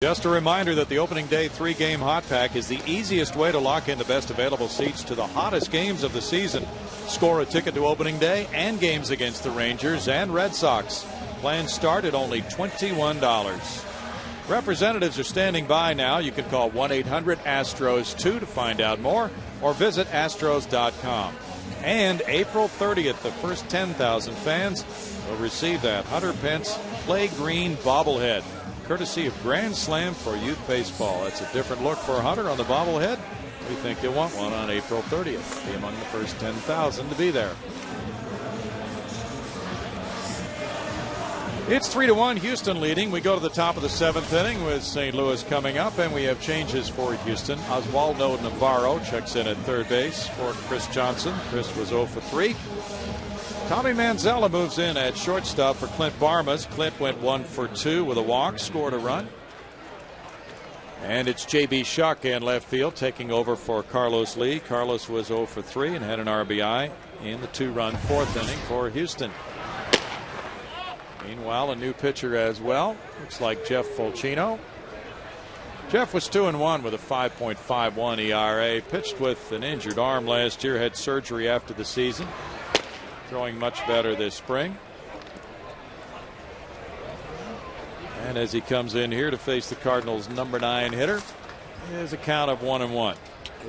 Just a reminder that the opening day 3-game hot pack is the easiest way to lock in the best available seats to the hottest games of the season. Score a ticket to opening day and games against the Rangers and Red Sox. Plans start at only $21. Representatives are standing by now. You can call 1-800-ASTROS-2 to find out more or visit astros.com. And April 30th, the first 10,000 fans will receive that Hunter Pence Play Green bobblehead, courtesy of Grand Slam for Youth Baseball. That's a different look for Hunter on the bobblehead. We think you'll want one on April 30th. Be among the first 10,000 to be there. It's 3-1, Houston leading. We go to the top of the 7th inning with St. Louis coming up, and we have changes for Houston. Oswaldo Navarro checks in at third base for Chris Johnson. Chris was 0 for 3. Tommy Manzella moves in at shortstop for Clint Barmas. Clint went 1 for 2 with a walk, scored a run. And it's J.B. Shuck in left field taking over for Carlos Lee. Carlos was 0 for 3 and had an RBI in the 2-run 4th inning for Houston. Meanwhile, a new pitcher as well. Looks like Jeff Fulcino. Jeff was 2-1 with a 5.51 ERA. Pitched with an injured arm last year. Had surgery after the season. Throwing much better this spring. And as he comes in here to face the Cardinals' number 9 hitter, is a count of 1-1.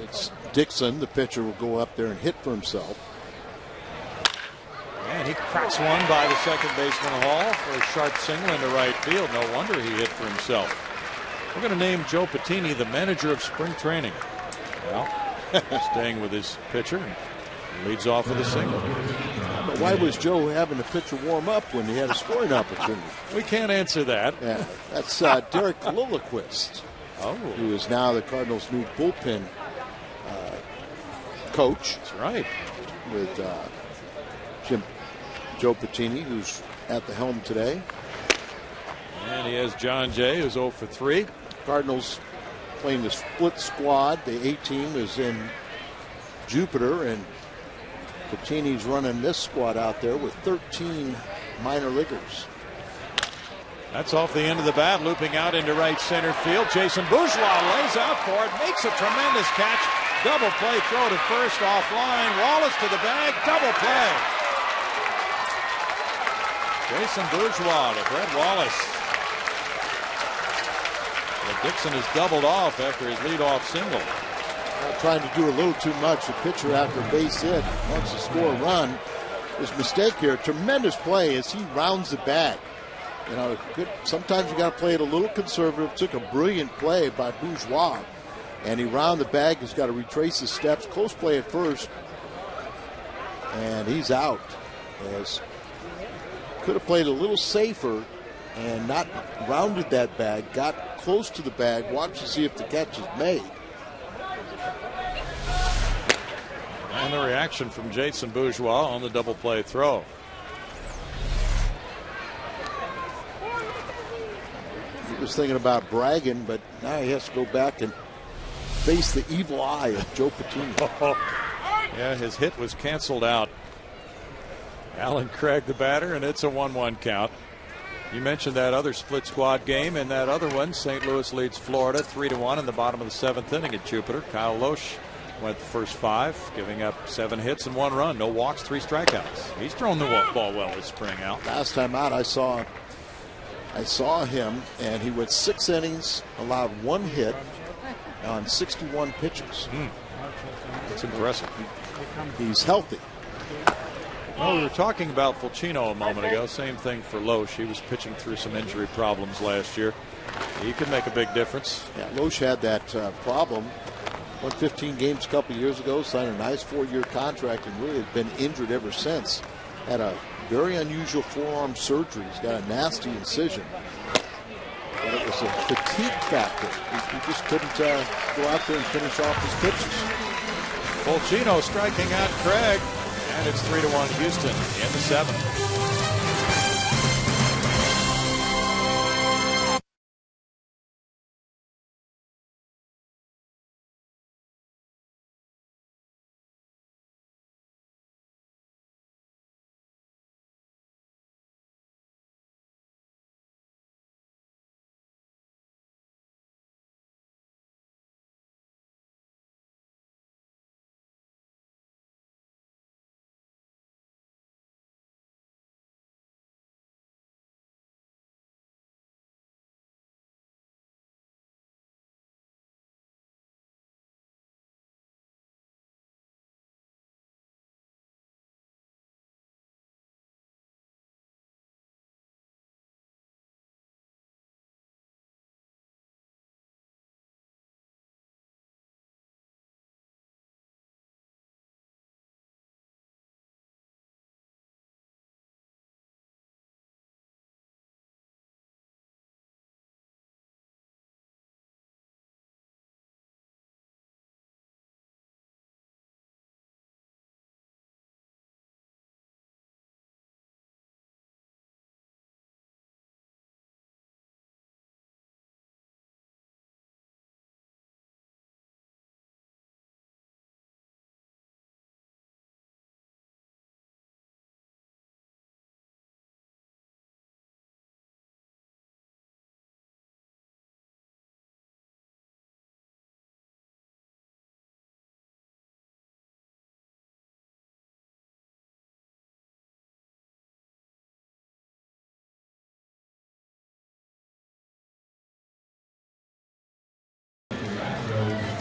It's Dixon. The pitcher will go up there and hit for himself. And he cracks one by the second baseman Hall for a sharp single into right field. No wonder he hit for himself. We're going to name Joe Patini the manager of spring training. Well, staying with his pitcher. Leads off with a single. But why was Joe having the pitcher warm up when he had a scoring opportunity? We can't answer that. Yeah, that's Derek Lilliquist, who is now the Cardinals' new bullpen coach. That's right. With Joe Patini, who's at the helm today. And he has John Jay, who's 0 for 3. Cardinals playing the split squad. The A team is in Jupiter, and Patini's running this squad out there with 13 minor leaguers. That's off the end of the bat, looping out into right center field. Jason Bourgeois lays out for it, makes a tremendous catch. Double play throw to first offline. Wallace to the bag, double play. Jason Bourgeois to Brett Wallace. But Dixon has doubled off after his leadoff single. Trying to do a little too much. The pitcher after base hit wants to score a run. His mistake here, tremendous play as he rounds the bag. You know, sometimes you got to play it a little conservative. Took a brilliant play by Bourgeois, and he rounded the bag. He's got to retrace his steps. Close play at first, and he's out. As could have played a little safer and not rounded that bag. Got close to the bag. Watch to see if the catch is made. And the reaction from Jason Bourgeois on the double play throw. He was thinking about bragging, but now he has to go back and face the evil eye of Joe Patini. Yeah, his hit was canceled out. Alan Craig, the batter, and it's a 1-1 count. You mentioned that other split squad game, and that other one, St. Louis leads Florida 3-1 in the bottom of the 7th inning at Jupiter. Kyle Loesch went the first 5, giving up 7 hits and 1 run. No walks, 3 strikeouts. He's thrown the ball well this spring out. Last time out, I saw him, and he went 6 innings, allowed 1 hit on 61 pitches. That's impressive. He's healthy. Well, we were talking about Fulcino a moment ago. Same thing for Loesch. He was pitching through some injury problems last year. He could make a big difference. Yeah, Loesch had that problem. Won 15 games a couple years ago, signed a nice 4-year contract, and really had been injured ever since. Had a very unusual forearm surgery. He's got a nasty incision. But it was a fatigue factor. He just couldn't go out there and finish off his pitches. Fulcino striking out Craig, and it's 3-1 Houston in the 7th.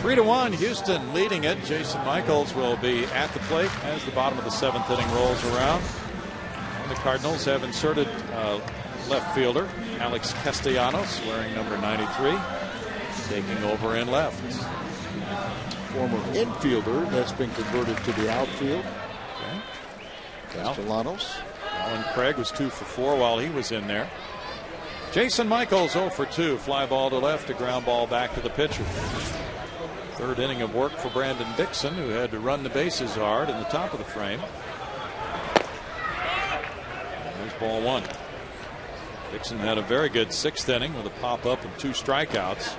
3-1, Houston leading it. Jason Michaels will be at the plate as the bottom of the 7th inning rolls around. And the Cardinals have inserted left fielder Alex Castellanos, wearing number 93, taking over in left. Former infielder that's been converted to the outfield. Okay. Castellanos. Alan Craig was 2 for 4 while he was in there. Jason Michaels 0 for 2. Fly ball to left, a ground ball back to the pitcher. 3rd inning of work for Brandon Dixon, who had to run the bases hard in the top of the frame. There's ball 1. Dixon had a very good 6th inning with a pop-up and 2 strikeouts.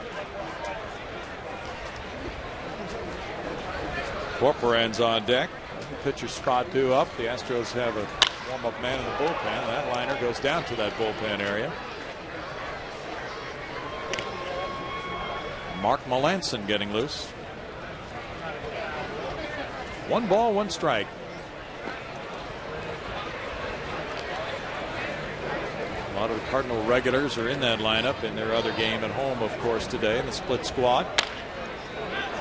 Corporan's on deck. Pitcher spot 2 up. The Astros have a warm-up man in the bullpen. That liner goes down to that bullpen area. Mark Melanson getting loose. 1 ball, 1 strike. A lot of the Cardinal regulars are in that lineup in their other game at home, of course, today in the split squad.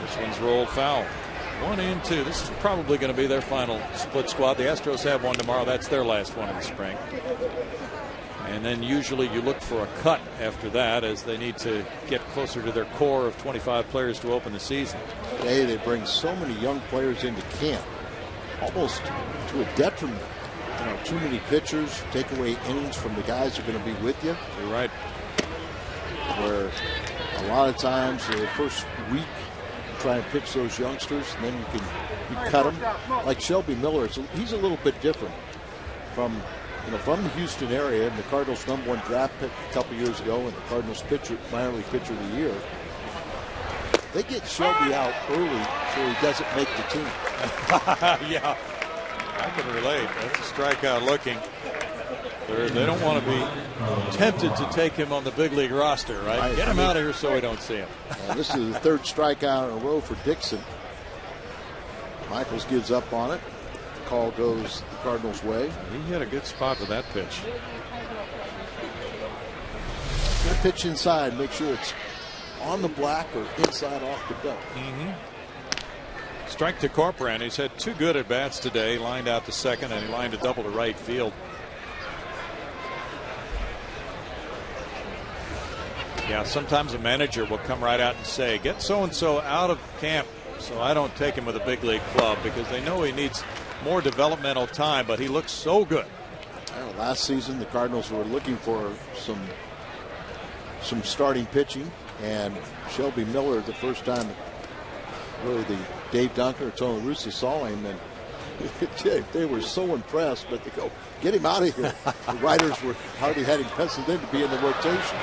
This one's rolled foul. 1-2. This is probably going to be their final split squad. The Astros have one tomorrow. That's their last one in the spring. And then usually you look for a cut after that, as they need to get closer to their core of 25 players to open the season. Today they bring so many young players into camp, almost to a detriment. You know, too many pitchers take away innings from the guys who are going to be with you. You're right. Where a lot of times the first week you try and pitch those youngsters, and then you cut them. Like Shelby Miller, he's a little bit different from the Houston area, and the Cardinals' #1 draft pick a couple years ago, and the Cardinals minor league pitcher of the year. They get Shelby out early so he doesn't make the team. Yeah, I can relate. That's a strikeout looking. They don't want to be tempted to take him on the big league roster, right? Get him out of here so we don't see him. This is the 3rd strikeout in a row for Dixon. Michaels gives up on it. Call goes the Cardinals' way. He hit a good spot with that pitch. Get a pitch inside. Make sure it's on the black or inside off the belt. Strike to Corporan. He's had 2 good at bats today. He lined out to second, and he lined a double to right field. Yeah, sometimes a manager will come right out and say, get so-and-so out of camp so I don't take him with a big league club, because they know he needs more developmental time, but he looks so good. Last season the Cardinals were looking for some starting pitching, and Shelby Miller, the first time really the Dave Duncan or Tony Russa saw him, and they were so impressed, but they go, get him out of here. The writers were hardly had him penciled in to be in the rotation.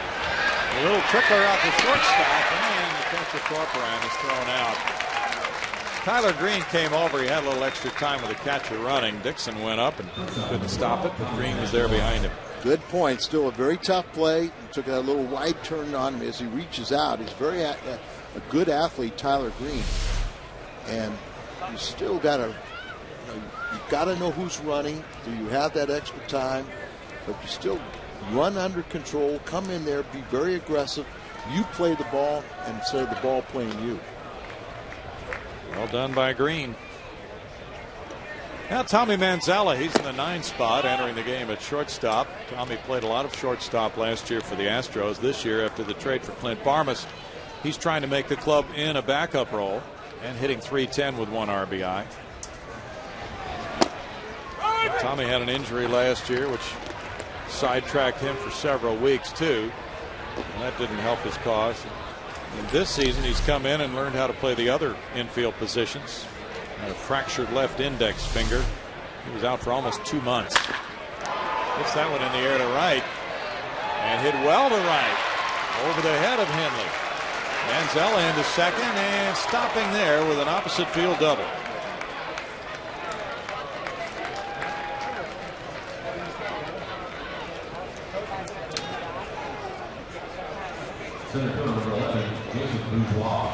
A little trickler out the shortstop, and the catcher Corporan is thrown out. Tyler Green came over. He had a little extra time with the catcher running. Dixon went up and couldn't stop it, but Green was there behind him. Good point. Still a very tough play. He took a little wide turn on him as he reaches out. He's a good athlete, Tyler Green. And you still got to, you've got to know who's running. Do you have that extra time? But you still run under control. Come in there. Be very aggressive. You play the ball instead of the ball playing you. Well done by Green. Now Tommy Manzella, he's in the 9 spot, entering the game at shortstop. Tommy played a lot of shortstop last year for the Astros. This year, after the trade for Clint Barmas, he's trying to make the club in a backup role and hitting .310 with 1 RBI. Tommy had an injury last year, which sidetracked him for several weeks too, and that didn't help his cause. And this season he's come in and learned how to play the other infield positions. Had a fractured left index finger. He was out for almost 2 months. Gets that one in the air to right, and hit well to right over the head of Henley. Manzella into second and stopping there with an opposite field double.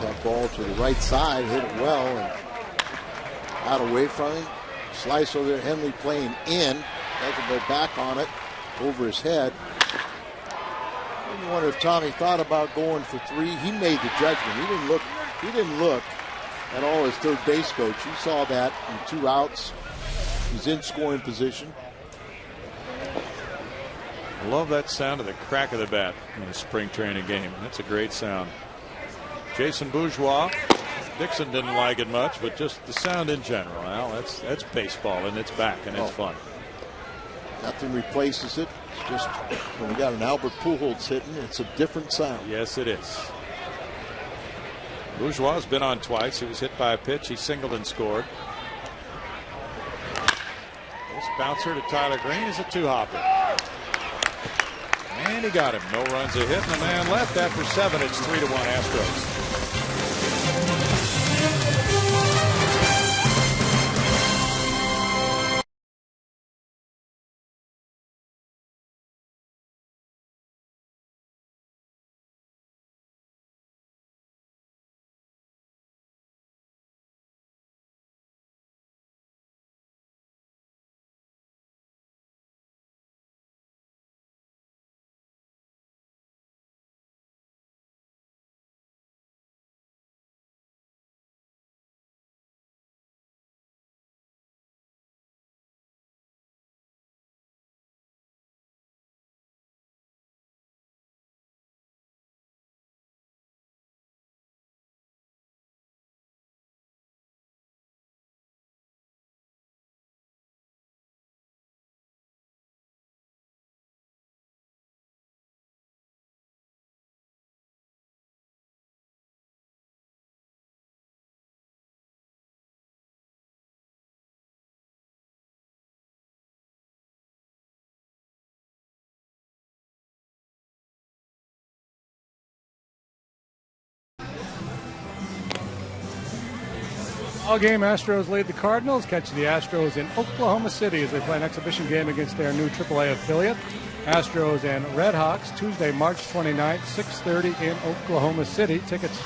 That ball to the right side, hit it well and out away from him. Slice over there, Henley playing in. Doesn't go back on it, over his head. You wonder if Tommy thought about going for 3. He made the judgment. He didn't look He didn't look at all as third base coach. He saw that in 2 outs. He's in scoring position. I love that sound of the crack of the bat in a spring training game. That's a great sound. Jason Bourgeois. Dixon didn't like it much, but just the sound in general. Well, that's baseball, and it's back, and it's fun. Nothing replaces it. It's just when we got an Albert Pujols hitting, it's a different sound. Yes, it is. Bourgeois has been on twice. He was hit by a pitch. He singled and scored. This bouncer to Tyler Green is a 2-hopper. And he got him. No runs a hit and a man left after 7. It's 3-1 Astros. All game, Astros lead the Cardinals. Catch the Astros in Oklahoma City as they play an exhibition game against their new AAA affiliate. Astros and Red Hawks, Tuesday, March 29th, 6:30 in Oklahoma City. Tickets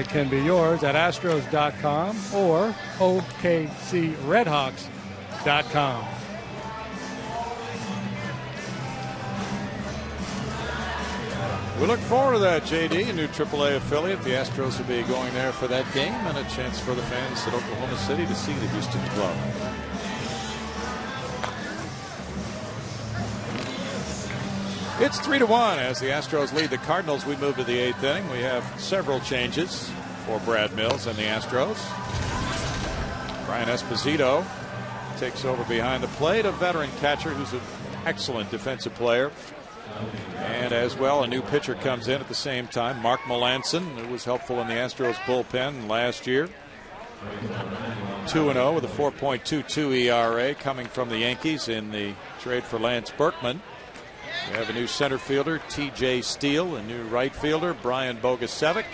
can be yours at Astros.com or OKCRedHawks.com. We look forward to that, JD, a new AAA affiliate. The Astros will be going there for that game and a chance for the fans at Oklahoma City to see the Houston club. It's 3-1 as the Astros lead the Cardinals. We move to the 8th inning. We have several changes for Brad Mills and the Astros. Brian Esposito takes over behind the plate, a veteran catcher who's an excellent defensive player. And as well, a new pitcher comes in at the same time, Mark Melanson, who was helpful in the Astros bullpen last year. 2-0 with a 4.22 ERA coming from the Yankees in the trade for Lance Berkman. We have a new center fielder, T.J. Steele, a new right fielder, Brian Bogusevic,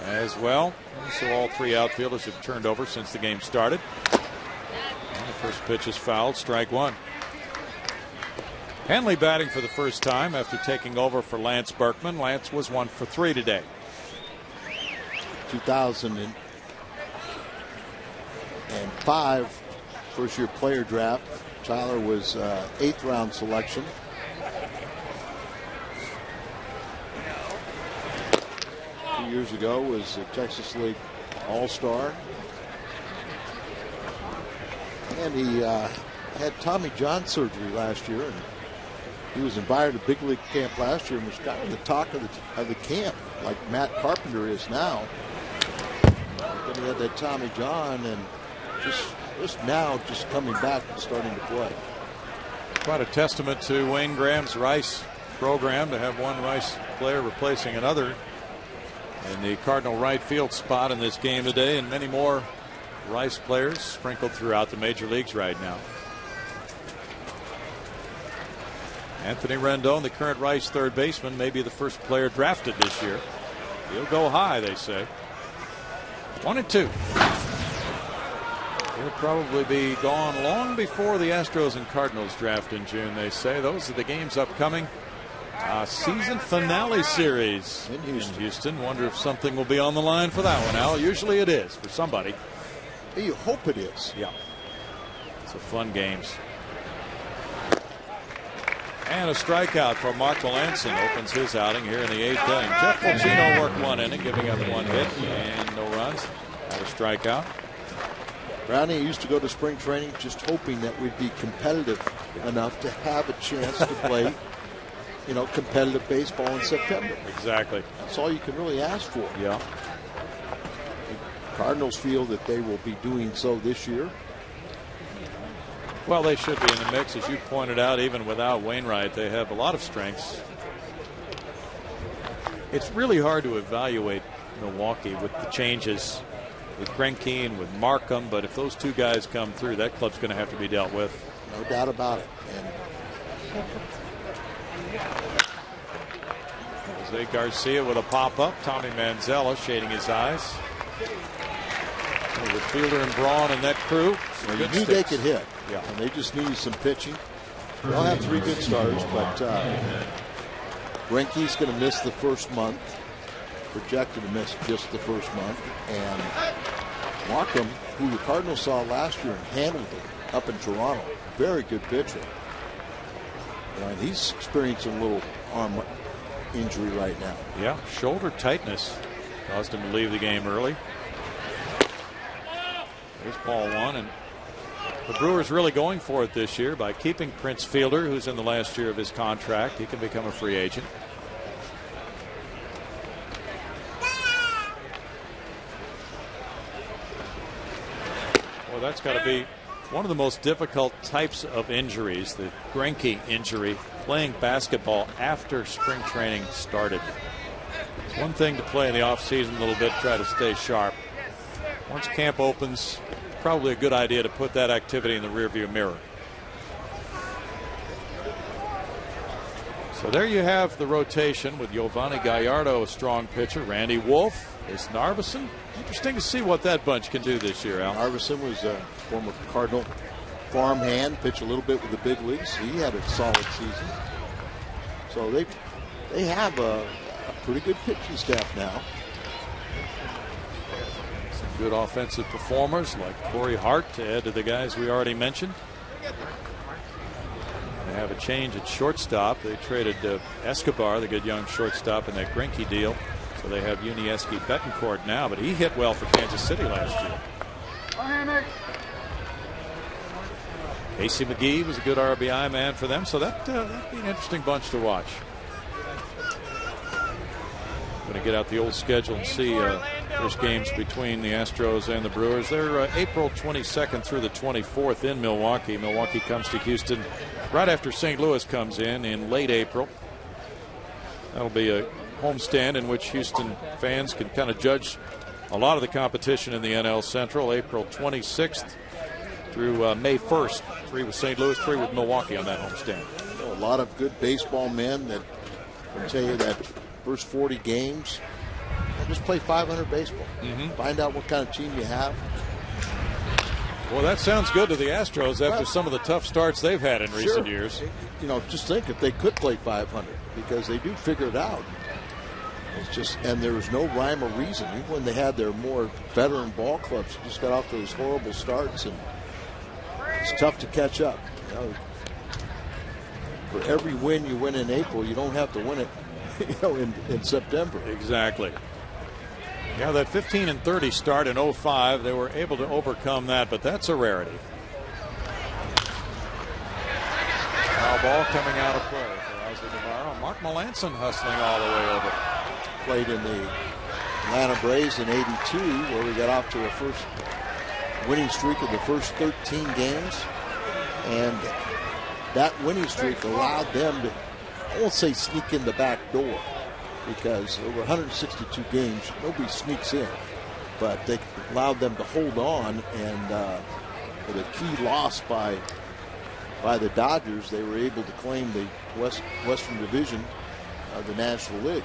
as well. So all 3 outfielders have turned over since the game started. And the first pitch is fouled, strike 1. Henley batting for the first time after taking over for Lance Berkman. Lance was 1 for 3 today. 2005 first-year player draft. Tyler was 8th round selection. A few years ago was a Texas League All-Star. And he had Tommy John surgery last year, and he was invited to big league camp last year and was kind of the talk of the camp, like Matt Carpenter is now. Then he had that Tommy John, and just now coming back and starting to play. Quite a testament to Wayne Graham's Rice program to have one Rice player replacing another in the Cardinal right field spot in this game today, and many more Rice players sprinkled throughout the major leagues right now. Anthony Rendon, the current Rice third baseman, may be the first player drafted this year. He'll go high, they say. 1-2. He'll probably be gone long before the Astros and Cardinals draft in June, they say. Those are the games upcoming. Season finale series in Houston. Wonder if something will be on the line for that one, Al. Usually it is for somebody. You hope it is. Yeah. It's a fun games. And a strikeout for Mark Melanson opens his outing here in the 8th inning. Jeff Fulcino worked 1 inning, giving up 1 hit and no runs. Had a strikeout. Brownie used to go to spring training just hoping that we'd be competitive enough to have a chance to play, competitive baseball in September. Exactly. That's all you can really ask for. Yeah. The Cardinals feel that they will be doing so this year. Well, they should be in the mix, as you pointed out. Even without Wainwright, they have a lot of strengths. It's really hard to evaluate Milwaukee with the changes with Greinke and with Markham, but if those 2 guys come through, that club's going to have to be dealt with. No doubt about it. Jose Garcia with a pop-up. Tommy Manzella shading his eyes. With Fielder and Braun and that crew. Well, you knew they could hit. Yeah. And they just needed some pitching. They'll have 3 good starters, but Greinke's going to miss the first month. Projected to miss just the first month. And Markham, who the Cardinals saw last year and handled him up in Toronto, very good pitcher. And he's experiencing a little arm injury right now. Yeah, shoulder tightness caused him to leave the game early. There's ball 1, and the Brewers really going for it this year by keeping Prince Fielder, who's in the last year of his contract. He can become a free agent. Well, that's got to be one of the most difficult types of injuries, the Greinke injury, playing basketball after spring training started. It's one thing to play in the offseason a little bit, try to stay sharp. Once camp opens, probably a good idea to put that activity in the rearview mirror. So there you have the rotation with Giovanni Gallardo, a strong pitcher. Randy Wolf, is Narveson. Interesting to see what that bunch can do this year, Al. Narveson was a former Cardinal farmhand, pitched a little bit with the big leagues. He had a solid season. So they have a pretty good pitching staff now. Good offensive performers like Corey Hart to add to the guys we already mentioned. They have a change at shortstop. They traded Escobar, the good young shortstop, in that Greinke deal. So they have Unieski Betancourt now, but he hit well for Kansas City last year. Casey McGee was a good RBI man for them, so that'd be an interesting bunch to watch. Going to get out the old schedule and see first games between the Astros and the Brewers. They're April 22nd through the 24th in Milwaukee. Milwaukee comes to Houston right after St. Louis comes in late April. That'll be a homestand in which Houston fans can kind of judge a lot of the competition in the NL Central. April 26th through May 1st. 3 with St. Louis, 3 with Milwaukee on that homestand. A lot of good baseball men that will tell you that first 40 games, just play 500 baseball. Find out what kind of team you have. Well, that sounds good to the Astros after some of the tough starts they've had in recent years. Just think if they could play 500, because they do figure it out. It's just, and there was no rhyme or reason. Even when they had their more veteran ball clubs, just got off those horrible starts, and it's tough to catch up. For every win you win in April, you don't have to win it in September. Exactly. Yeah, that 15-30 start in 05, they were able to overcome that, but that's a rarity. Foul ball coming out of play for Ozzie Navarro. Mark Melanson hustling all the way over. Played in the Atlanta Braves in '82, where we got off to a first winning streak of the first 13 games, and that winning streak allowed them to, I won't say sneak in the back door, because over 162 games, nobody sneaks in. But they allowed them to hold on, and with a key loss by the Dodgers, they were able to claim the Western Division of the National League.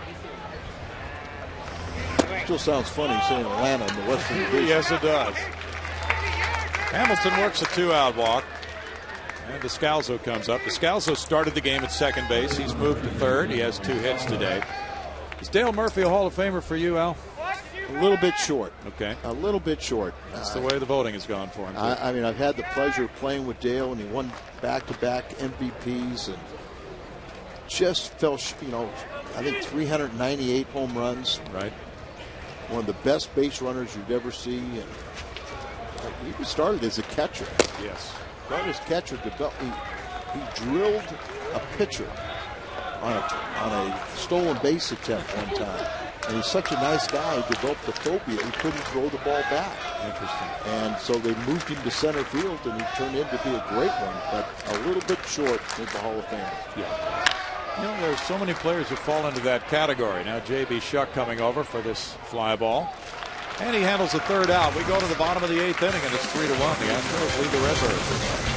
Still sounds funny saying Atlanta in the Western Division. Yes, it does. Hamilton works a 2-out walk. And Descalzo comes up. Descalzo started the game at second base. He's moved to third. He has 2 hits today. Is Dale Murphy a Hall of Famer for you, Al? A little bit short. Okay. A little bit short. That's the way the voting has gone for him. I mean, I've had the pleasure of playing with Dale, and he won back-to-back MVPs, and just fell, I think 398 home runs. Right. One of the best base runners you'd ever see. And he started as a catcher. Yes. Started as catcher. He drilled a pitcher on a stolen base attempt one time. And he's such a nice guy, he developed a phobia. He couldn't throw the ball back. Interesting. And so they moved him to center field, and he turned in to be a great one, but a little bit short with the Hall of Fame. Yeah. There are so many players who fall into that category. Now J.B. Shuck coming over for this fly ball. And he handles the third out. We go to the bottom of the 8th inning, and it's 3-1. The Astros lead the Redbirds.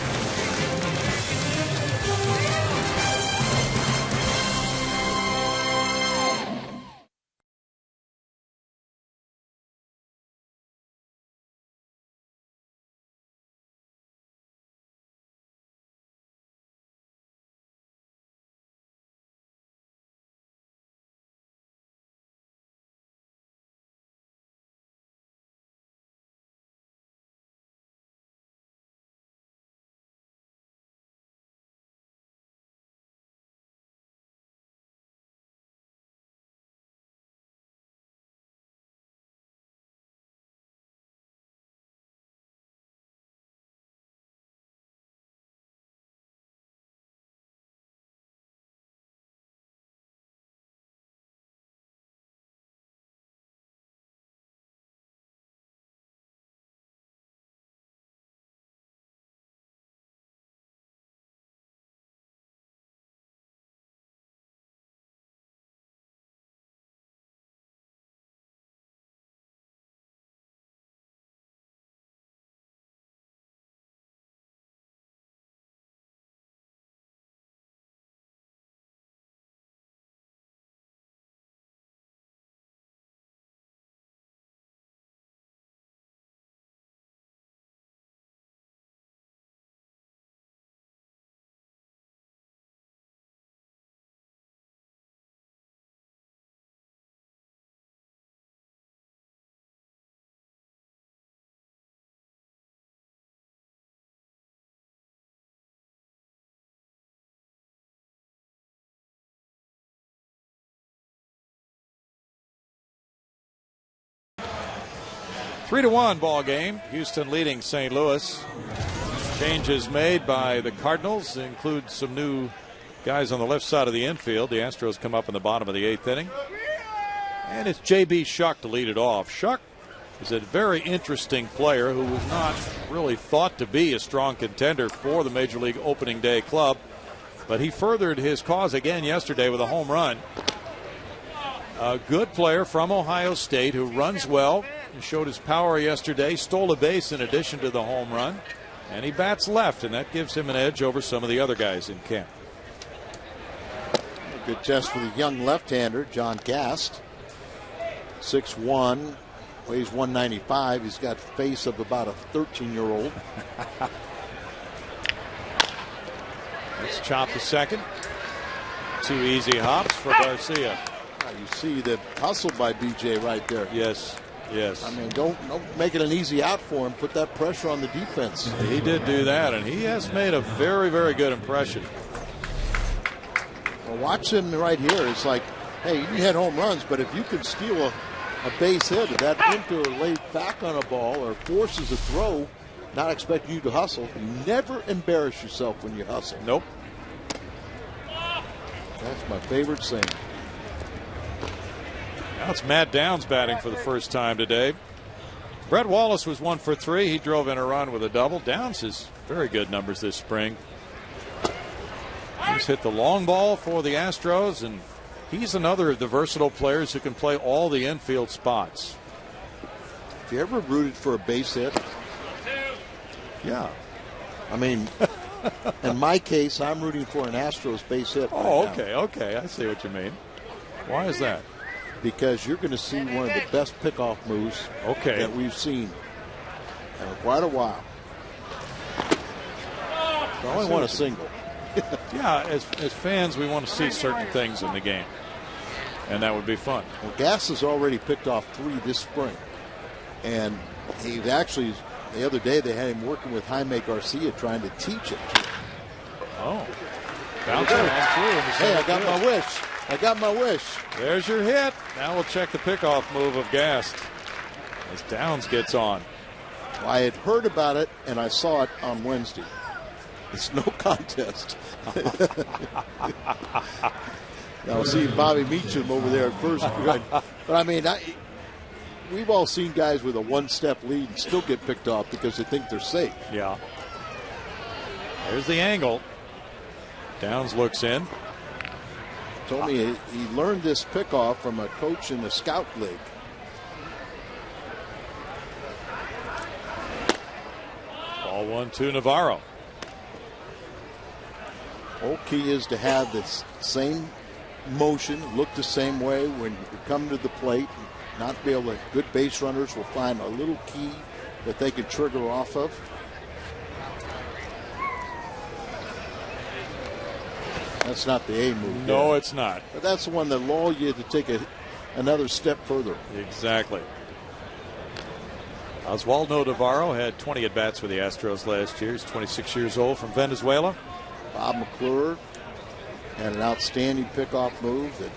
Three to 1 ball game. Houston leading St. Louis. Changes made by the Cardinals include some new guys on the left side of the infield. The Astros come up in the bottom of the 8th inning. And it's J.B. Shuck to lead it off. Shuck is a very interesting player who was not really thought to be a strong contender for the Major League Opening Day club. But he furthered his cause again yesterday with a home run. A good player from Ohio State who runs well. He showed his power yesterday, stole a base in addition to the home run, and he bats left, and that gives him an edge over some of the other guys in camp. A good test for the young left-hander, John Gast. 6'1", weighs 195. He's got the face of about a 13-year-old. Let's chop the second. 2 easy hops for Garcia. You see the hustle by BJ right there. Yes. Yes. I mean, don't make it an easy out for him. Put that pressure on the defense. He did do that, and he has made a very, very good impression. Well, watch him right here. It's like, hey, you can hit home runs, but if you can steal a base hit, if that infielder lays back on a ball or forces a throw, not expecting you to hustle, you never embarrass yourself when you hustle. Nope. That's my favorite saying. Now it's Matt Downs batting for the first time today. Brett Wallace was 1 for 3. He drove in a run with a double. Downs has very good numbers this spring. He's hit the long ball for the Astros, and he's another of the versatile players who can play all the infield spots. Have you ever rooted for a base hit? Yeah. I mean, in my case, I'm rooting for an Astros base hit. Oh, right okay. I see what you mean. Why is that? Because you're going to see one of the best pickoff moves that we've seen in quite a while. So I only want a single. Yeah, as fans, we want to see certain things in the game, and that would be fun. Well, Gas has already picked off 3 this spring, and he's actually, the other day they had him working with Jaime Garcia trying to teach it to him. Oh. Bouncing on through. Hey, I got my wish. I got my wish. There's your hit. Now we'll check the pickoff move of Gast as Downs gets on. I had heard about it, and I saw it on Wednesday. It's no contest. Now, see Bobby Meacham over there at first. But, I mean, we've all seen guys with a one-step lead and still get picked off because they think they're safe. Yeah. There's the angle. Downs looks in. Told me he learned this pickoff from a coach in the scout league. Ball 1-2 Navarro. Whole key is to have this same motion, look the same way when you come to the plate, not be able to. Good base runners will find a little key that they can trigger off of. That's not the A move. No, it's not. But that's the one that lulls you to take another step further. Exactly. Oswaldo Navarro had 20 at-bats for the Astros last year. He's 26 years old, from Venezuela. Bob McClure had an outstanding pickoff move that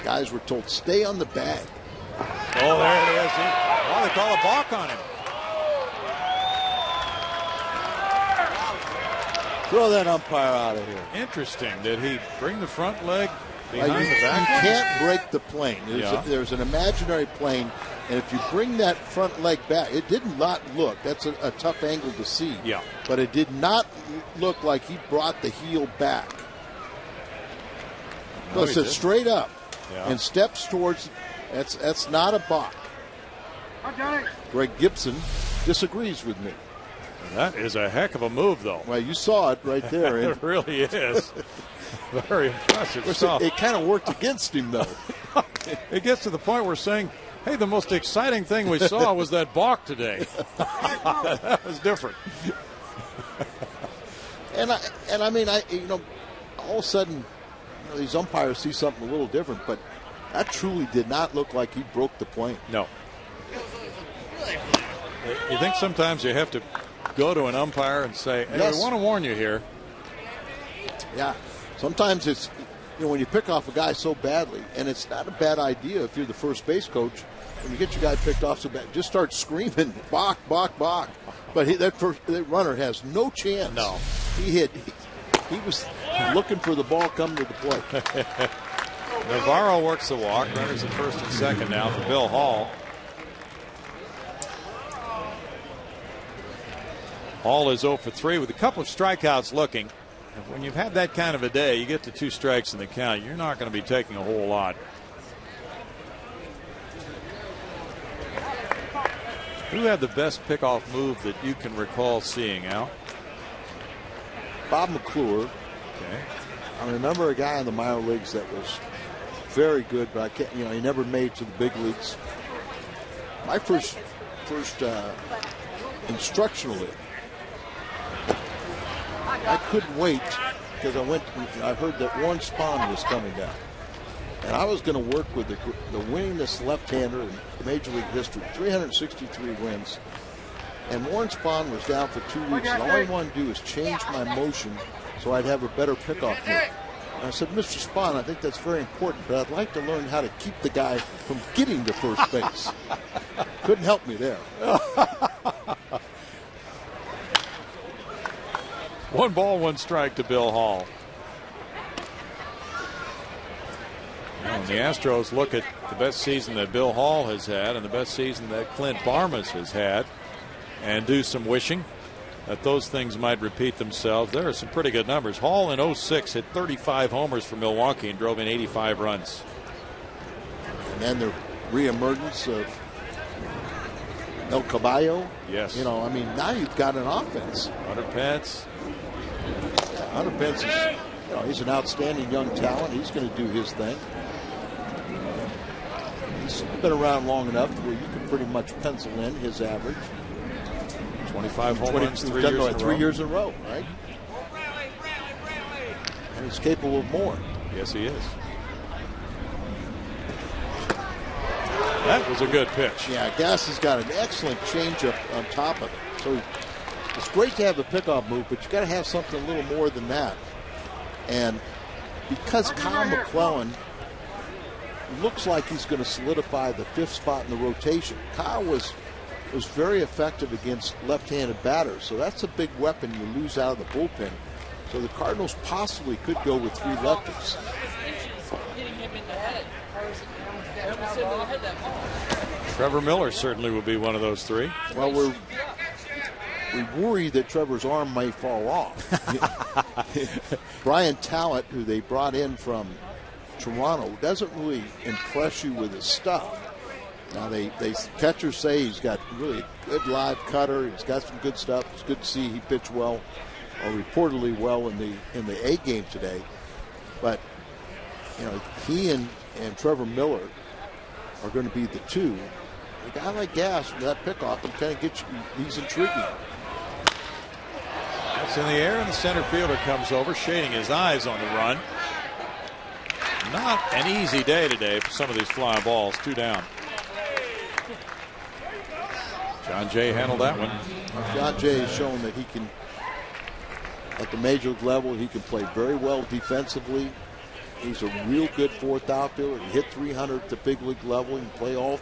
guys were told, stay on the bag. Oh, there it is. They call a balk on him. Throw that umpire out of here. Interesting. Did he bring the front leg behind the You back? can't break the plane. There's an imaginary plane, and if you bring that front leg back, it did not look. That's a tough angle to see. Yeah. But it did not look like he brought the heel back. No, It's straight up Yeah. and steps towards. That's not a balk. Greg Gibson disagrees with me. That is a heck of a move, though. Well, you saw it right there. It really is. Very impressive stuff. It kind of worked against him, though. It gets to the point where saying, hey, the most exciting thing we saw was that balk today. That was different. And I mean, all of a sudden, these umpires see something a little different, but that truly did not look like he broke the plane. No. You think sometimes you have to go to an umpire and say, hey, Yes. we want to warn you here. Yeah. Sometimes it's, when you pick off a guy so badly, and it's not a bad idea if you're the first base coach, when you get your guy picked off so bad, just start screaming, balk, balk, balk. But that runner has no chance. No. He was looking for the ball coming to the plate. Navarro works the walk. Runners at first and second now for Bill Hall. Hall is 0 for 3 with a couple of strikeouts looking. And when you've had that kind of a day, you get to 2 strikes in the count, you're not going to be taking a whole lot. Who had the best pickoff move that you can recall seeing, Al? Bob McClure. Okay. I remember a guy in the minor leagues that was very good, but he never made it to the big leagues. My first instructional league, I couldn't wait because I heard that Warren Spahn was coming down. And I was going to work with the winningest left-hander in Major League history, 363 wins. And Warren Spahn was down for 2 weeks, and all I wanted to do is change my motion so I'd have a better pickoff move. And I said, Mr. Spahn, I think that's very important, but I'd like to learn how to keep the guy from getting to first base. Couldn't help me there. 1 ball, 1 strike to Bill Hall. And the Astros look at the best season that Bill Hall has had and the best season that Clint Barmas has had and do some wishing that those things might repeat themselves. There are some pretty good numbers. Hall in 06 hit 35 homers for Milwaukee and drove in 85 runs. And then the reemergence of El Caballo. Yes. Now you've got an offense. Hunter Pence. Hunter Pence is, he's an outstanding young talent. He's going to do his thing. He's been around long enough where you can pretty much pencil in his average. 25 home runs, 3 years in a row. 3 years in a row, right? And he's capable of more. Yes, he is. That was a good pitch. Yeah, Gass has got an excellent changeup on top of it. So it's great to have a pickoff move, but you got to have something a little more than that. And because Kyle McClellan looks like he's going to solidify the 5th spot in the rotation, Kyle was very effective against left-handed batters. So that's a big weapon you lose out of the bullpen. So the Cardinals possibly could go with 3 lefties. Trevor Miller certainly will be one of those 3. Well, we worry that Trevor's arm may fall off. Brian Talent, who they brought in from Toronto, doesn't really impress you with his stuff. Now, they catchers say he's got really a good live cutter. He's got some good stuff. It's good to see he pitched well, or reportedly well in the A game today. But he and Trevor Miller are going to be the 2. A guy like Gas with that pickoff can kind of get you. He's intriguing. That's in the air, and the center fielder comes over, shading his eyes on the run. Not an easy day today for some of these flying balls. 2 down. John Jay handled that one. John Jay has shown that he can, at the major league level, he can play very well defensively. He's a real good 4th outfielder. He hit 300 at the big league level. He can play all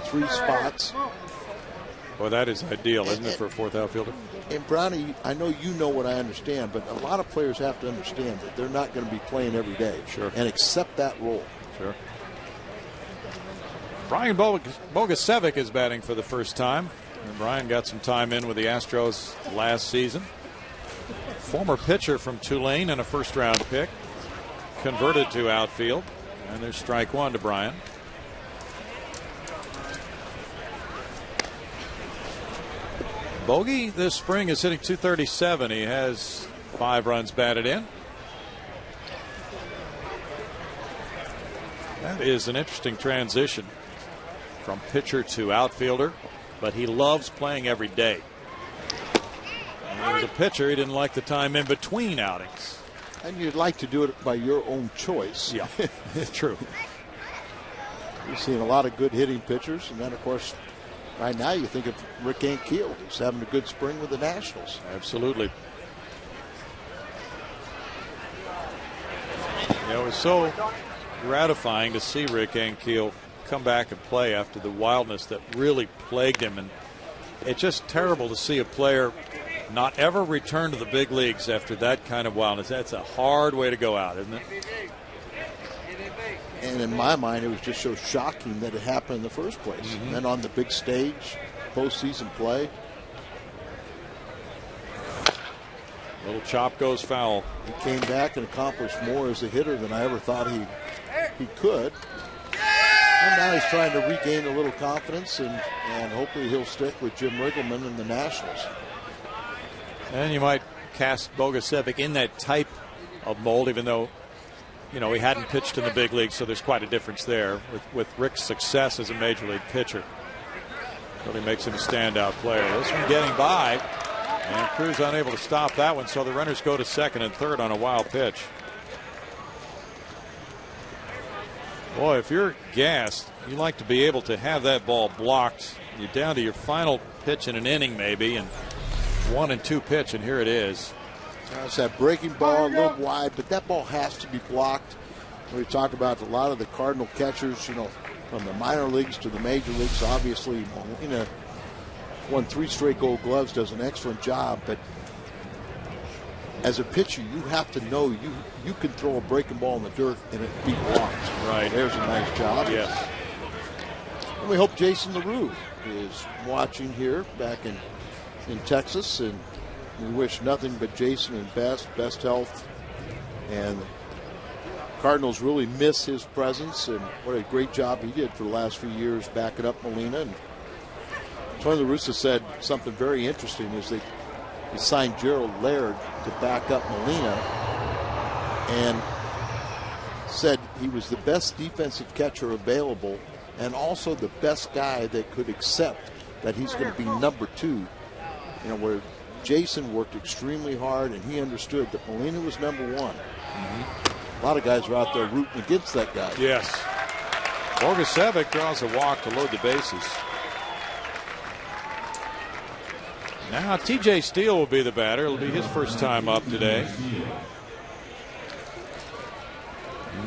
3 spots. Well, that is ideal, isn't it, for a 4th outfielder? And Brownie, I know you know what I understand, but a lot of players have to understand that they're not going to be playing every day. Sure. And accept that role. Sure. Brian Bogusevic is batting for the first time. And Brian got some time in with the Astros last season. Former pitcher from Tulane and a 1st-round pick. Converted to outfield. And there's strike 1 to Brian. Bogey this spring is hitting .237. He has 5 runs batted in. That is an interesting transition from pitcher to outfielder, but he loves playing every day. And as a pitcher, he didn't like the time in between outings. And you'd like to do it by your own choice. Yeah, true. You've seen a lot of good hitting pitchers, and then, of course, right now you think of Rick Ankiel, who's having a good spring with the Nationals. Absolutely. It was so gratifying to see Rick Ankiel come back and play after the wildness that really plagued him. And it's just terrible to see a player not ever return to the big leagues after that kind of wildness. That's a hard way to go out, isn't it? And in my mind, it was just so shocking that it happened in the first place. Mm-hmm. And on the big stage, postseason play. Little chop goes foul. He came back and accomplished more as a hitter than I ever thought he could. And now he's trying to regain a little confidence, and hopefully he'll stick with Jim Riggleman and the Nationals. And you might cast Bogusevic in that type of mold, even though, he hadn't pitched in the big league, so there's quite a difference there. With Rick's success as a major league pitcher, really makes him a standout player. This one getting by, and Cruz unable to stop that one, so the runners go to 2nd and 3rd on a wild pitch. Boy, if you're gassed, you like to be able to have that ball blocked. You're down to your final pitch in an inning, maybe, and 1-2 pitch, and here it is. It's that breaking ball, a little wide, but that ball has to be blocked. We talk about a lot of the Cardinal catchers, from the minor leagues to the major leagues. Obviously, Molina won 3 straight Gold Gloves, does an excellent job, but as a pitcher, you have to know you can throw a breaking ball in the dirt and it be blocked. Right. There's a nice job. Yes. And we hope Jason LaRue is watching here back in Texas, and we wish nothing but Jason and best health. And the Cardinals really miss his presence, and what a great job he did for the last few years backing up Molina. And Tony La Russa said something very interesting is they signed Gerald Laird to back up Molina, and said he was the best defensive catcher available and also the best guy that could accept that he's going to be number 2. Where Jason worked extremely hard and he understood that Molina was number 1. Mm-hmm. A lot of guys are out there rooting against that guy. Yes. Bogusevic draws a walk to load the bases. Now T.J. Steele will be the batter. It'll be his first time up today.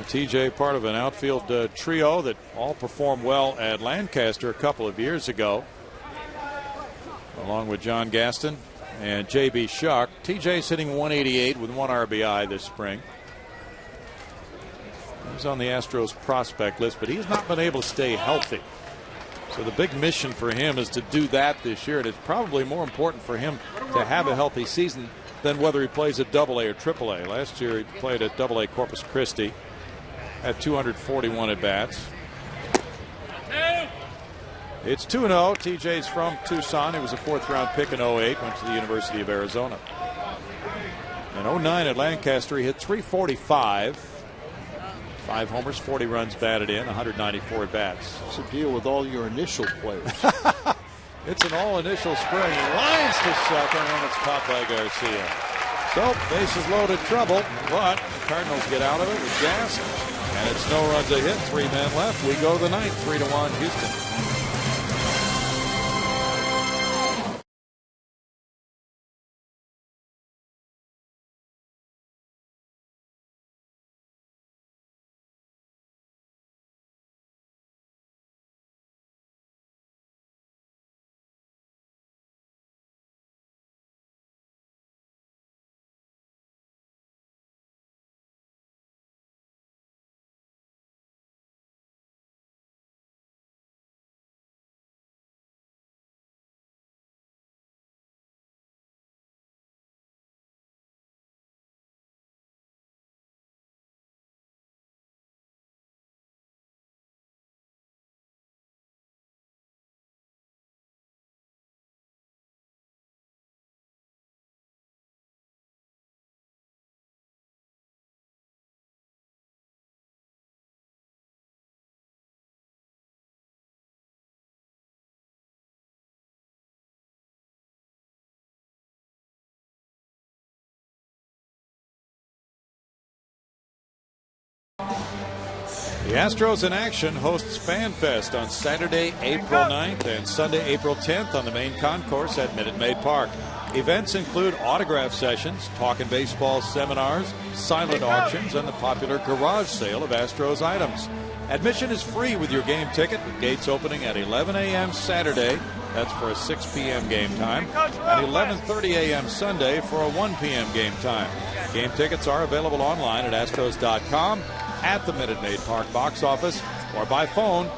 TJ, part of an outfield trio that all performed well at Lancaster a couple of years ago, along with John Gaston and J.B. Shuck. TJ's hitting 188 with 1 RBI this spring. He's on the Astros prospect list, but he's not been able to stay healthy. So the big mission for him is to do that this year, and it's probably more important for him to have a healthy season than whether he plays at AA or AAA. Last year he played at AA Corpus Christi, had 241 at-bats. It's 2-0. TJ's from Tucson. He was a 4th-round pick in 08, went to the University of Arizona. In 09 at Lancaster, he hit 345. 5 homers, 40 runs batted in, 194 at-bats. It's a deal with all your initial players. It's an all-initial spring. Lines to second, and it's caught by Garcia. So, bases loaded, trouble, but the Cardinals get out of it with gas, and it's no runs a hit, 3 men left. We go to the 9th, 3-1 Houston. The Astros in action hosts FanFest on Saturday, April 9th and Sunday, April 10th on the main concourse at Minute Maid Park. Events include autograph sessions, talking baseball seminars, silent auctions, and the popular garage sale of Astros items. Admission is free with your game ticket, with gates opening at 11 a.m. Saturday. That's for a 6 p.m. game time. And 11:30 a.m. Sunday for a 1 p.m. game time. Game tickets are available online at Astros.com, at the Minute Maid Park box office, or by phone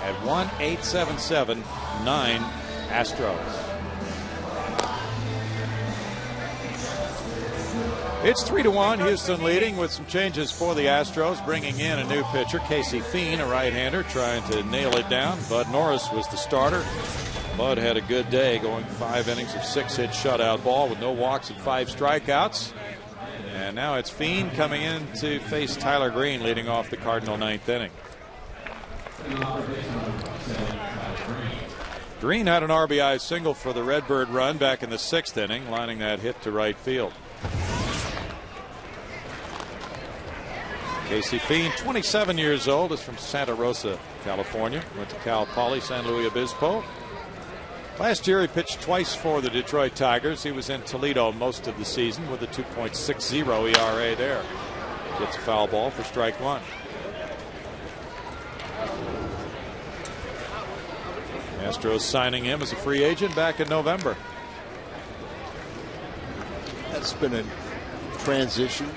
at 1-877-9-ASTROS. It's 3-1, Houston leading with some changes for the Astros, bringing in a new pitcher, Casey Fien, a right-hander, trying to nail it down. Bud Norris was the starter. Bud had a good day, going 5 innings of 6-hit shutout ball with no walks and 5 strikeouts. And now it's Fien coming in to face Tyler Green, leading off the Cardinal 9th inning. Green had an RBI single for the Redbird run back in the 6th inning, lining that hit to right field. Casey Fien, 27 years old, is from Santa Rosa, California. Went to Cal Poly San Luis Obispo. Last year he pitched twice for the Detroit Tigers. He was in Toledo most of the season with a 2.60 ERA there. Gets a foul ball for strike one. Astros signing him as a free agent back in November. That's been a transition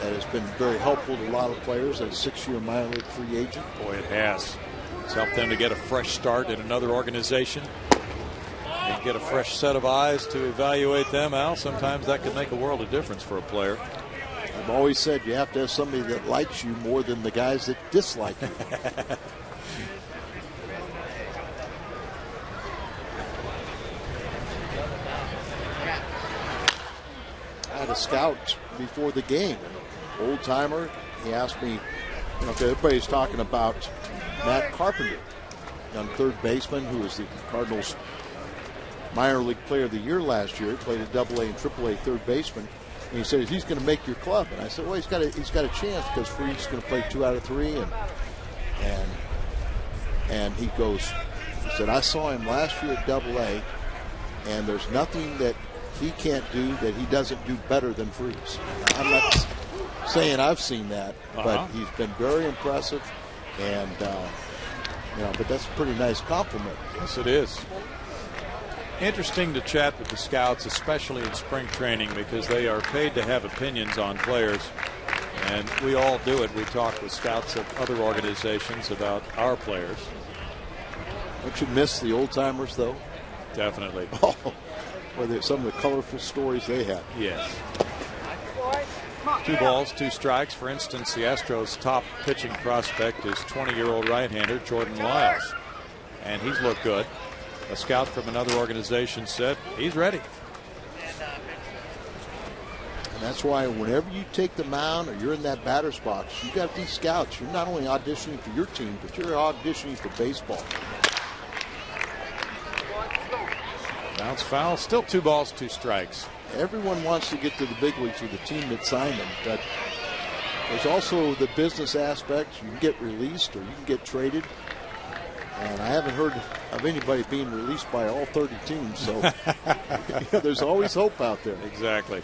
that has been very helpful to a lot of players. That 6-year minor league free agent. Boy, it has. It's helped them to get a fresh start in another organization. And get a fresh set of eyes to evaluate them, Al. Sometimes that could make a world of difference for a player. I've always said you have to have somebody that likes you more than the guys that dislike you. I had a scout before the game, an old timer. He asked me, everybody's talking about Matt Carpenter, young third baseman who was the Cardinals' minor league player of the year last year. He played at AA and AAA third baseman. And he said, he's going to make your club. And I said, well, he's got a chance because Freed's going to play 2 out of 3. And he goes, he said, I saw him last year at AA, and there's nothing that he can't do that he doesn't do better than Freeze. I'm not saying I've seen that, but he's been very impressive, and but that's a pretty nice compliment. Yes, it is. Interesting to chat with the scouts, especially in spring training, because they are paid to have opinions on players, and we all do it. We talk with scouts of other organizations about our players. Don't you miss the old timers, though? Definitely. Oh, well, some of the colorful stories they had. Yes. 2 balls, 2 strikes. For instance, the Astros' top pitching prospect is 20-year-old right-hander Jordan Lyles, and he's looked good. A scout from another organization said he's ready. And that's why whenever you take the mound or you're in that batter's box, you got these scouts. You're not only auditioning for your team, but you're auditioning for baseball. Bounce foul. Still 2 balls, 2 strikes. Everyone wants to get to the big leagues with the team that signed them, but there's also the business aspects. You can get released or you can get traded. And I haven't heard of anybody being released by all 30 teams, so there's always hope out there. Exactly.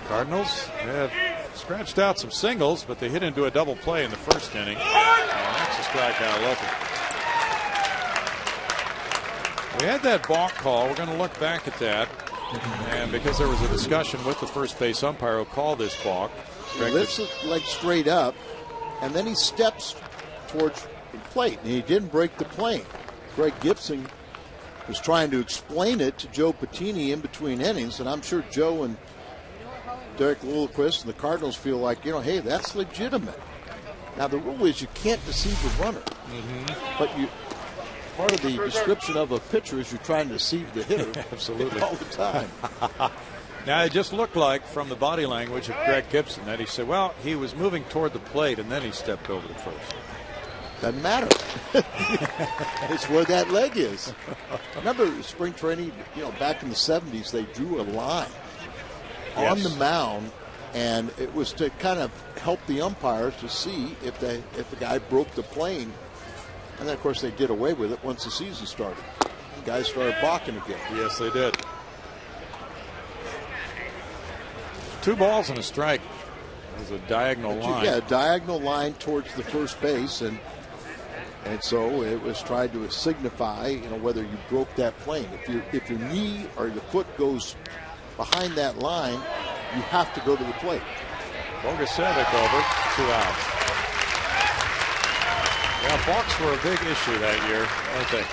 Cardinals have scratched out some singles, but they hit into a double play in the first inning. And that's a strikeout looking. We had that balk call. We're going to look back at that. And because there was a discussion with the first base umpire who called this balk. He lifts it like straight up, and then he steps towards the plate, and he didn't break the plane. Greg Gibson was trying to explain it to Joe Patini in between innings, and I'm sure Joe and Derek Lilliquist and the Cardinals feel like, hey, that's legitimate. Now, the rule is you can't deceive the runner, but part of the description of a pitcher is you're trying to deceive the hitter. Absolutely. All the time. Now, it just looked like from the body language of Greg Gibson that he said, well, he was moving toward the plate and then he stepped over the first. Doesn't matter. It's where that leg is. Remember spring training, back in the 70s, they drew a line on the mound, and it was to kind of help the umpires to see if the guy broke the plane. And then, of course, they did away with it once the season started. The guys started balking again. Yes, they did. 2 balls and a strike. It was a diagonal line. Yeah, a diagonal line towards the first base, and so it was tried to signify, whether you broke that plane. If your knee or your foot goes behind that line, you have to go to the plate. Bogusevic over, 2 outs. Yeah, balks were a big issue that year, weren't they?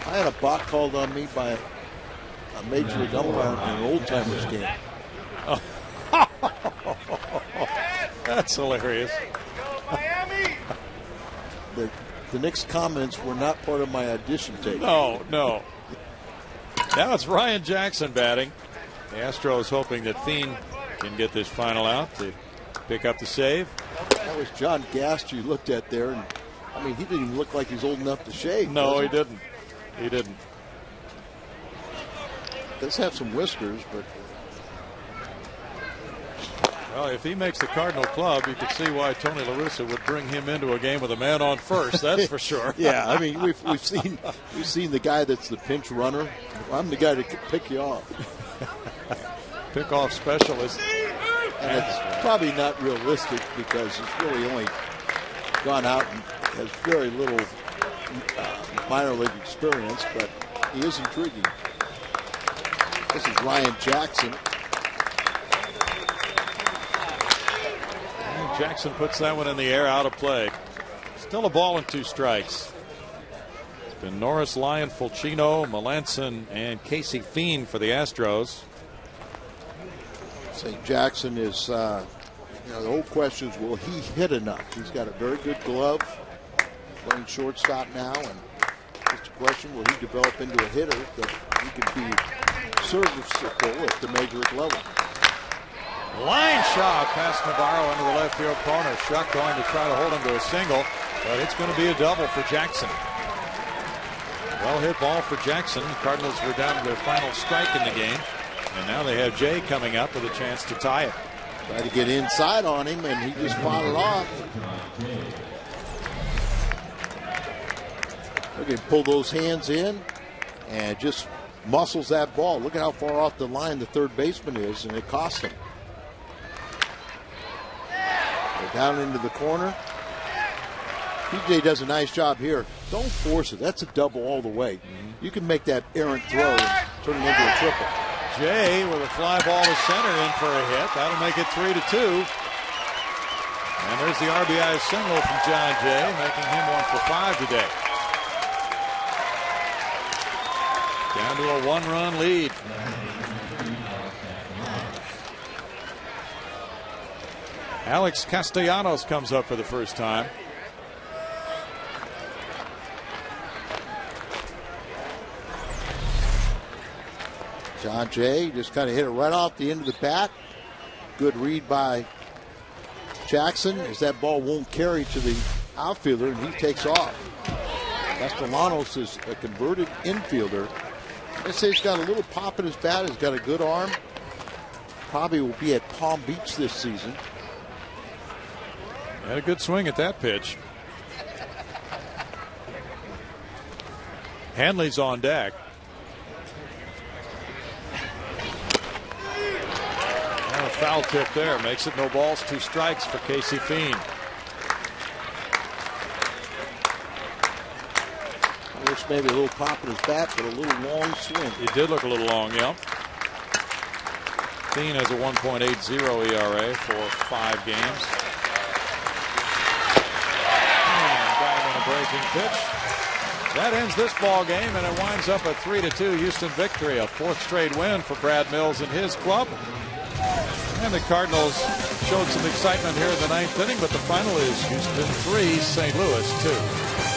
I had a balk called on me by a major league umpire in an old-timers game. That's hilarious. The Knicks comments were not part of my audition tape. No. Now it's Ryan Jackson batting. The Astros hoping that Fiend can get this final out to pick up the save. That was John Gast you looked at there, and he didn't even look like he's old enough to shave. No, he didn't. He didn't. Does have some whiskers, but well, if he makes the Cardinal club, you can see why Tony La Russa would bring him into a game with a man on first. That's for sure. Yeah, we've seen the guy that's the pinch runner. I'm the guy to pick you off. Pick off specialist. And it's probably not realistic because he's really only gone out and has very little minor league experience, but he is intriguing. This is Ryan Jackson. And Jackson puts that one in the air, out of play. Still a ball and 2 strikes. It's been Norris, Lyon, Fulcino, Melanson, and Casey Fiend for the Astros. St. Jackson is, the whole question is, will he hit enough? He's got a very good glove, playing shortstop now, and just a question, will he develop into a hitter that he can be serviceable at the major league level? Line shot past Navarro into the left field corner. Shuck going to try to hold him to a single, but it's going to be a double for Jackson. Well hit ball for Jackson. The Cardinals were down to their final strike in the game. And now they have Jay coming up with a chance to tie it. Tried to get inside on him, and he just fought it off. They can pull those hands in and just muscles that ball. Look at how far off the line the third baseman is, and it cost him. They're down into the corner. PJ does a nice job here. Don't force it. That's a double all the way. You can make that errant throw and turn it into a triple. Jay with a fly ball to center in for a hit. That'll make it 3-2. And there's the RBI single from John Jay, making him 1 for 5 today. Down to a 1-run lead. Alex Castellanos comes up for the first time. John Jay just kind of hit it right off the end of the bat. Good read by Jackson as that ball won't carry to the outfielder, and he takes off. Castellanos is a converted infielder. I'd say he's got a little pop in his bat. He's got a good arm. Probably will be at Palm Beach this season. Had a good swing at that pitch. Hanley's on deck. And a foul tip there makes it no balls, 2 strikes for Casey Fiend. I wish maybe a little pop in his bat, but a little long swing. It did look a little long, yeah. Fiend has a 1.80 ERA for 5 games. Breaking pitch. That ends this ball game, and it winds up a 3-2 Houston victory, a 4th straight win for Brad Mills and his club. And the Cardinals showed some excitement here in the 9th inning, but the final is Houston 3, St. Louis 2.